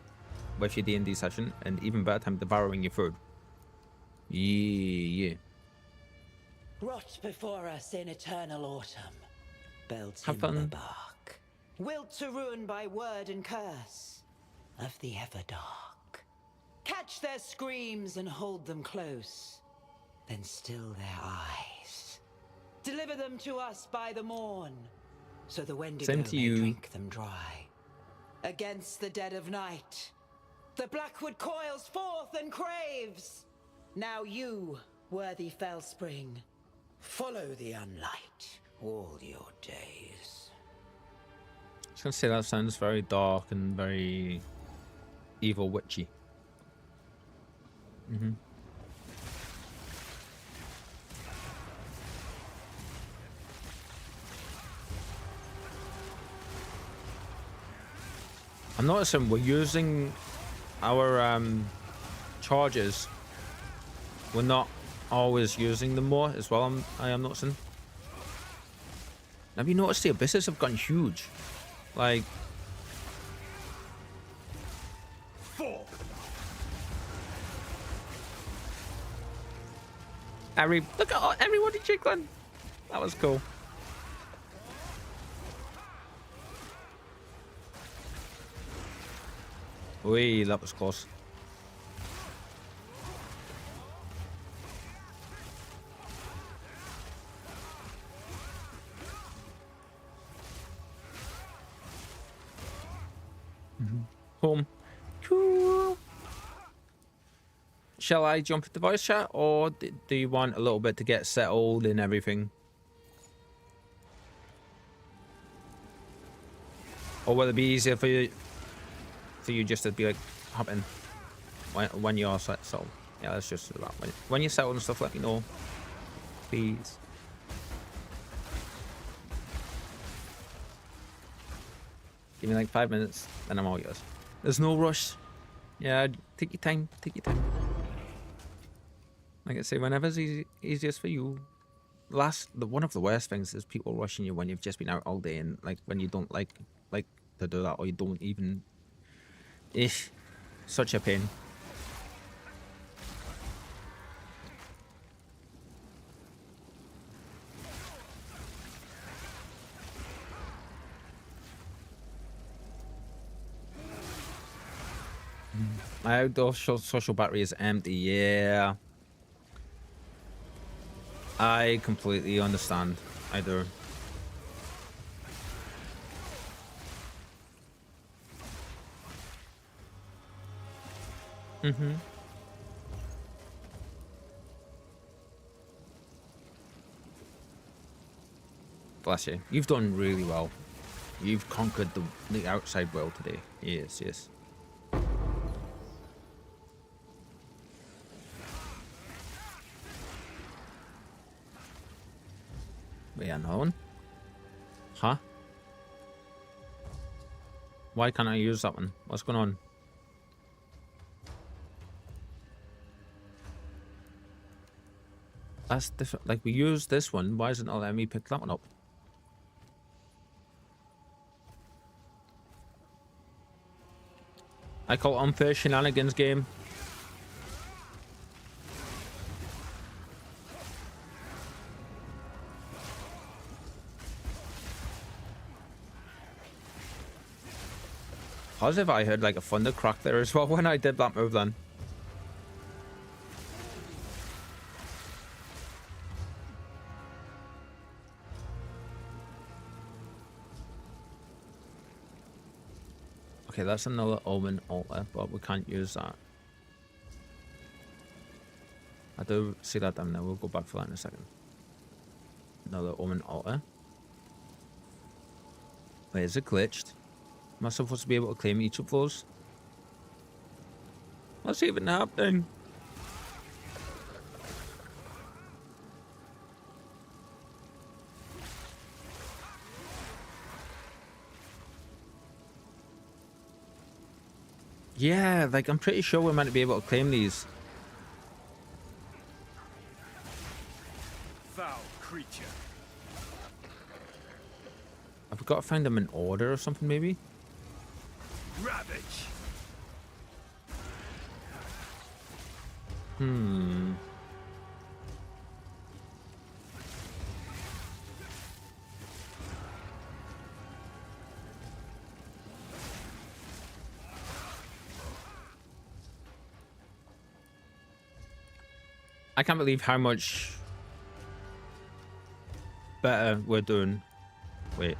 with your D&D session, and even better time devouring your food. Yeah. Rot before us in eternal autumn. Built Have in fun. the bark. Wilt to ruin by word and curse of the Everdark. Catch their screams and hold them close, then still their eyes. Deliver them to us by the morn, so the Wendigo may drink them dry. Against the dead of night, the Blackwood coils forth and craves. Now you, worthy Fellspring, follow the unlight all your days. I was gonna say that sounds very dark and very evil witchy. I'm noticing we're using our charges. We're not always using them more as well. I am noticing. Have you noticed the abysses have gotten huge? Like, look at everybody jiggling. That was cool. Wee, that was close. Home. Cool. Shall I jump into voice chat, or do you want a little bit to get settled and everything? Or will it be easier for you just to be like hopping when you're settled? Yeah, let's just do that. When you're settled and stuff, let me know, please. Give me like 5 minutes, then I'm all yours. There's no rush. Yeah, take your time. Take your time. Like I say, whenever's easiest for you. One of the worst things is people rushing you when you've just been out all day, and like when you don't like to do that, or you don't even. Such a pain. My outdoor social battery is empty. Yeah. I completely understand. I do. Bless you. You've done really well. You've conquered the outside world today. Yes, yes. Wait, another one? Huh? Why can't I use that one? What's going on? That's different. Like, we used this one. Why isn't it letting me pick that one up? I call unfair shenanigans game. Positive I heard like a thunder crack there as well when I did that move then. Okay, that's another Omen altar, but we can't use that. I do see that down there. We'll go back for that in a second. Another Omen altar. Wait, is it glitched? Am I supposed to be able to claim each of those? What's even happening? Yeah, like I'm pretty sure we're meant to be able to claim these. Foul creature. I've got to find them in order or something, maybe? Ravage. Hmm. I can't believe how much better we're doing. Wait.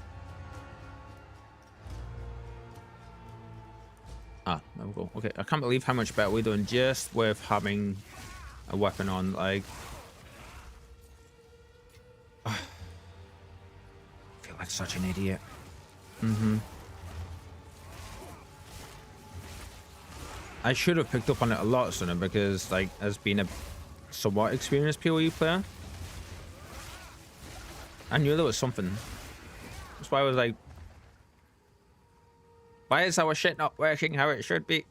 Ah, there we go. Okay, I can't believe how much better we're doing just with having a weapon on. Like, I feel like such an idiot. I should have picked up on it a lot sooner because, like, as being a somewhat experienced PoE player, I knew there was something. That's why I was like, why is our shit not working how it should be?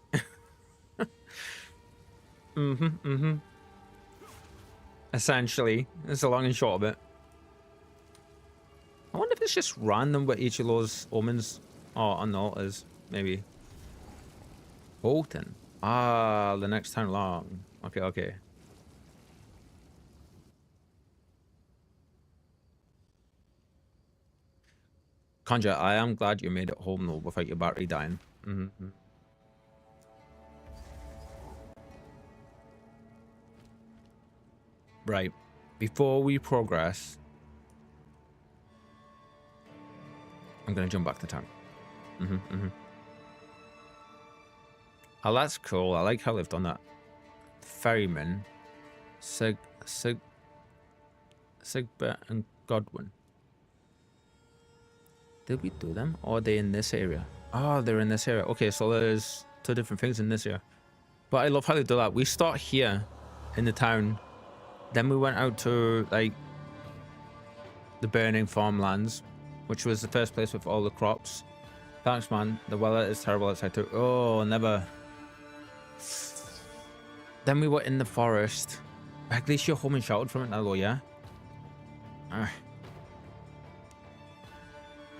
Essentially, it's the long and short of it. I wonder if it's just random what each of those omens are on the altars, maybe. Bolton. Ah, the next time long. Okay, okay. Conjure, I am glad you made it home though without your battery dying. Right. Before we progress, I'm gonna jump back to town. Oh, that's cool. I like how they've done that. Ferryman, Sigbert and Godwin. Did we do them? Or are they in this area? Oh, they're in this area. Okay, so there's two different things in this area. But I love how they do that. We start here in the town. Then we went out to, like, the burning farmlands, which was the first place with all the crops. Thanks, man. The weather is terrible outside too. Oh, never. Then we were in the forest. At least you're home and sheltered from it now, though, yeah?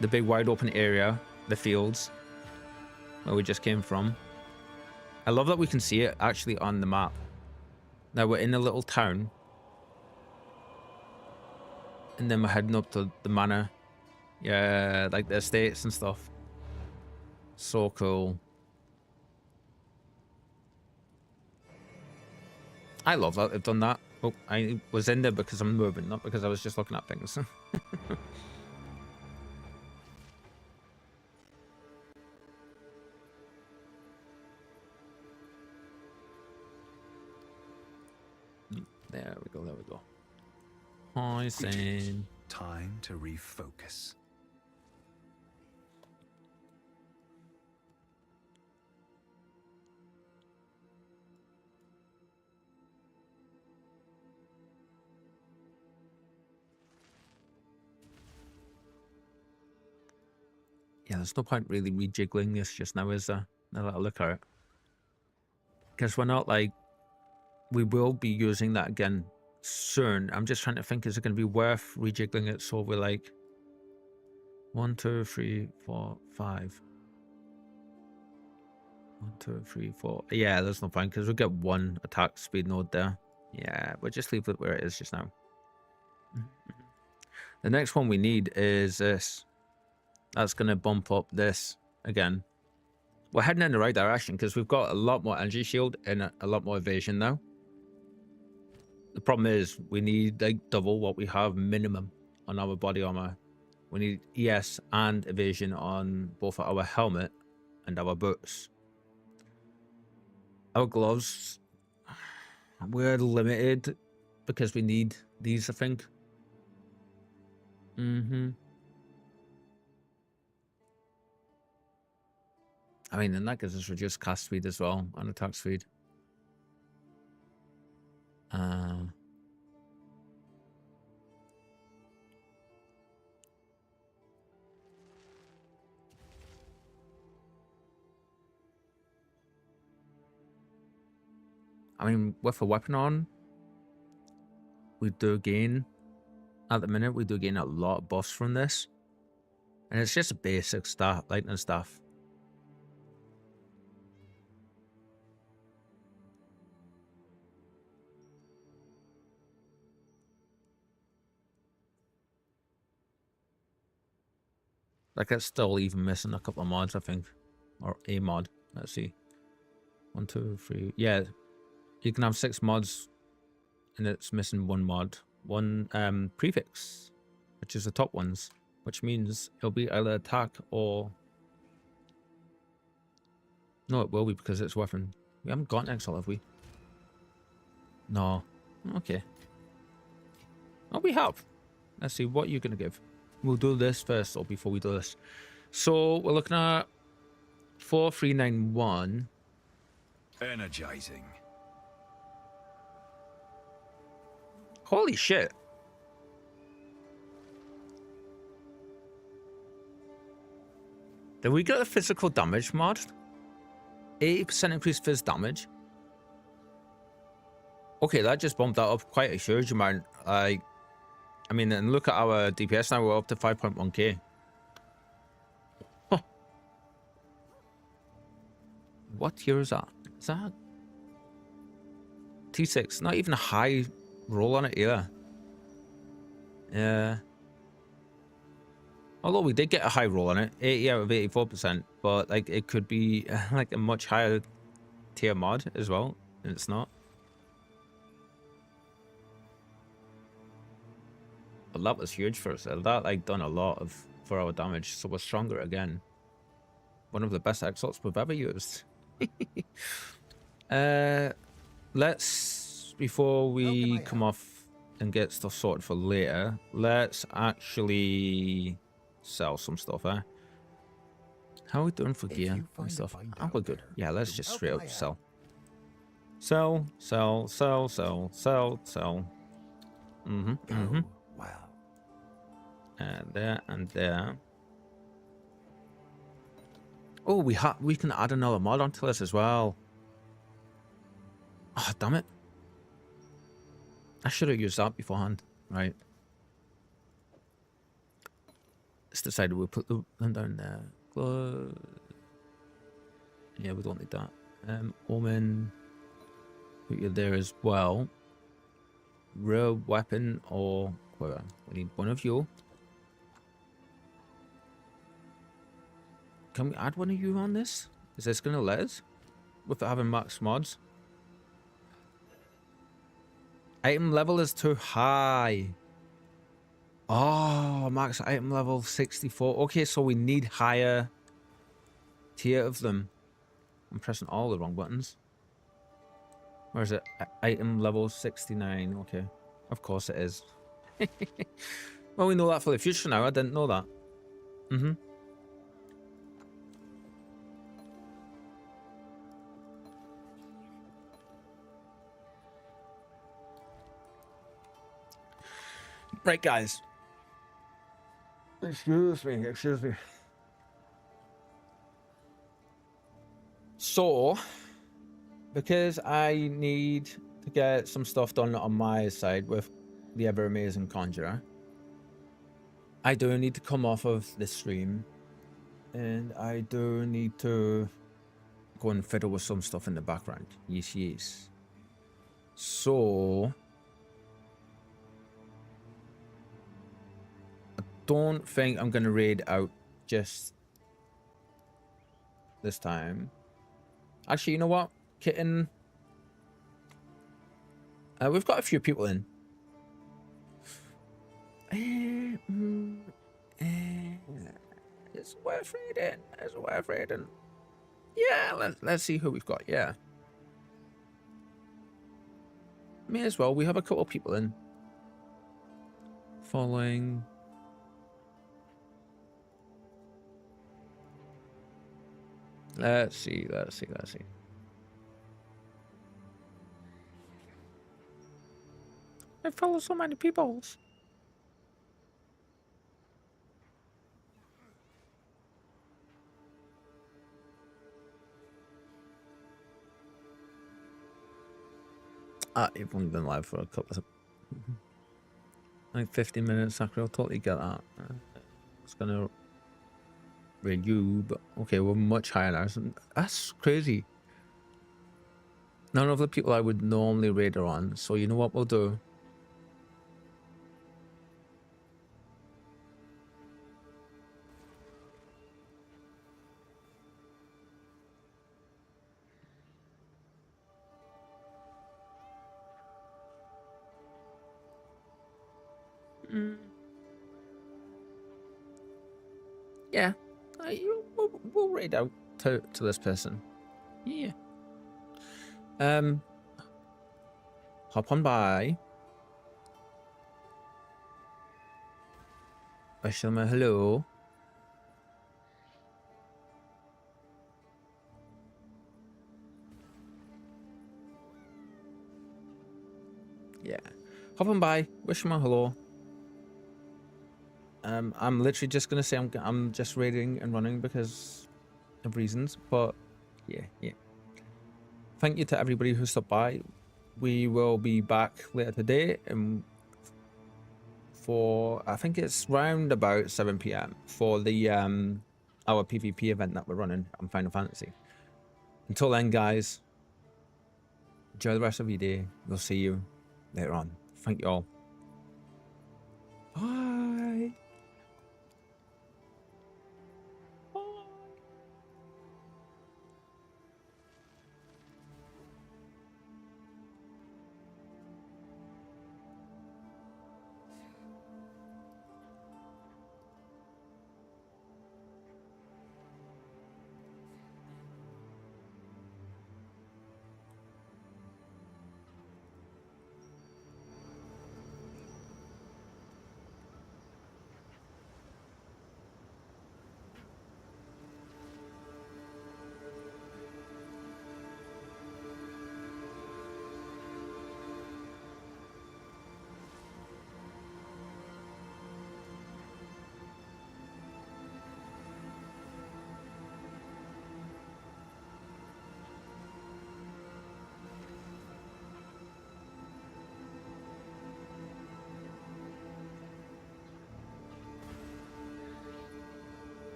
The big wide open area, the fields, where we just came from. I love that we can see it actually on the map. Now we're in a little town. And then we're heading up to the manor. Yeah, like the estates and stuff. So cool. I love that they've done that. Oh, I was in there because I'm moving, not because I was just looking at things. There we go, there we go. Hi, Zane. Time to refocus. Yeah, there's no point really rejiggling this just now, is there? Now that I look at it. Because we're not like... We will be using that again soon. I'm just trying to think, is it going to be worth rejiggling it so we're like 1, 2, 3, 4, 5. 1, 2, 3, 4. Yeah, there's no point because we'll get 1 attack speed node there. Yeah, we'll just leave it where it is just now. The next one we need is this. That's going to bump up this again. We're heading in the right direction because we've got a lot more energy shield and a lot more evasion now. The problem is we need like double what we have minimum on our body armor. We need ES and evasion on both our helmet and our boots. Our gloves, we're limited because we need these, I think. I mean, and that gives us reduced cast speed as well and attack speed. I mean, with a weapon on, we do gain, at the minute, we do gain a lot of buffs from this. And it's just a basic stuff, lightning stuff. Like, it's still even missing a couple of mods, I think. Or a mod. Let's see. 1, 2, 3. Yeah. You can have 6 mods, and it's missing 1 mod. 1 prefix, which is the top ones. Which means it'll be either attack or... No, it will be because it's weapon. We haven't got Exile, have we? No. Okay. Oh, we have. Let's see, what are you going to give? We'll do this first, or before we do this. So, we're looking at 4391. Energizing. Holy shit. Did we get a physical damage mod? 80% increased phys damage. Okay, that just bumped that up quite a huge amount. I mean, and look at our DPS now, we're up to 5.1k. Huh. What tier is that? Is that T6? Not even a high roll on it either. Yeah. Although we did get a high roll on it, 80 out of 84%, but like it could be like a much higher tier mod as well, and it's not. But that was huge for us. That like done a lot of for our damage, so we're stronger again. One of the best exalts we've ever used. Let's, before we come off and get stuff sorted for later, let's actually sell some stuff, eh? How are we doing for gear and stuff? Oh, we're good. Yeah, let's just straight up sell. Sell, sell, sell, sell, sell, sell. Well. And there and there. Oh, we can add another mod onto this as well. Oh, damn it. I should have used that beforehand. Right. Let's decide we'll put them down there. Yeah, we don't need that. Omen. Put you there as well. Rare weapon or whatever. We need one of you. Can we add one of you on this? Is this going to let us? With having max mods? Item level is too high. Oh, max item level 64. Okay, so we need higher tier of them. I'm pressing all the wrong buttons. Where is it? Item level 69. Okay. Of course it is. Well, we know that for the future now. I didn't know that. Right, guys. Excuse me. So, because I need to get some stuff done on my side with the ever amazing Conjurer, I do need to come off of the stream, and I do need to go and fiddle with some stuff in the background. Yes. So, I don't think I'm gonna raid out just this time. Actually, you know what? Kitten. We've got a few people in. It's worth reading. It's worth reading. Yeah, let's see who we've got. Yeah. May as well. We have a couple of people in. Let's see. I follow so many people. You've only been live for a couple of, like 15 minutes. I could totally get that. It's gonna raid you, but okay, we're much higher now. So that's crazy. None of the people I would normally raid are on. So you know what we'll do? Yeah, we'll raid out to this person. Yeah. Hop on by. Wish them a hello. Yeah. Hop on by. Wish them a hello. I'm literally just gonna say I'm just raiding and running because of reasons, but yeah. Thank you to everybody who stopped by. We will be back later today, and for I think it's round about 7 p.m. for the our PvP event that we're running on Final Fantasy. Until then, guys, enjoy the rest of your day. We'll see you later on. Thank you all. Bye.